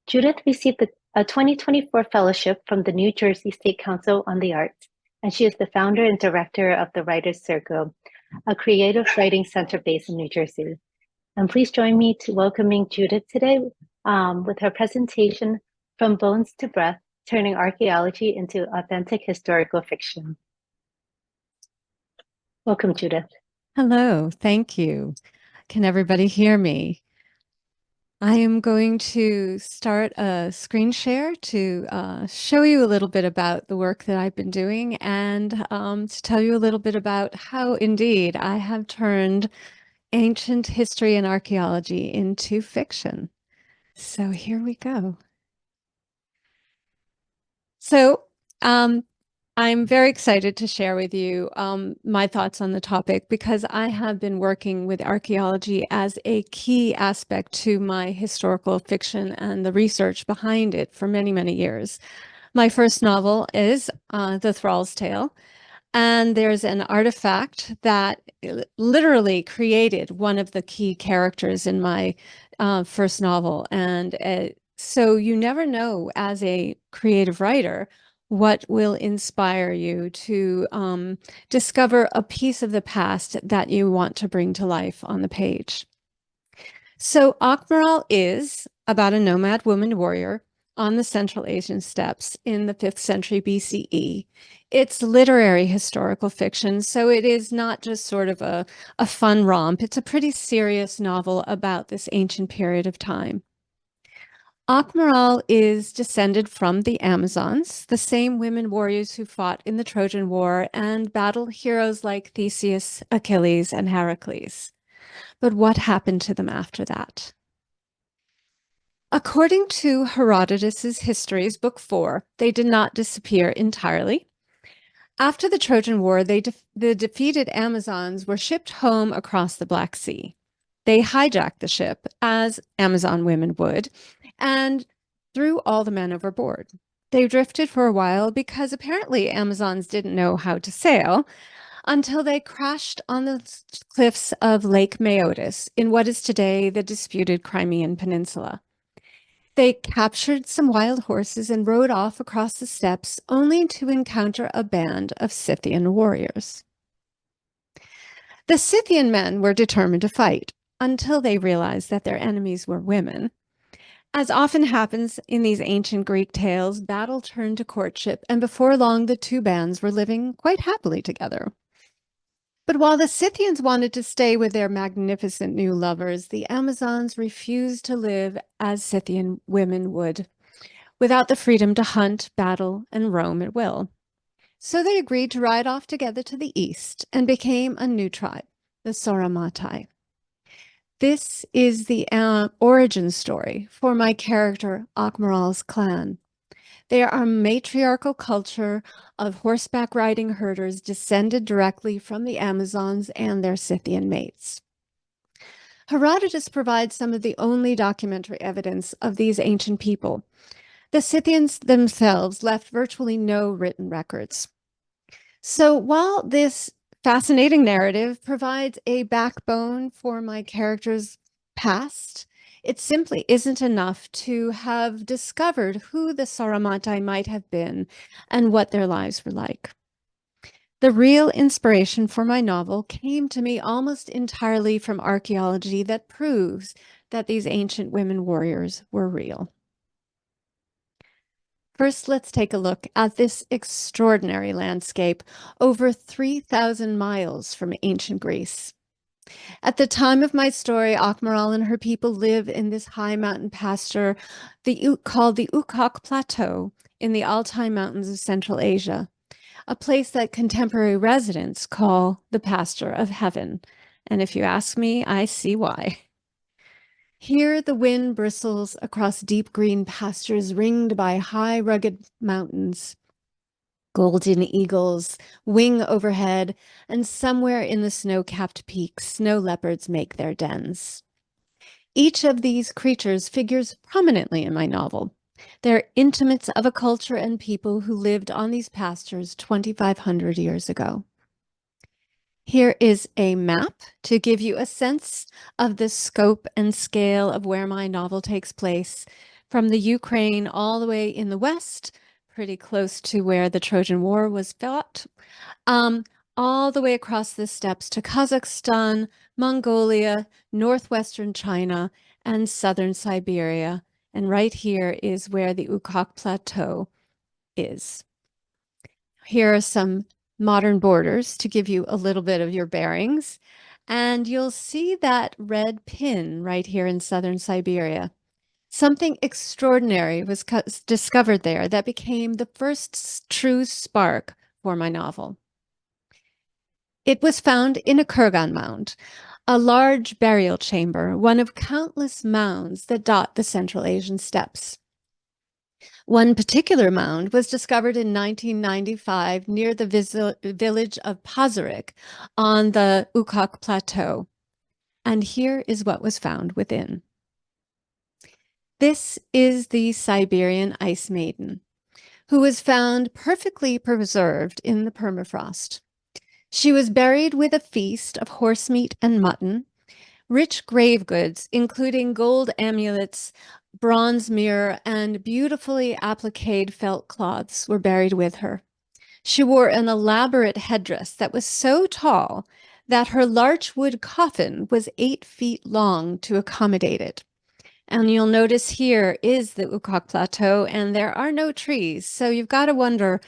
A: Judith received a 2024 fellowship from the New Jersey State Council on the Arts, and she is the founder and director of the Writers Circle, a creative writing center based in New Jersey. And please join me to welcoming Judith today with her presentation, From Bones to Breath, Turning Archaeology into Authentic Historical Fiction. Welcome, Judith.
H: Hello, thank you. Can everybody hear me? I am going to start a screen share to show you a little bit about the work that I've been doing and to tell you a little bit about how indeed I have turned ancient history and archaeology into fiction. So here we go. So I'm very excited to share with you my thoughts on the topic because I have been working with archaeology as a key aspect to my historical fiction and the research behind it for many, many years. My first novel is The Thrall's Tale, and there's an artifact that literally created one of the key characters in my first novel. And so you never know as a creative writer what will inspire you to discover a piece of the past that you want to bring to life on the page. So Akmaral is about a nomad woman warrior on the Central Asian steppes in the 5th century BCE. It's literary historical fiction, so it is not just sort of a fun romp. It's a pretty serious novel about this ancient period of time. Akmaral is descended from the Amazons, the same women warriors who fought in the Trojan War and battled heroes like Theseus, Achilles, and Heracles. But what happened to them after that? According to Herodotus's Histories, Book 4, they did not disappear entirely. After the Trojan War, the defeated Amazons were shipped home across the Black Sea. They hijacked the ship, as Amazon women would, and threw all the men overboard. They drifted for a while because apparently Amazons didn't know how to sail until they crashed on the cliffs of Lake Maeotis in what is today the disputed Crimean Peninsula. They captured some wild horses and rode off across the steppes only to encounter a band of Scythian warriors. The Scythian men were determined to fight until they realized that their enemies were women. As often happens in these ancient Greek tales, battle turned to courtship, and before long the two bands were living quite happily together. But while the Scythians wanted to stay with their magnificent new lovers, the Amazons refused to live as Scythian women would, without the freedom to hunt, battle, and roam at will. So they agreed to ride off together to the east and became a new tribe, the Sauramatai. This is the origin story for my character, Akmaral's clan. They are a matriarchal culture of horseback riding herders descended directly from the Amazons and their Scythian mates. Herodotus provides some of the only documentary evidence of these ancient people. The Scythians themselves left virtually no written records. So while this fascinating narrative provides a backbone for my character's past, it simply isn't enough to have discovered who the Sauramatai might have been and what their lives were like. The real inspiration for my novel came to me almost entirely from archaeology that proves that these ancient women warriors were real. First, let's take a look at this extraordinary landscape over 3,000 miles from ancient Greece. At the time of my story, Akmaral and her people live in this high mountain pasture called the Ukak Plateau in the Altai Mountains of Central Asia, a place that contemporary residents call the pasture of heaven. And if you ask me, I see why. Here, the wind bristles across deep green pastures ringed by high, rugged mountains. Golden eagles wing overhead, and somewhere in the snow-capped peaks, snow leopards make their dens. Each of these creatures figures prominently in my novel. They're intimates of a culture and people who lived on these pastures 2,500 years ago. Here is a map to give you a sense of the scope and scale of where my novel takes place, from the Ukraine all the way in the west, pretty close to where the Trojan War was fought, all the way across the steppes to Kazakhstan, Mongolia, northwestern China, and southern Siberia. And right here is where the Ukak Plateau is. Here are some modern borders to give you a little bit of your bearings. And you'll see that red pin right here in southern Siberia. Something extraordinary was discovered there that became the first true spark for my novel. It was found in a kurgan mound, a large burial chamber, one of countless mounds that dot the Central Asian steppes. One particular mound was discovered in 1995 near the village of Pazyryk on the Ukok Plateau. And here is what was found within. This is the Siberian Ice Maiden, who was found perfectly preserved in the permafrost. She was buried with a feast of horse meat and mutton. Rich grave goods, including gold amulets, bronze mirror, and beautifully appliqued felt cloths, were buried with her. She wore an elaborate headdress that was so tall that her larch wood coffin was 8 feet long to accommodate it. And you'll notice here is the Ukok Plateau, and there are no trees, so you've got to wonder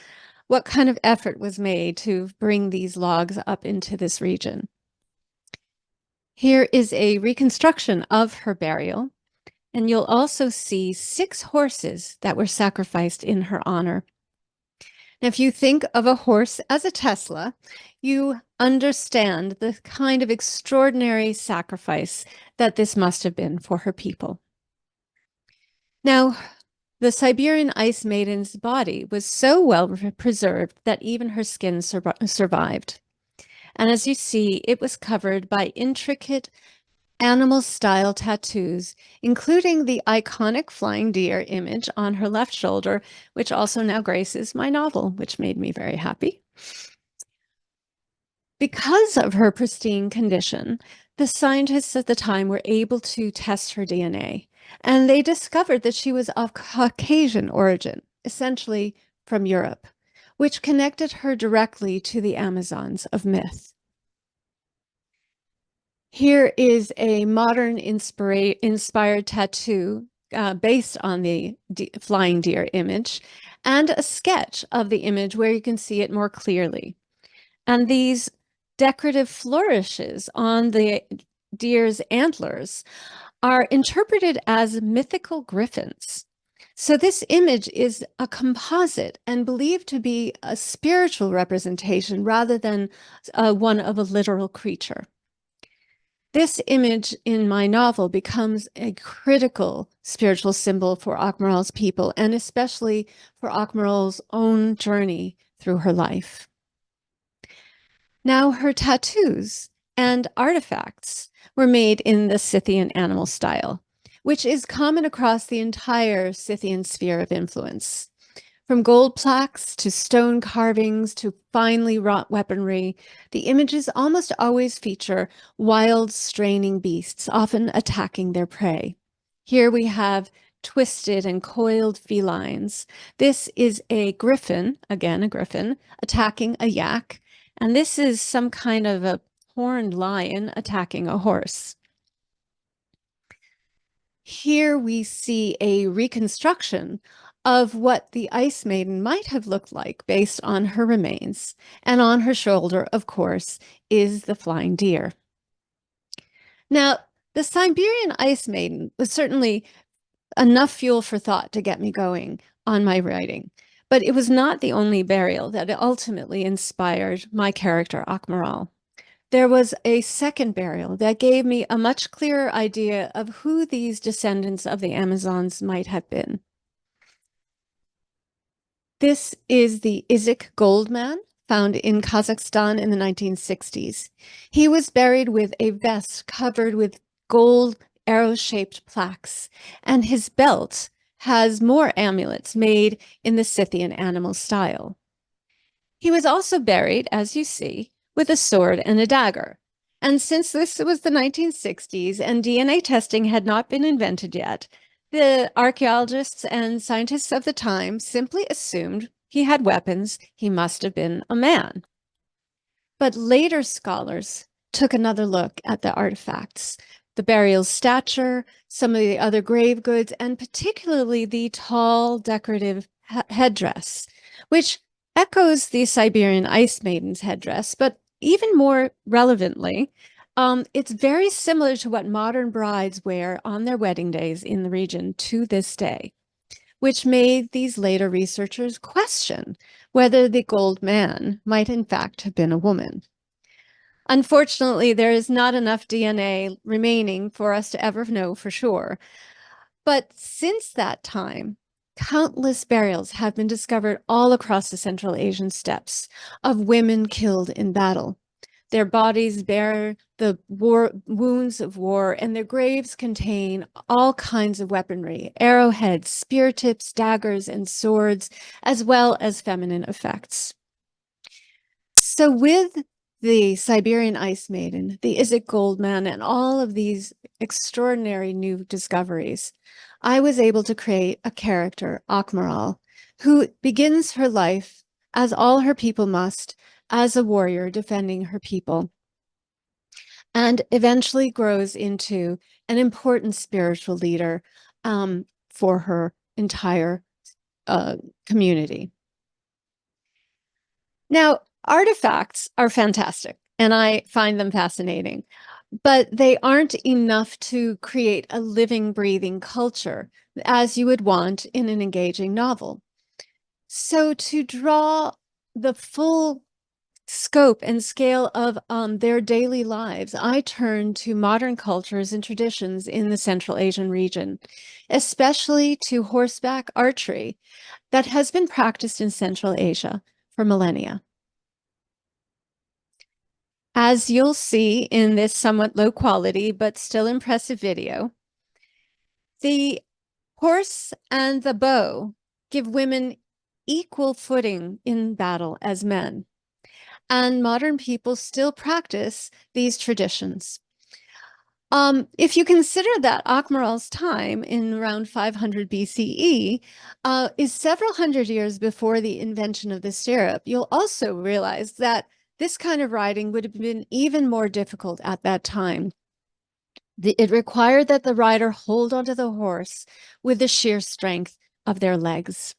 H: what kind of effort was made to bring these logs up into this region. Here is a reconstruction of her burial, and you'll also see 6 horses that were sacrificed in her honor. Now, if you think of a horse as a Tesla, you understand the kind of extraordinary sacrifice that this must have been for her people. Now, the Siberian Ice Maiden's body was so well preserved that even her skin survived. And as you see, it was covered by intricate animal-style tattoos, including the iconic flying deer image on her left shoulder, which also now graces my novel, which made me very happy. Because of her pristine condition, the scientists at the time were able to test her DNA, and they discovered that she was of Caucasian origin, essentially from Europe, which connected her directly to the Amazons of myth. Here is a modern inspired tattoo based on the flying deer image, and a sketch of the image where you can see it more clearly. And these decorative flourishes on the deer's antlers are interpreted as mythical griffins. So this image is a composite and believed to be a spiritual representation rather than one of a literal creature. This image in my novel becomes a critical spiritual symbol for Akmaral's people, and especially for Akmaral's own journey through her life. Now, her tattoos and artifacts were made in the Scythian animal style, which is common across the entire Scythian sphere of influence. From gold plaques to stone carvings to finely wrought weaponry, the images almost always feature wild, straining beasts, often attacking their prey. Here we have twisted and coiled felines. This is a griffin, again a griffin, attacking a yak, and this is some kind of a horned lion attacking a horse. Here we see a reconstruction of what the Ice Maiden might have looked like based on her remains, and on her shoulder, of course, is the flying deer. Now, the Siberian Ice Maiden was certainly enough fuel for thought to get me going on my writing, but it was not the only burial that ultimately inspired my character, Akmaral. There was a second burial that gave me a much clearer idea of who these descendants of the Amazons might have been. This is the Izik Goldman, found in Kazakhstan in the 1960s. He was buried with a vest covered with gold arrow-shaped plaques, and his belt has more amulets made in the Scythian animal style. He was also buried, as you see, with a sword and a dagger. And since this was the 1960s and DNA testing had not been invented yet, the archaeologists and scientists of the time simply assumed he had weapons. He must have been a man. But later scholars took another look at the artifacts, the burial stature, some of the other grave goods, and particularly the tall decorative headdress, which echoes the Siberian Ice Maiden's headdress, but even more relevantly, It's very similar to what modern brides wear on their wedding days in the region to this day, which made these later researchers question whether the gold man might in fact have been a woman. Unfortunately, there is not enough DNA remaining for us to ever know for sure. But since that time, countless burials have been discovered all across the Central Asian steppes of women killed in battle. Their bodies bear the wounds of war, and their graves contain all kinds of weaponry, arrowheads, spear tips, daggers, and swords, as well as feminine effects. So with the Siberian Ice Maiden, the Izhik Gold Man, and all of these extraordinary new discoveries, I was able to create a character, Akmaral, who begins her life, as all her people must, as a warrior defending her people, and eventually grows into an important spiritual leader for her entire community. Now, artifacts are fantastic, and I find them fascinating, but they aren't enough to create a living, breathing culture as you would want in an engaging novel. So to draw the full scope and scale of their daily lives, I turn to modern cultures and traditions in the Central Asian region, especially to horseback archery that has been practiced in Central Asia for millennia. As you'll see in this somewhat low quality but still impressive video, the horse and the bow give women equal footing in battle as men. And modern people still practice these traditions. If you consider that Akmaral's time in around 500 BCE is several hundred years before the invention of the stirrup, you'll also realize that this kind of riding would have been even more difficult at that time. It required that the rider hold onto the horse with the sheer strength of their legs.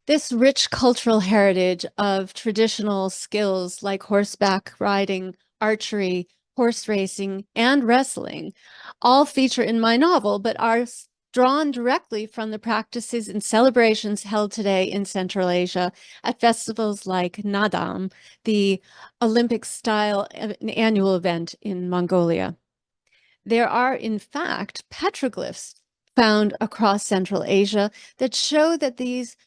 H: This rich cultural heritage of traditional skills like horseback riding, archery, horse racing, and wrestling all feature in my novel, but are drawn directly from the practices and celebrations held today in Central Asia at festivals like Nadam, the Olympic-style annual event in Mongolia. There are, in fact, petroglyphs found across Central Asia that show that these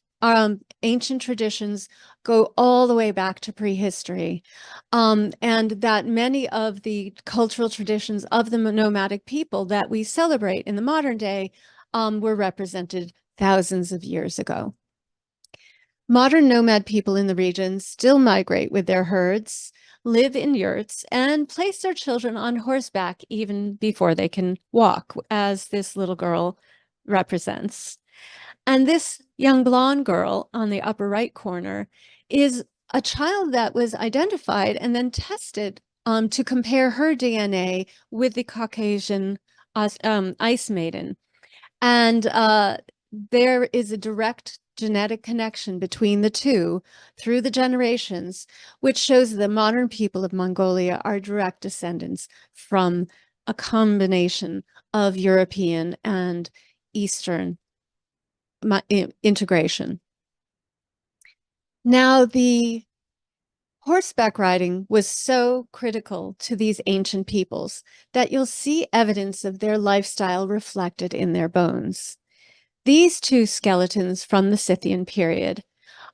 H: ancient traditions go all the way back to prehistory, and that many of the cultural traditions of the nomadic people that we celebrate in the modern day were represented thousands of years ago. Modern nomad people in the region still migrate with their herds, live in yurts, and place their children on horseback even before they can walk, as this little girl represents. And this young blonde girl on the upper right corner is a child that was identified and then tested to compare her DNA with the Caucasian Ice Maiden. And there is a direct genetic connection between the two through the generations, which shows the modern people of Mongolia are direct descendants from a combination of European and Eastern integration. Now, the horseback riding was so critical to these ancient peoples that you'll see evidence of their lifestyle reflected in their bones. These two skeletons from the Scythian period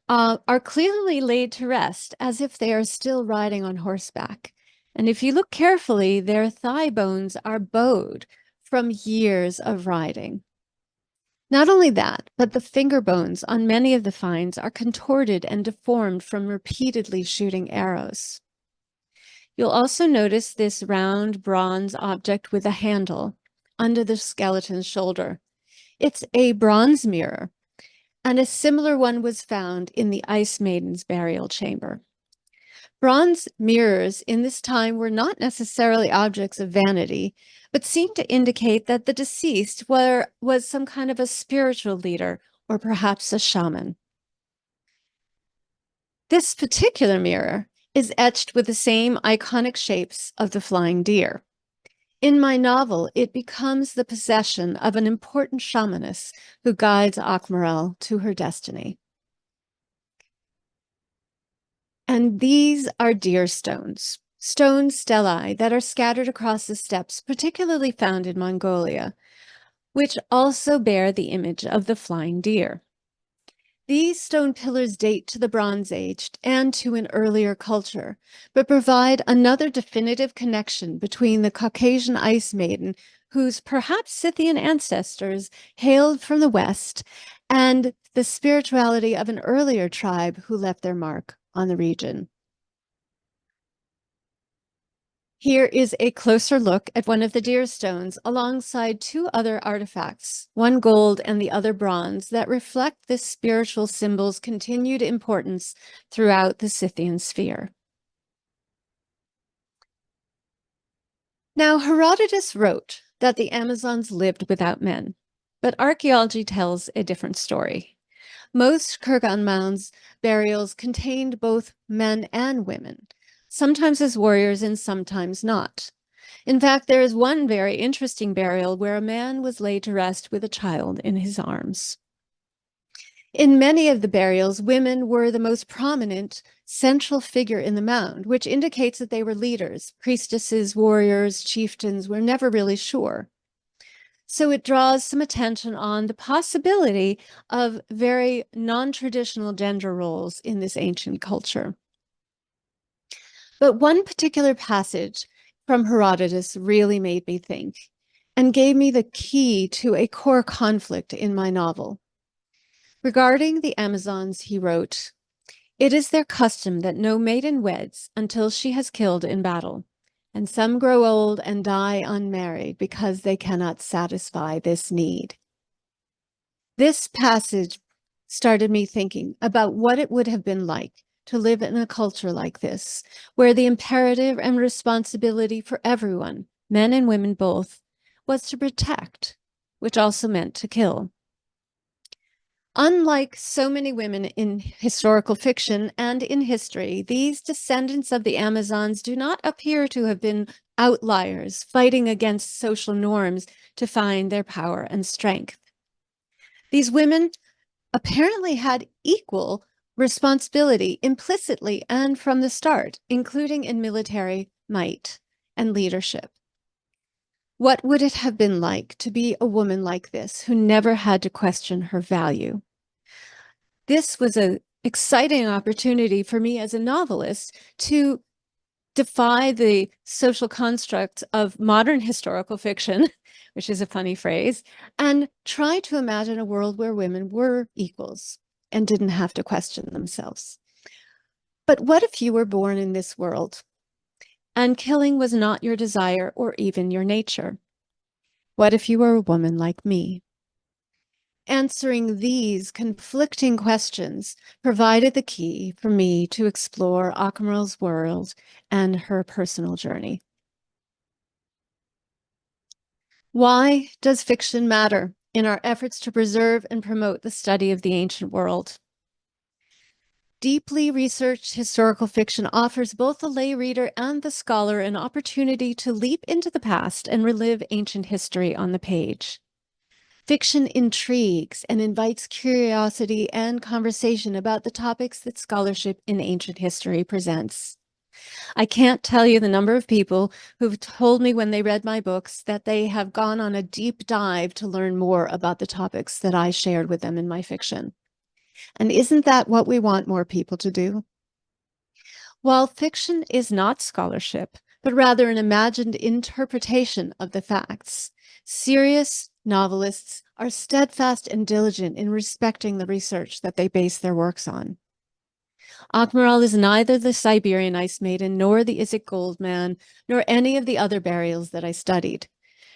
H: are clearly laid to rest as if they are still riding on horseback. And if you look carefully, their thigh bones are bowed from years of riding. Not only that, but the finger bones on many of the finds are contorted and deformed from repeatedly shooting arrows. You'll also notice this round bronze object with a handle under the skeleton's shoulder. It's a bronze mirror, and a similar one was found in the Ice Maiden's burial chamber. Bronze mirrors in this time were not necessarily objects of vanity, but seemed to indicate that the deceased was some kind of a spiritual leader or perhaps a shaman. This particular mirror is etched with the same iconic shapes of the flying deer. In my novel, it becomes the possession of an important shamaness who guides Akmarel to her destiny. And these are deer stones, stone stelae that are scattered across the steppes, particularly found in Mongolia, which also bear the image of the flying deer. These stone pillars date to the Bronze Age and to an earlier culture, but provide another definitive connection between the Caucasian ice maiden, whose perhaps Scythian ancestors hailed from the west, and the spirituality of an earlier tribe who left their mark on the region. Here is a closer look at one of the deer stones alongside two other artifacts, one gold and the other bronze, that reflect this spiritual symbol's continued importance throughout the Scythian sphere. Now, Herodotus wrote that the Amazons lived without men, but archaeology tells a different story. Most Kurgan mounds burials contained both men and women, sometimes as warriors and sometimes not. In fact, there is one very interesting burial where a man was laid to rest with a child in his arms. In many of the burials, women were the most prominent central figure in the mound, which indicates that they were leaders. Priestesses, warriors, chieftains, we're never really sure. So it draws some attention on the possibility of very non-traditional gender roles in this ancient culture. But one particular passage from Herodotus really made me think and gave me the key to a core conflict in my novel. Regarding the Amazons, he wrote, "It is their custom that no maiden weds until she has killed in battle, and some grow old and die unmarried because they cannot satisfy this need." This passage started me thinking about what it would have been like to live in a culture like this, where the imperative and responsibility for everyone, men and women both, was to protect, which also meant to kill. Unlike so many women in historical fiction and in history, these descendants of the Amazons do not appear to have been outliers fighting against social norms to find their power and strength. These women apparently had equal responsibility implicitly and from the start, including in military might and leadership. What would it have been like to be a woman like this who never had to question her value? This was an exciting opportunity for me as a novelist to defy the social constructs of modern historical fiction, which is a funny phrase, and try to imagine a world where women were equals and didn't have to question themselves. But what if you were born in this world and killing was not your desire or even your nature? What if you were a woman like me? Answering these conflicting questions provided the key for me to explore Akmarel's world and her personal journey. Why does fiction matter in our efforts to preserve and promote the study of the ancient world? Deeply researched historical fiction offers both the lay reader and the scholar an opportunity to leap into the past and relive ancient history on the page. Fiction intrigues and invites curiosity and conversation about the topics that scholarship in ancient history presents. I can't tell you the number of people who've told me when they read my books that they have gone on a deep dive to learn more about the topics that I shared with them in my fiction. And isn't that what we want more people to do? While fiction is not scholarship, but rather an imagined interpretation of the facts, serious novelists are steadfast and diligent in respecting the research that they base their works on. Akmarel is neither the Siberian Ice Maiden, nor the Issyk Goldman, nor any of the other burials that I studied.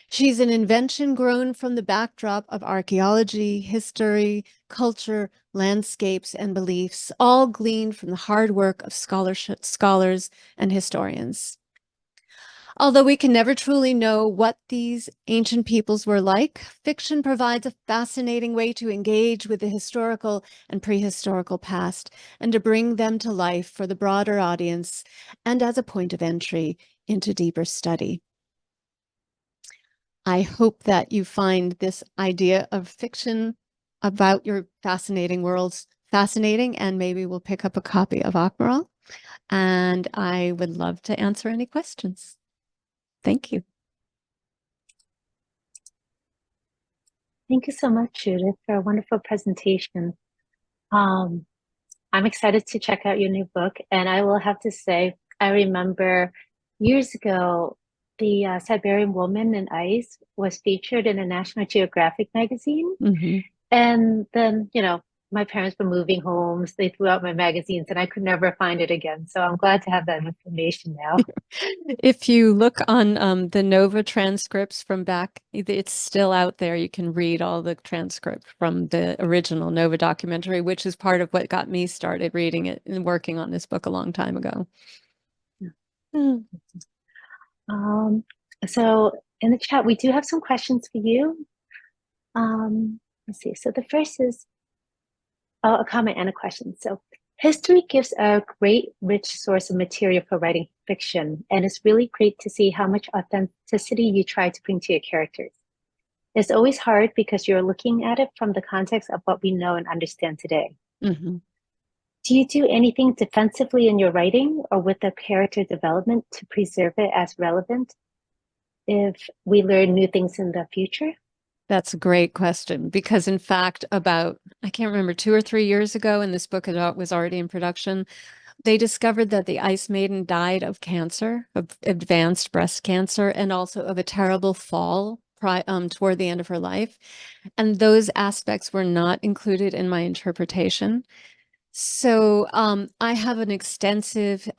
H: She's an invention grown from the backdrop of archaeology, history, culture, landscapes, and beliefs, all gleaned from the hard work of scholars and historians. Although we can never truly know what these ancient peoples were like, fiction provides a fascinating way to engage with the historical and prehistorical past and to bring them to life for the broader audience and as a point of entry into deeper study. I hope that you find this idea of fiction about your fascinating worlds fascinating, and maybe we'll pick up a copy of Akmaral, and I would love to answer any questions. Thank you.
A: Thank you so much, Judith, for a wonderful presentation. I'm excited to check out your new book, and I will have to say, I remember years ago, the Siberian Woman in Ice was featured in a National Geographic magazine.
H: Mm-hmm.
A: And then, you know, my parents were moving homes, they threw out my magazines, and I could never find it again. So I'm glad to have that information now.
H: If you look on the Nova transcripts from back, it's still out there. You can read all the transcript from the original Nova documentary, which is part of what got me started reading it and working on this book a long time ago.
A: Yeah. So in the chat, we do have some questions for you. Let's see. So the first is a comment and a question. So history gives a great, rich source of material for writing fiction, and it's really great to see how much authenticity you try to bring to your characters. It's always hard because you're looking at it from the context of what we know and understand today.
H: Mm-hmm.
A: Do you do anything defensively in your writing or with the character development to preserve it as relevant if we learn new things in the future?
H: That's a great question, because in fact, about, I can't remember, 2 or 3 years ago, and this book was already in production, they discovered that the Ice Maiden died of cancer, of advanced breast cancer, and also of a terrible fall toward the end of her life. And those aspects were not included in my interpretation. So I have an extensive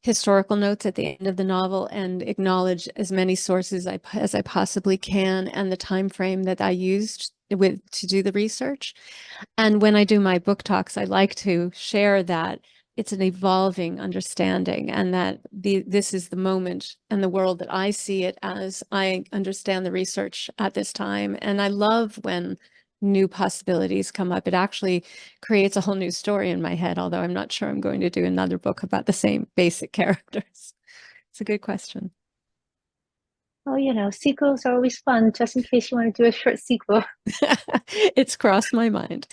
H: historical notes at the end of the novel and acknowledge as many sources as I possibly can and the time frame that I used to do the research. And when I do my book talks, I like to share that it's an evolving understanding and that this is the moment and the world that I see it as I understand the research at this time. And I love when new possibilities come up. It actually creates a whole new story in my head, although I'm not sure I'm going to do another book about the same basic characters. It's a good question.
A: Oh, you know, sequels are always fun, just in case you want to do a short sequel.
H: It's crossed my mind.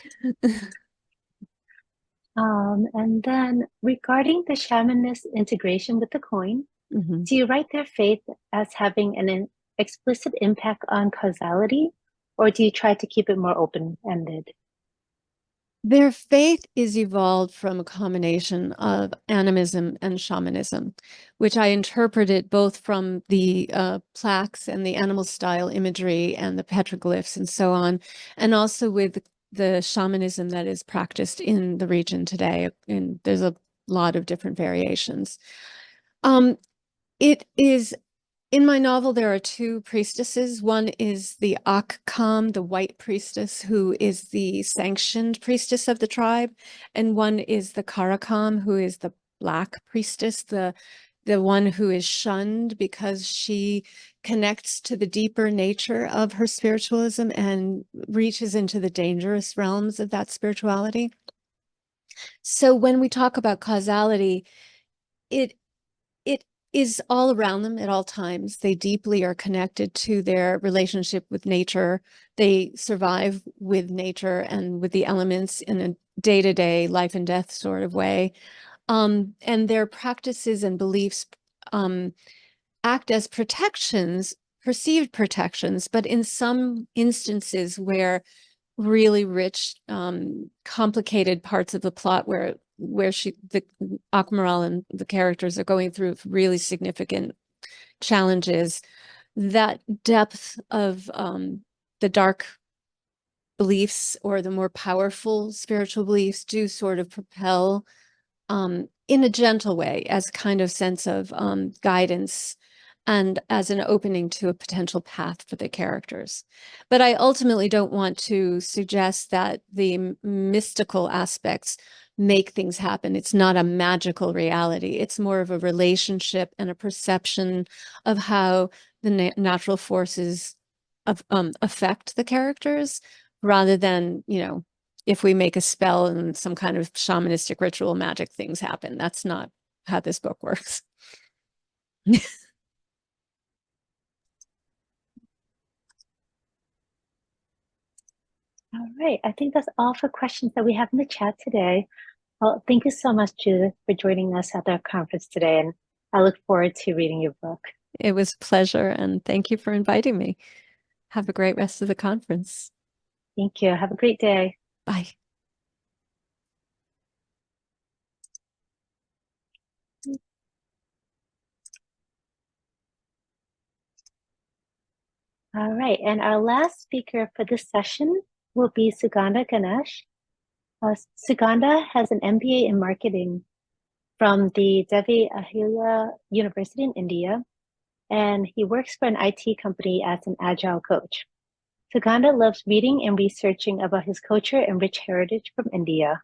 A: And then regarding the shamanist integration with the coin,
H: Mm-hmm.
A: do you write their faith as having an explicit impact on causality, or do you try to keep it more open-ended?
H: Their faith is evolved from a combination of animism and shamanism, which I interpreted both from the plaques and the animal style imagery and the petroglyphs and so on, and also with the shamanism that is practiced in the region today. And there's a lot of different variations. It is in my novel, there are 2 priestesses. One is the Akkam, the white priestess, who is the sanctioned priestess of the tribe. And one is the Karakam, who is the black priestess, the one who is shunned because she connects to the deeper nature of her spiritualism and reaches into the dangerous realms of that spirituality. So when we talk about causality, it is all around them at all times. They deeply are connected to their relationship with nature. They survive with nature and with the elements in a day-to-day life and death sort of way. And their practices and beliefs act as protections, perceived protections, but in some instances where really rich, complicated parts of the plot where the Akmaral and the characters are going through really significant challenges, that depth of the dark beliefs or the more powerful spiritual beliefs do sort of propel in a gentle way as a kind of sense of guidance and as an opening to a potential path for the characters. But I ultimately don't want to suggest that the mystical aspects make things happen. It's not a magical reality. It's more of a relationship and a perception of how the natural forces affect the characters, rather than, if we make a spell and some kind of shamanistic ritual, magic things happen. That's not how this book works.
A: All right, I think that's all for questions that we have in the chat today. Well, thank you so much, Judith, for joining us at our conference today, and I look forward to reading your book.
H: It was a pleasure, and thank you for inviting me. Have a great rest of the conference.
A: Thank you. Have a great day.
H: Bye.
A: All right, and our last speaker for this session will be Sugandha Ganesh. Sugandha has an MBA in marketing from the Devi Ahilya University in India, and he works for an IT company as an agile coach. Sugandha loves reading and researching about his culture and rich heritage from India.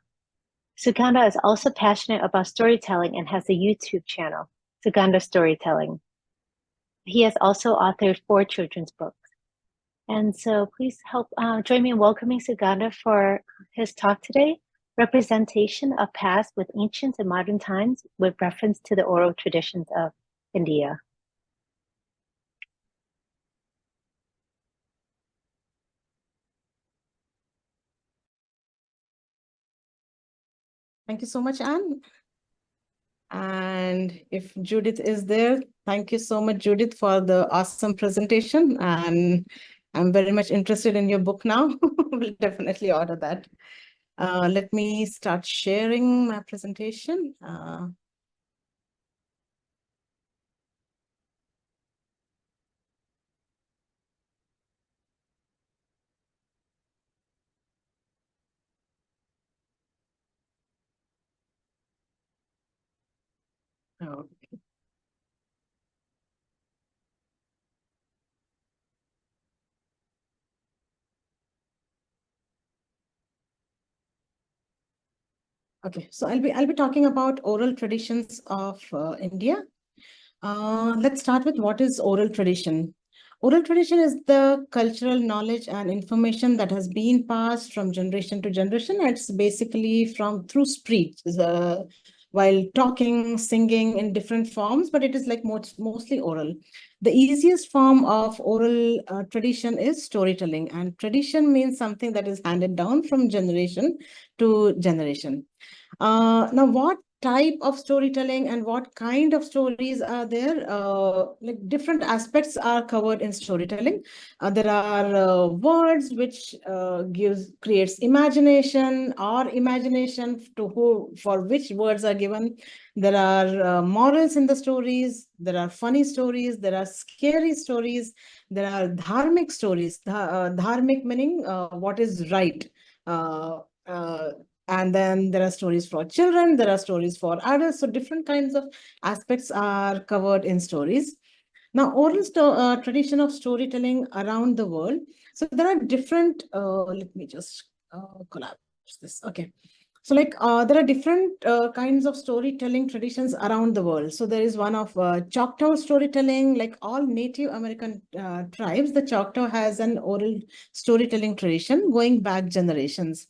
A: Sugandha is also passionate about storytelling and has a YouTube channel, Sugandha Storytelling. He has also authored 4 children's books. And so please help join me in welcoming Sugandha for his talk today, Representation of Past with Ancient and Modern Times with reference to the oral traditions of India.
I: Thank you so much, Anne. And if Judith is there, thank you so much, Judith, for the awesome presentation. And I'm very much interested in your book now. We'll definitely order that. Let me start sharing my presentation. Okay. Okay, so I'll be talking about oral traditions of India. Let's start with what is oral tradition. Oral tradition is the cultural knowledge and information that has been passed from generation to generation. It's basically through speech, while talking, singing in different forms, but it is like mostly oral. The easiest form of oral tradition is storytelling, and tradition means something that is handed down from generation to generation. Now, what type of storytelling and what kind of stories are there? Like different aspects are covered in storytelling. There are words which creates imagination, or imagination for which words are given. There are morals in the stories. There are funny stories. There are scary stories. There are dharmic stories. Dharmic meaning what is right. And then there are stories for children, there are stories for adults. So different kinds of aspects are covered in stories. Now, oral tradition of storytelling around the world. So there are different, let me just collapse this. Okay. So like there are different kinds of storytelling traditions around the world. So there is one of Choctaw storytelling, like all Native American tribes, the Choctaw has an oral storytelling tradition going back generations.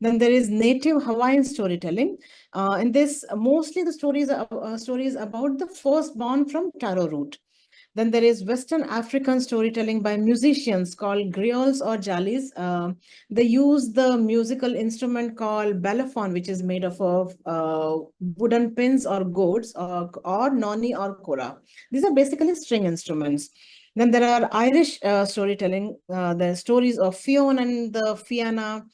I: Then there is Native Hawaiian storytelling. In this, mostly the stories are stories about the firstborn from taro root. Then there is Western African storytelling by musicians called griots or jalis. They use the musical instrument called balafon, which is made of wooden pins or gourds, or noni or kora. These are basically string instruments. Then there are Irish storytelling, the stories of Fionn and the Fianna.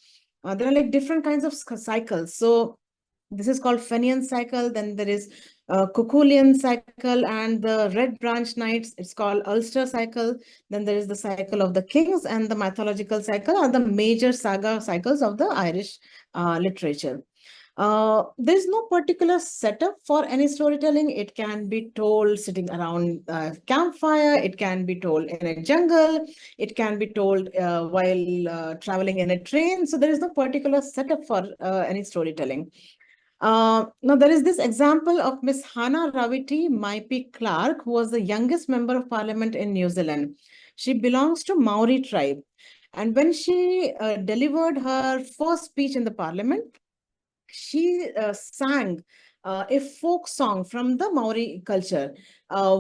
I: There are like different kinds of cycles. So this is called Fenian cycle. Then there is Cuculian cycle, and the Red Branch Knights, it's called Ulster cycle. Then there is the cycle of the kings, and the mythological cycle are the major saga cycles of the Irish literature. There's no particular setup for any storytelling. It can be told sitting around a campfire. It can be told in a jungle. It can be told while traveling in a train. So there is no particular setup for any storytelling. Now, there is this example of Miss Hannah Rawiti Maipi Clark, who was the youngest member of parliament in New Zealand. She belongs to Maori tribe. And when she delivered her first speech in the parliament, she sang a folk song from the Maori culture,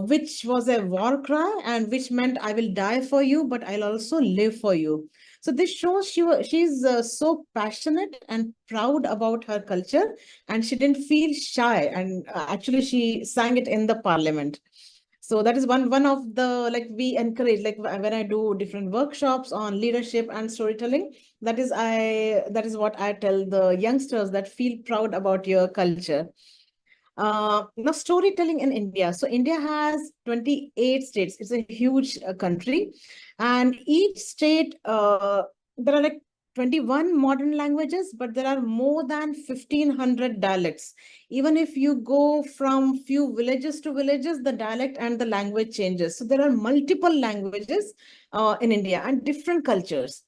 I: which was a war cry and which meant, I will die for you, but I'll also live for you. So this shows she's so passionate and proud about her culture, and she didn't feel shy. And actually, she sang it in the parliament. So that is one of the, like, we encourage, like when I do different workshops on leadership and storytelling, that is what I tell the youngsters, that feel proud about your culture. Now, storytelling in India. So India has 28 states. It's a huge country, and each state, there are like 21 modern languages, but there are more than 1,500 dialects. Even if you go from few villages to villages, the dialect and the language changes. So there are multiple languages in India and different cultures.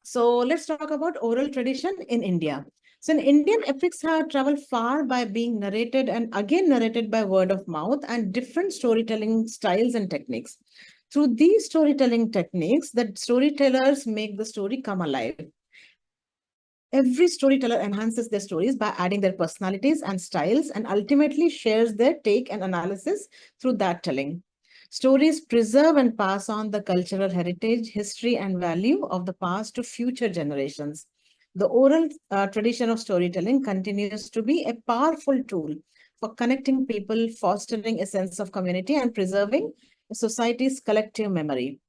I: So let's talk about oral tradition in India. So in Indian epics have traveled far by being narrated and again narrated by word of mouth and different storytelling styles and techniques. Through these storytelling techniques, the storytellers make the story come alive. Every storyteller enhances their stories by adding their personalities and styles and ultimately shares their take and analysis through that telling. Stories preserve and pass on the cultural heritage, history, and value of the past to future generations. The oral tradition of storytelling continues to be a powerful tool for connecting people, fostering a sense of community, and preserving society's collective memory.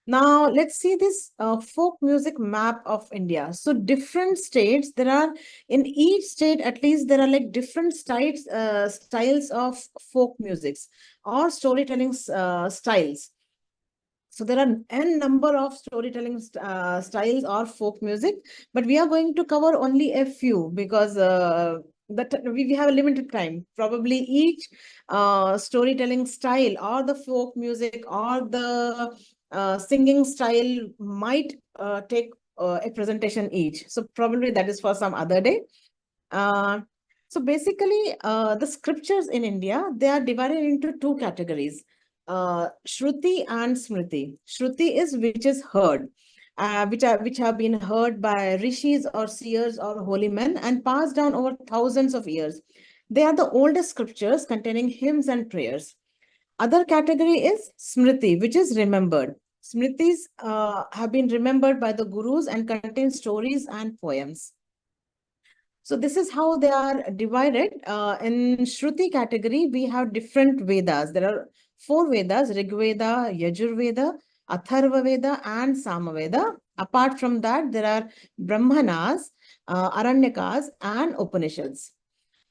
I: Now, let's see this folk music map of India. So different states, in each state, at least there are like different styles of folk musics or storytelling styles. So there are n number of storytelling styles or folk music, but we are going to cover only a few because we have a limited time. Probably each storytelling style or the folk music or the singing style might take a presentation each. So probably that is for some other day. So basically, the scriptures in India, they are divided into two categories, Shruti and Smriti. Shruti is which is heard, which have been heard by rishis or seers or holy men and passed down over thousands of years. They are the oldest scriptures containing hymns and prayers. Other category is Smriti, which is remembered. Smritis have been remembered by the gurus and contain stories and poems. So this is how they are divided. In Shruti category, we have different Vedas. There are 4 Vedas, Rig Veda, Yajur Veda, Atharva Veda, and Samaveda. Apart from that, there are Brahmanas, Aranyakas, and Upanishads.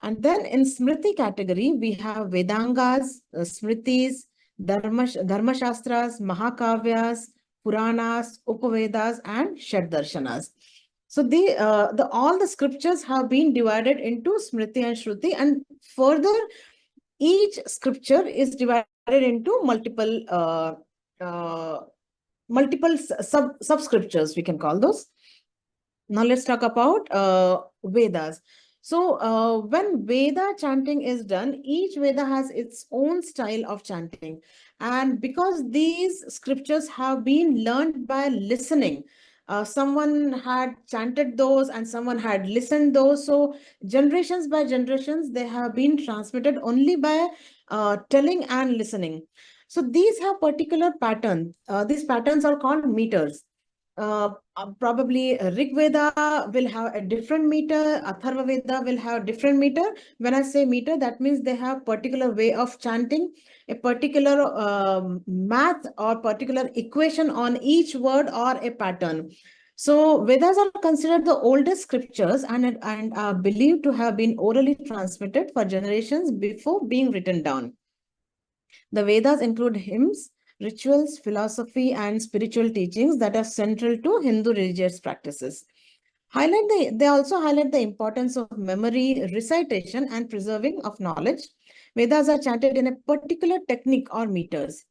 I: And then in Smriti category, we have Vedangas, Smritis, Dharmashastras, Mahakavyas, Puranas, Upavedas, and Shaddarshanas. So all the scriptures have been divided into Smriti and Shruti, and further, each scripture is divided into multiple sub-scriptures, we can call those. Now let's talk about Vedas. So when Veda chanting is done, each Veda has its own style of chanting. And because these scriptures have been learned by listening, someone had chanted those and someone had listened those. So generations by generations, they have been transmitted only by telling and listening. So these have particular patterns. These patterns are called meters. Probably Rig Veda will have a different meter, Atharva Veda will have different meter. When I say meter, that means they have particular way of chanting, a particular math or particular equation on each word or a pattern. So Vedas are considered the oldest scriptures and are believed to have been orally transmitted for generations before being written down. The Vedas include hymns, rituals, philosophy, and spiritual teachings that are central to Hindu religious practices. They also highlight the importance of memory, recitation, and preserving of knowledge. Vedas are chanted in a particular technique or meters.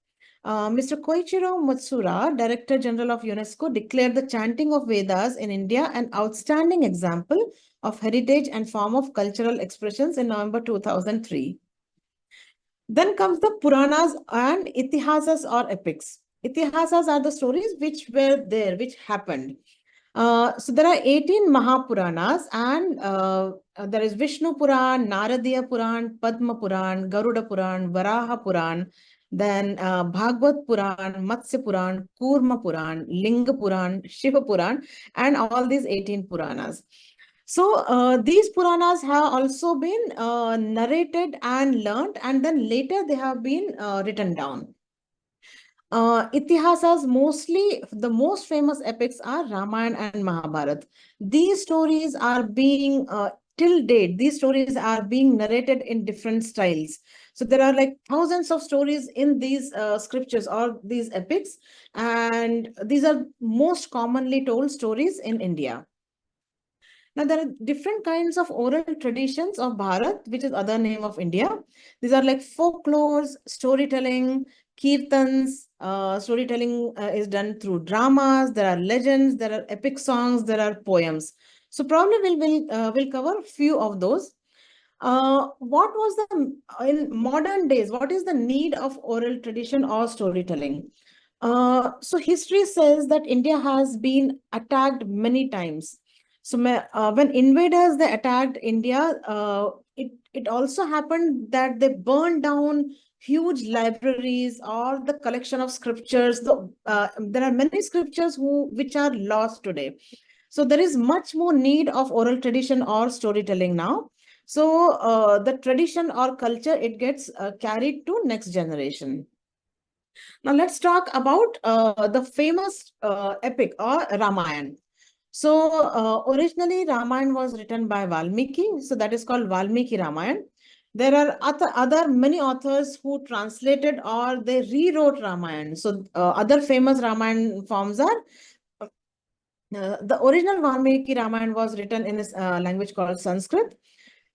I: Mr. Koichiro Matsura, Director General of UNESCO, declared the chanting of Vedas in India an outstanding example of heritage and form of cultural expressions in November 2003. Then comes the Puranas and Itihasas or epics. Itihasas are the stories which were there, which happened. So there are 18 Mahapuranas, and there is Vishnu Puran, Naradiya Puran, Padma Puran, Garuda Puran, Varaha Puran, then Bhagavad Puran, Matsya Puran, Kurma Puran, Linga Puran, Shiva Puran, and all these 18 Puranas. So these Puranas have also been narrated and learned, and then later they have been written down. Itihasas, mostly the most famous epics are Ramayana and Mahabharata. These stories are being, till date, these stories are being narrated in different styles. So there are like thousands of stories in these scriptures or these epics, and these are most commonly told stories in India. Now, there are different kinds of oral traditions of Bharat, which is other name of India. These are like folklores, storytelling, kirtans. Storytelling is done through dramas. There are legends. There are epic songs. There are poems. So probably we'll cover a few of those. What was in modern days, what is the need of oral tradition or storytelling? So history says that India has been attacked many times. So when invaders, they attacked India, it also happened that they burned down huge libraries or the collection of scriptures. There are many scriptures which are lost today. So there is much more need of oral tradition or storytelling now. So the tradition or culture, it gets carried to next generation. Now let's talk about the famous epic or Ramayana. So originally Ramayana was written by Valmiki. So that is called Valmiki Ramayana. There are other many authors who translated or they rewrote Ramayana. So other famous Ramayana forms are the original Valmiki Ramayana was written in a language called Sanskrit.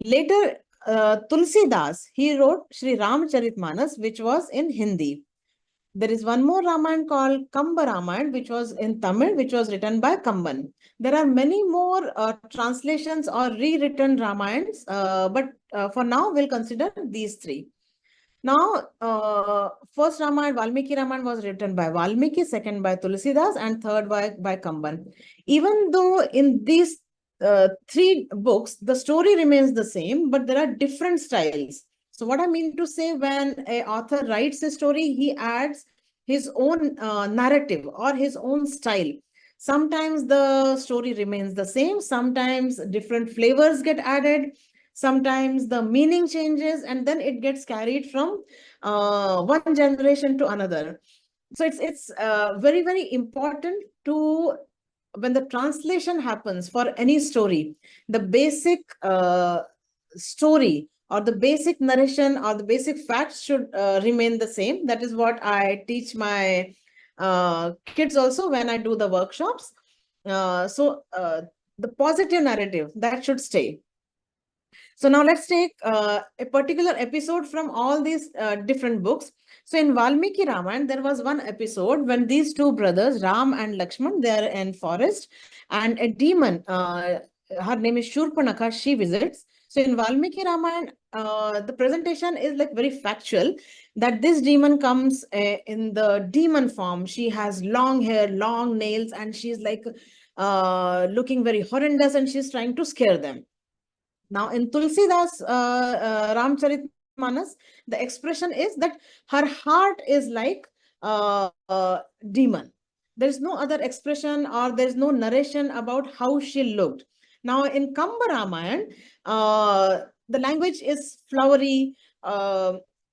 I: Later, Tulsidas, he wrote Sri Ramcharitmanas, which was in Hindi. There is one more Ramayana called Kamba Ramayana, which was in Tamil, which was written by Kamban. There are many more translations or rewritten Ramayans, but for now, we'll consider these three. Now, first Ramayana, Valmiki Ramayana was written by Valmiki, second by Tulsidas, and third by Kamban. Even though in these three books, the story remains the same, but there are different styles. So what I mean to say, when an author writes a story, he adds his own narrative or his own style. Sometimes the story remains the same, sometimes different flavors get added, sometimes the meaning changes, and then it gets carried from one generation to another. So it's very, very important to, when the translation happens for any story, the basic story or the basic narration or the basic facts should remain the same. That is what I teach my kids also when I do the workshops. So the positive narrative, that should stay. So now let's take a particular episode from all these different books. So in Valmiki Ramayana, there was one episode when these two brothers, Ram and Lakshman, they are in forest, and a demon, her name is Shurpanakha, she visits. So in Valmiki Ramayana, the presentation is like very factual, that this demon comes in the demon form. She has long hair, long nails, and she's like looking very horrendous, and she's trying to scare them. Now, in Tulsidas Ramcharitmanas, the expression is that her heart is like demon. There is no other expression or there is no narration about how she looked. Now, in Kamba Ramayana, the language is flowery.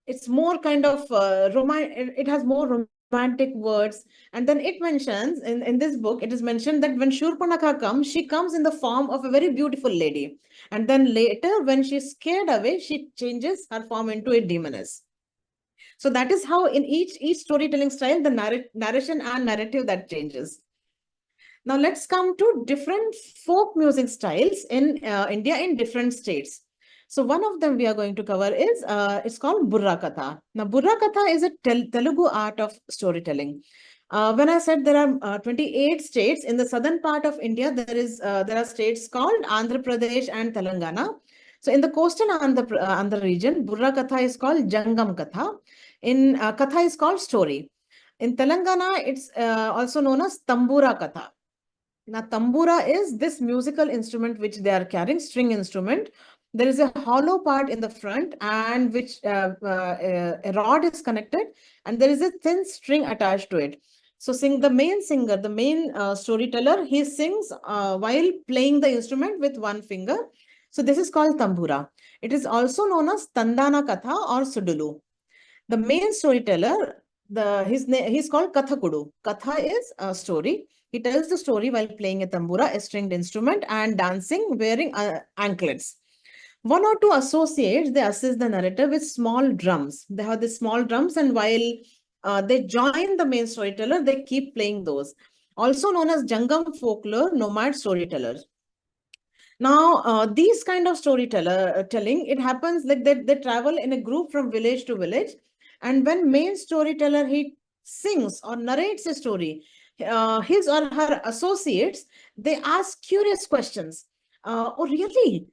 I: It's more kind of it has more romantic words. And then it mentions, in this book, it is mentioned that when Shurpanakha comes, she comes in the form of a very beautiful lady. And then later, when she's scared away, she changes her form into a demoness. So that is how in each storytelling style, the narration and narrative that changes. Now let's come to different folk music styles in India in different states. So one of them we are going to cover is, it's called Burra Katha. Now, Burra Katha is a Telugu art of storytelling. When I said there are 28 states in the southern part of India, there are states called Andhra Pradesh and Telangana. So in the coastal Andhra region, Burra Katha is called Jangam Katha. In Katha is called story. In Telangana, it's also known as Tambura Katha. Now, tambura is this musical instrument which they are carrying, string instrument. There is a hollow part in the front and which a rod is connected, and there is a thin string attached to it. So the main singer, the main storyteller, he sings while playing the instrument with one finger. So this is called tambura. It is also known as Tandana Katha or Sudulu. The main storyteller, he's called Kathakudu. Katha is a story. He tells the story while playing a tambura, a stringed instrument, and dancing wearing anklets. One or two associates, they assist the narrator with small drums. They have the small drums, and while they join the main storyteller, they keep playing those. Also known as Jangam folklore, nomad storytellers. Now, these kind of storytelling, it happens like they travel in a group from village to village. And when main storyteller, he sings or narrates a story, his or her associates, they ask curious questions. Oh, really?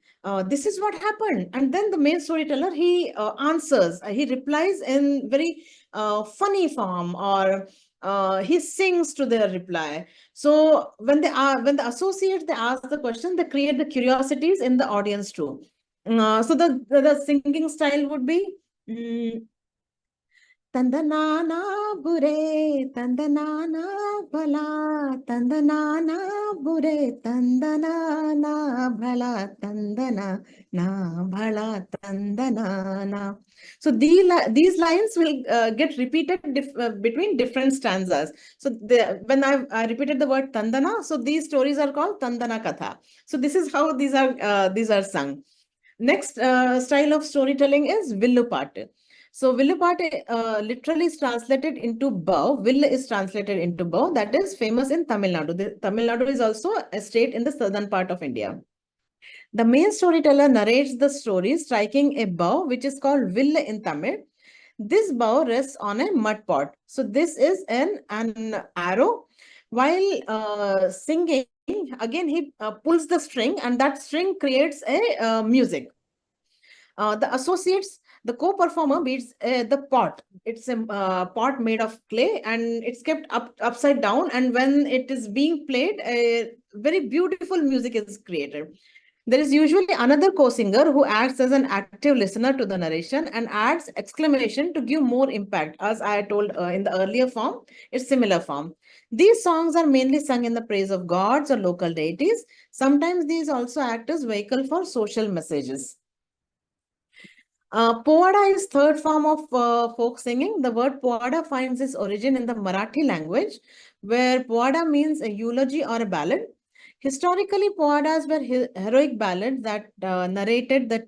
I: This is what happened. And then the main storyteller, he answers, he replies in very funny form, or he sings to their reply. So when the associates, they ask the question, they create the curiosities in the audience too. So the singing style would be Tandanana bure, tandanana bhala, tandanana bure, tandanana bhala, tandana na bhala, tandanana. So these lines will get repeated between different stanzas. So when I repeated the word tandana, so these stories are called Tandana Katha. So this is how these are sung. Next style of storytelling is Villupattu. So Villupattu literally is translated into bow. Vill is translated into bow. That is famous in Tamil Nadu. Tamil Nadu is also a state in the southern part of India. The main storyteller narrates the story striking a bow, which is called vill in Tamil. This bow rests on a mud pot. So this is an arrow. While singing, again he pulls the string, and that string creates a music. The associates, the co-performer beats the pot. It's a pot made of clay, and it's kept upside down. And when it is being played, a very beautiful music is created. There is usually another co-singer who acts as an active listener to the narration and adds exclamation to give more impact. As I told in the earlier form, it's similar form. These songs are mainly sung in the praise of gods or local deities. Sometimes these also act as vehicle for social messages. Povada is third form of folk singing. The word Povada finds its origin in the Marathi language, where Povada means a eulogy or a ballad. Historically, Povadas were heroic ballads that narrated the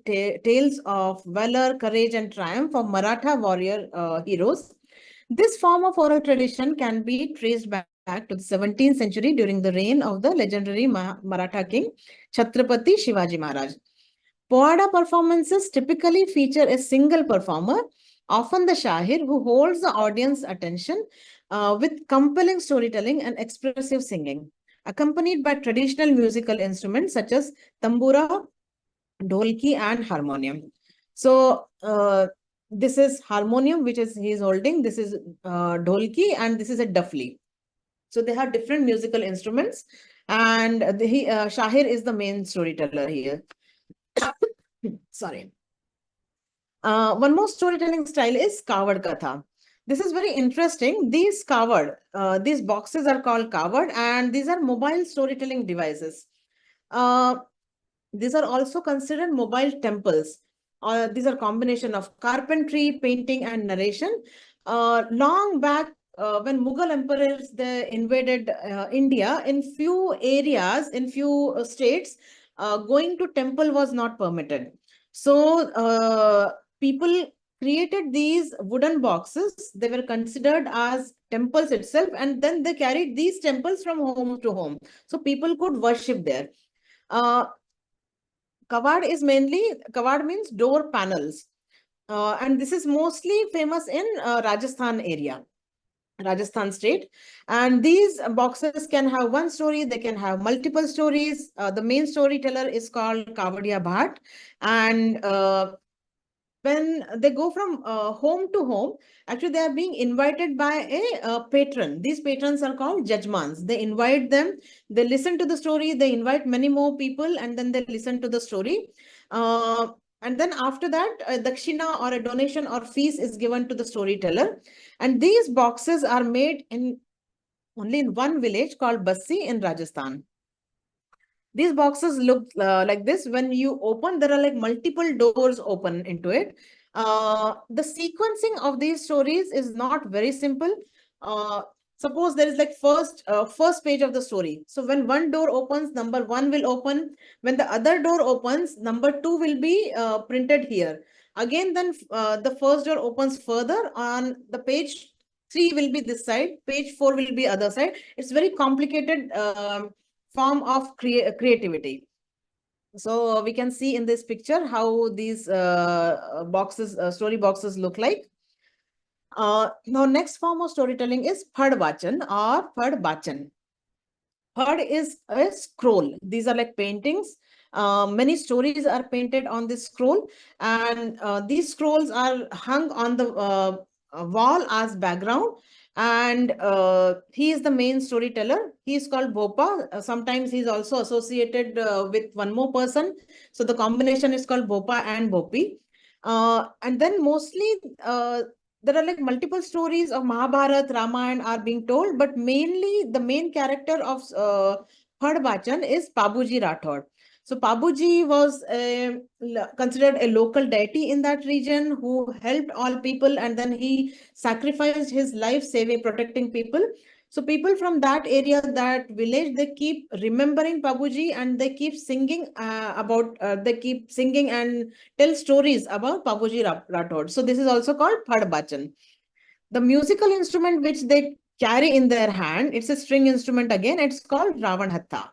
I: tales of valor, courage, and triumph of Maratha warrior heroes. This form of oral tradition can be traced back to the 17th century during the reign of the legendary Maratha king Chhatrapati Shivaji Maharaj. Povada performances typically feature a single performer, often the Shahir, who holds the audience attention with compelling storytelling and expressive singing, accompanied by traditional musical instruments such as tambura, dholki, and harmonium. So this is harmonium, which is he is holding. This is dholki, and this is a dafli. So they have different musical instruments, and Shahir is the main storyteller here. Sorry. One more storytelling style is Kavad Katha. This is very interesting. These boxes are called Kavad, and these are mobile storytelling devices. These are also considered mobile temples. These are combination of carpentry, painting, and narration. Long back, when Mughal emperors they invaded India, in few areas, in few states, going to temple was not permitted. So people created these wooden boxes. They were considered as temples itself, and then they carried these temples from home to home. So people could worship there. Kawad means door panels. And this is mostly famous in Rajasthan area. Rajasthan state, and these boxes can have one story, they can have multiple stories. The main storyteller is called Kavadiya Bhat, and when they go from home to home, actually they are being invited by a patron. These patrons are called judgmans. They invite them, they listen to the story, they invite many more people, and then they listen to the story. And then after that, dakshina or a donation or fees is given to the storyteller. And these boxes are made in only in one village called Bassi in Rajasthan. These boxes look like this. When you open, there are like multiple doors open into it. The sequencing of these stories is not very simple. Suppose there is like first page of the story. So when one door opens, number 1 will open. When the other door opens, number 2 will be printed here. Again, then the first door opens further on the page. 3 will be this side, page 4 will be other side. It's very complicated form of creativity. So we can see in this picture how these boxes, story boxes look like. Now, next form of storytelling is Phad Vachan or Phad Bachan. Phad is a scroll. These are like paintings. Many stories are painted on this scroll, and these scrolls are hung on the wall as background. And he is the main storyteller. He is called Bhopa. Sometimes he is also associated with one more person. So the combination is called Bhopa and Bhopi. And then mostly there are like multiple stories of Mahabharata, Ramayana are being told, but mainly the main character of Phad Bachan is Pabuji Rathod. So Pabuji was considered a local deity in that region who helped all people, and then he sacrificed his life saving, protecting people. So people from that area, that village, they keep remembering Pabuji, and they keep singing they keep singing and tell stories about Pabuji Rathod. So this is also called Phad Bachan. The musical instrument which they carry in their hand, it's a string instrument again, it's called Ravan Hatta.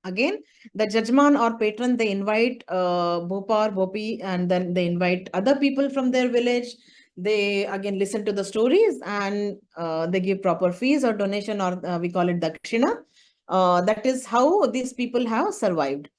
I: Again, the judgman or patron, they invite Bhopa or Bhopi, and then they invite other people from their village. They again listen to the stories, and they give proper fees or donation, or we call it dakshina. That is how these people have survived.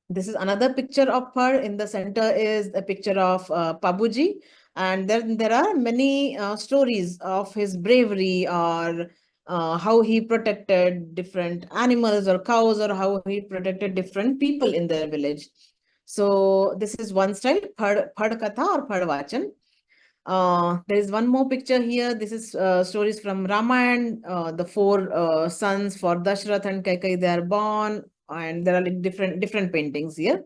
I: This is another picture of her. In the center is a picture of Pabuji. And then there are many stories of his bravery, or how he protected different animals or cows, or how he protected different people in their village. So this is one style, Phad Katha or Phad Vachan. There is one more picture here. This is stories from Ramayana. The 4 sons for Dashrath and Kaikai, they are born, and there are like different paintings here.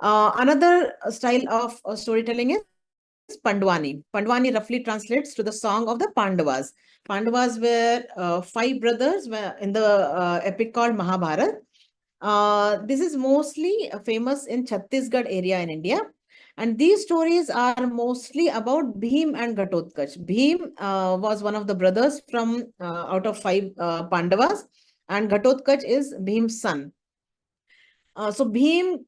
I: Another style of storytelling is Pandwani. Pandwani roughly translates to the song of the Pandavas. Pandavas were 5 brothers in the epic called Mahabharata. This is mostly famous in Chhattisgarh area in India. And these stories are mostly about Bhim and Ghatotkacha. Bhim was one of the brothers from out of 5 Pandavas, and Ghatotkacha is Bhim's son. So Bhim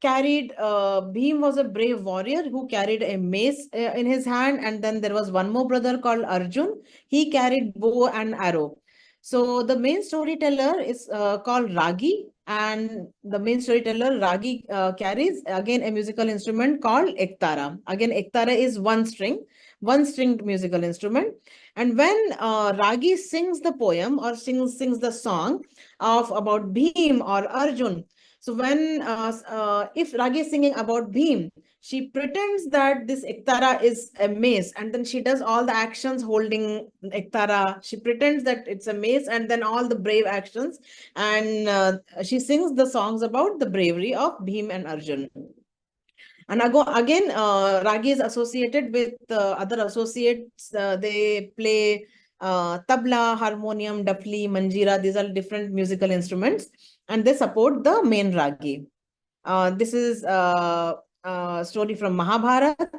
I: was a brave warrior who carried a mace in his hand, and then there was one more brother called Arjun. He carried bow and arrow. So the main storyteller is called Ragi, and the main storyteller Ragi carries again a musical instrument called Ektara. Again, Ektara is one stringed musical instrument. And when Ragi sings the poem or sings the song about Bhim or Arjun, so when if Ragi is singing about Bhim, she pretends that this Ektara is a mace, and then she does all the actions holding Ektara. She pretends that it's a mace, and then all the brave actions, and she sings the songs about the bravery of Bhim and Arjun. And again, Ragi is associated with other associates. They play tabla, harmonium, dafli, manjira. These are different musical instruments, and they support the main Ragi. This is a story from Mahabharata,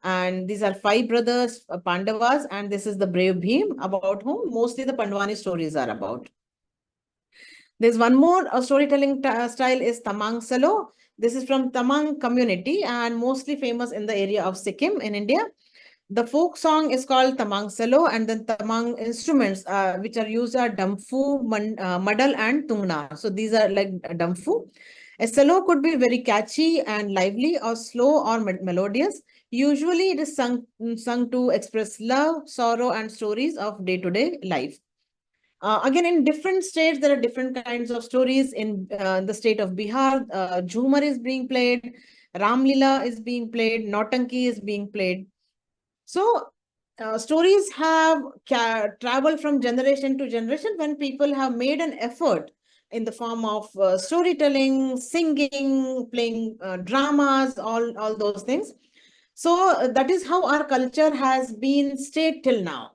I: and these are 5 brothers, Pandavas, and this is the brave Bhim, about whom mostly the Pandwani stories are about. There's one more storytelling style is Tamang Salo. This is from Tamang community and mostly famous in the area of Sikkim in India. The folk song is called Tamang Selo, and then Tamang instruments which are used are Damfu, Madal, and Tungna. So these are like Damfu. A selo could be very catchy and lively, or slow or melodious. Usually it is sung to express love, sorrow, and stories of day-to-day life. Again, in different states, there are different kinds of stories. In the state of Bihar, Jhumar is being played, Ramlila is being played, Nautanki is being played. So stories have traveled from generation to generation when people have made an effort in the form of storytelling, singing, playing dramas, all those things. So that is how our culture has been stayed till now.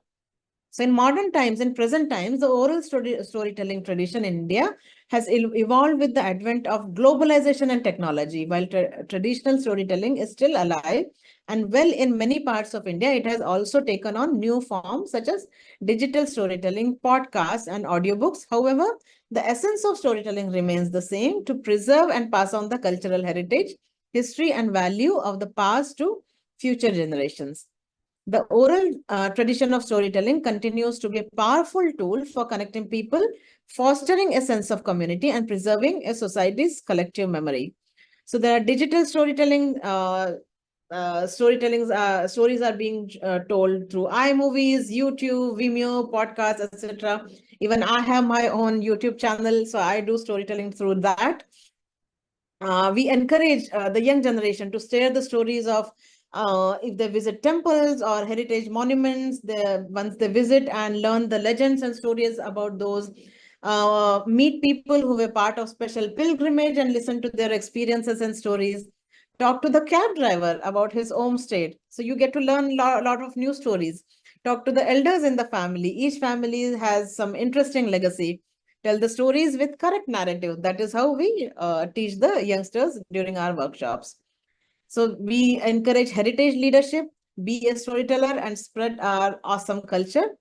I: So in modern times, in present times, the oral storytelling tradition in India has evolved with the advent of globalization and technology. While traditional storytelling is still alive and well in many parts of India, it has also taken on new forms such as digital storytelling, podcasts, and audiobooks. However, the essence of storytelling remains the same: to preserve and pass on the cultural heritage, history, and value of the past to future generations. The oral tradition of storytelling continues to be a powerful tool for connecting people, fostering a sense of community, and preserving a society's collective memory. So there are digital storytelling. Stories are being told through iMovies, YouTube, Vimeo, podcasts, etc. Even I have my own YouTube channel, so I do storytelling through that. We encourage the young generation to share the stories of if they visit temples or heritage monuments, once they visit and learn the legends and stories about those, meet people who were part of special pilgrimage and listen to their experiences and stories. Talk to the cab driver about his home state. So you get to learn a lot of new stories. Talk to the elders in the family. Each family has some interesting legacy. Tell the stories with correct narrative. That is how we teach the youngsters during our workshops. So we encourage heritage leadership, be a storyteller, and spread our awesome culture.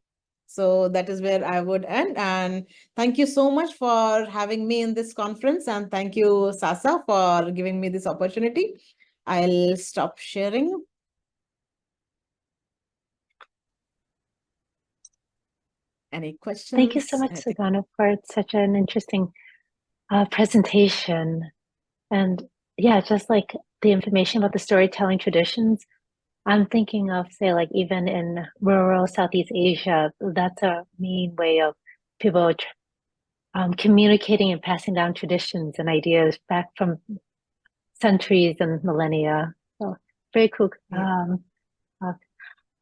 I: So that is where I would end. And thank you so much for having me in this conference. And thank you, SASA, for giving me this opportunity. I'll stop sharing. Any questions?
A: Thank you so much, Sugana, for such an interesting presentation. And yeah, just like the information about the storytelling traditions, I'm thinking of, say, like even in rural Southeast Asia, that's a main way of people communicating and passing down traditions and ideas back from centuries and millennia. So very cool.
I: Yeah.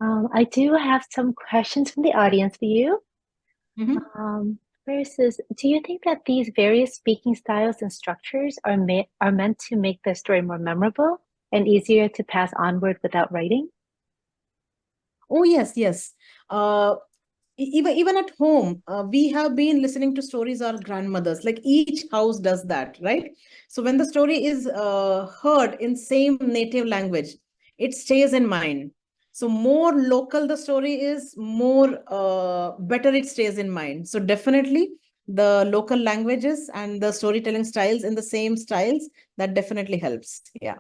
A: I do have some questions from the audience for you. First is, do you think that these various speaking styles and structures are meant to make the story more memorable and easier to pass onward without writing?
I: Oh, yes, yes. Even at home, we have been listening to stories our grandmothers, like each house does that, right? So when the story is heard in same native language, it stays in mind. So more local the story is, more better it stays in mind. So definitely the local languages and the storytelling styles in the same styles, that definitely helps. Yeah.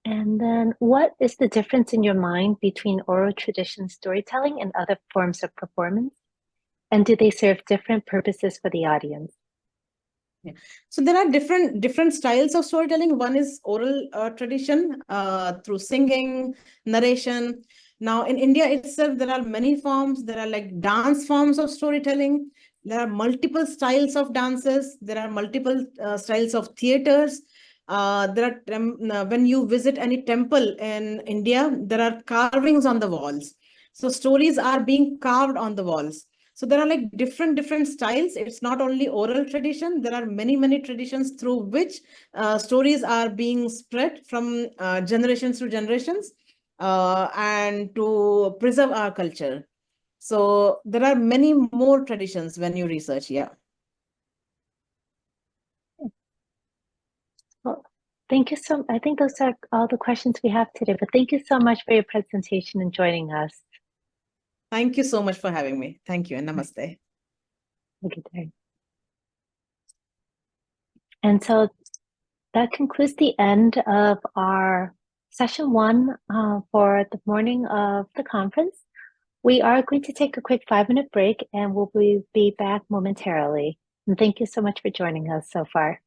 A: And then what is the difference in your mind between oral tradition storytelling and other forms of performance? And do they serve different purposes for the audience?
I: Yeah. So there are different styles of storytelling. One is oral tradition through singing, narration. Now in India itself, there are many forms. There are like dance forms of storytelling. There are multiple styles of dances. There are multiple styles of theaters. When you visit any temple in India, there are carvings on the walls. So stories are being carved on the walls. So there are like different styles. It's not only oral tradition. There are many traditions through which stories are being spread from generations to generations and to preserve our culture. So there are many more traditions when you research. Yeah.
A: Well, thank you so much. I think those are all the questions we have today, but thank you so much for your presentation and joining us.
I: Thank you so much for having me. Thank you and namaste.
A: Have a good day. And so that concludes the end of our session 1 for the morning of the conference. We are going to take a quick 5-minute break and we'll be back momentarily. And thank you so much for joining us so far.